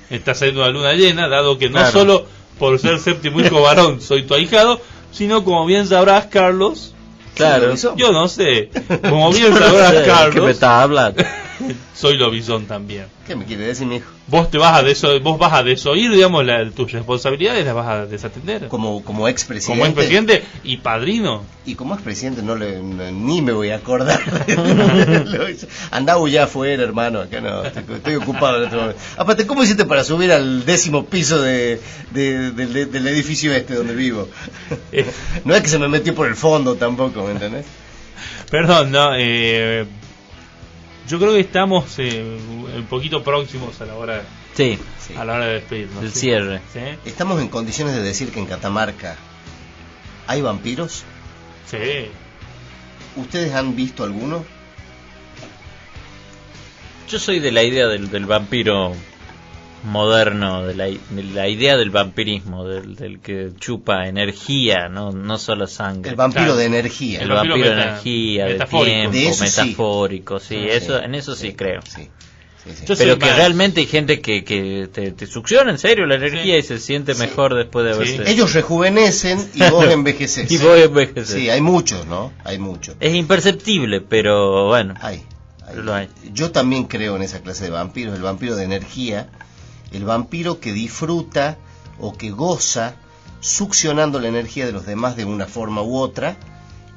está saliendo una luna llena, dado que no Claro. solo por ser séptimo hijo varón soy tu ahijado, sino como bien sabrás, Carlos, Claro. ¿Lobizón? yo no sé, como bien sabrás, ¿Qué me Carlos, estás hablando? soy lobizón también. ¿Qué me quiere decir, mijo? Vos vas a desoír, digamos, tus responsabilidades, las vas a desatender. Como expresidente. Como expresidente y padrino. Y como expresidente ni me voy a acordar. Andá ya afuera, hermano, acá no, estoy ocupado en este momento. Aparte, ¿cómo hiciste para subir al 10º piso del edificio donde vivo? No es que se me metió por el fondo tampoco, ¿me entendés? Perdón, no, yo creo que estamos un poquito próximos a la hora a la hora de despedirnos. El cierre. ¿Sí? ¿Estamos en condiciones de decir que en Catamarca hay vampiros? Sí. ¿Ustedes han visto alguno? Yo soy de la idea del vampiro moderno, de la idea del vampirismo, del que chupa energía, no solo sangre. El vampiro de energía. El vampiro de energía, de tiempo, de eso metafórico, sí, en eso sí creo. Sí. Pero que realmente hay gente que te succiona en serio la energía y se siente mejor después de haberse... Ellos rejuvenecen y vos envejeces. Sí, hay muchos, ¿no? Hay muchos. Es imperceptible, pero bueno. Lo hay. Yo también creo en esa clase de vampiros, el vampiro de energía, el vampiro que disfruta o que goza succionando la energía de los demás de una forma u otra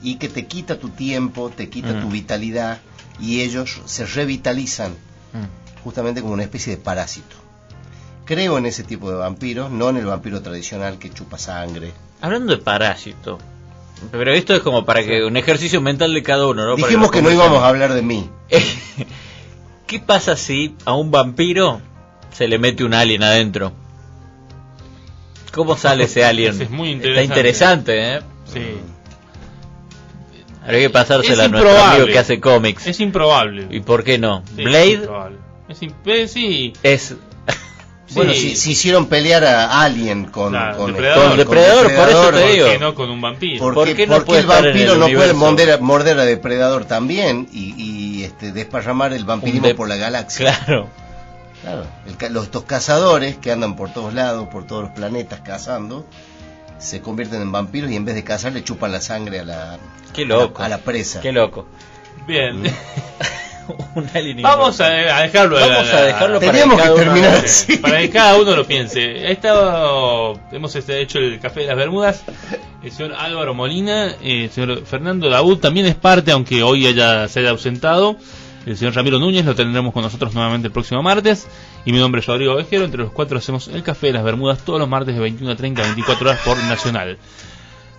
y que te quita tu tiempo, te quita tu vitalidad y ellos se revitalizan justamente como una especie de parásito. Creo en ese tipo de vampiros, no en el vampiro tradicional que chupa sangre. Hablando de parásito, pero esto es como para que un ejercicio mental de cada uno, ¿no? Dijimos que no íbamos a hablar de mí. ¿Qué pasa si a un vampiro se le mete un alien adentro? ¿Cómo sale ese alien? Es muy interesante. Está interesante, ¿eh? Sí. Habría que pasársela a nuestro amigo que hace cómics. Es improbable. ¿Y por qué no? Sí, Blade sí. Bueno, si hicieron pelear a Alien con Depredador, por eso te digo. ¿Por qué no con un vampiro? ¿Por qué el vampiro no puede morder a Depredador también y desparramar el vampirismo por la galaxia? Claro. Estos cazadores que andan por todos lados, por todos los planetas cazando, se convierten en vampiros y en vez de cazar le chupan la sangre a la presa. Qué loco. Bien. Vamos a dejarlo Teníamos que terminar para que cada uno lo piense. Hemos hecho el Café de las Bermudas. El señor Álvaro Molina, el señor Fernando Daud también es parte, aunque hoy se haya ausentado. El señor Ramiro Núñez lo tendremos con nosotros nuevamente el próximo martes. Y mi nombre es Rodrigo Vejero. Entre los cuatro hacemos el Café de las Bermudas todos los martes de 21:30 a 24 horas por Nacional.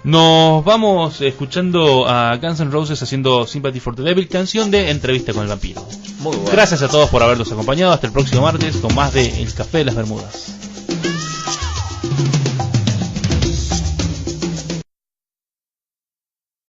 Nos vamos escuchando a Guns N' Roses haciendo Sympathy for the Devil, canción de Entrevista con el Vampiro. Muy bueno. Gracias a todos por habernos acompañado. Hasta el próximo martes con más de El Café de las Bermudas.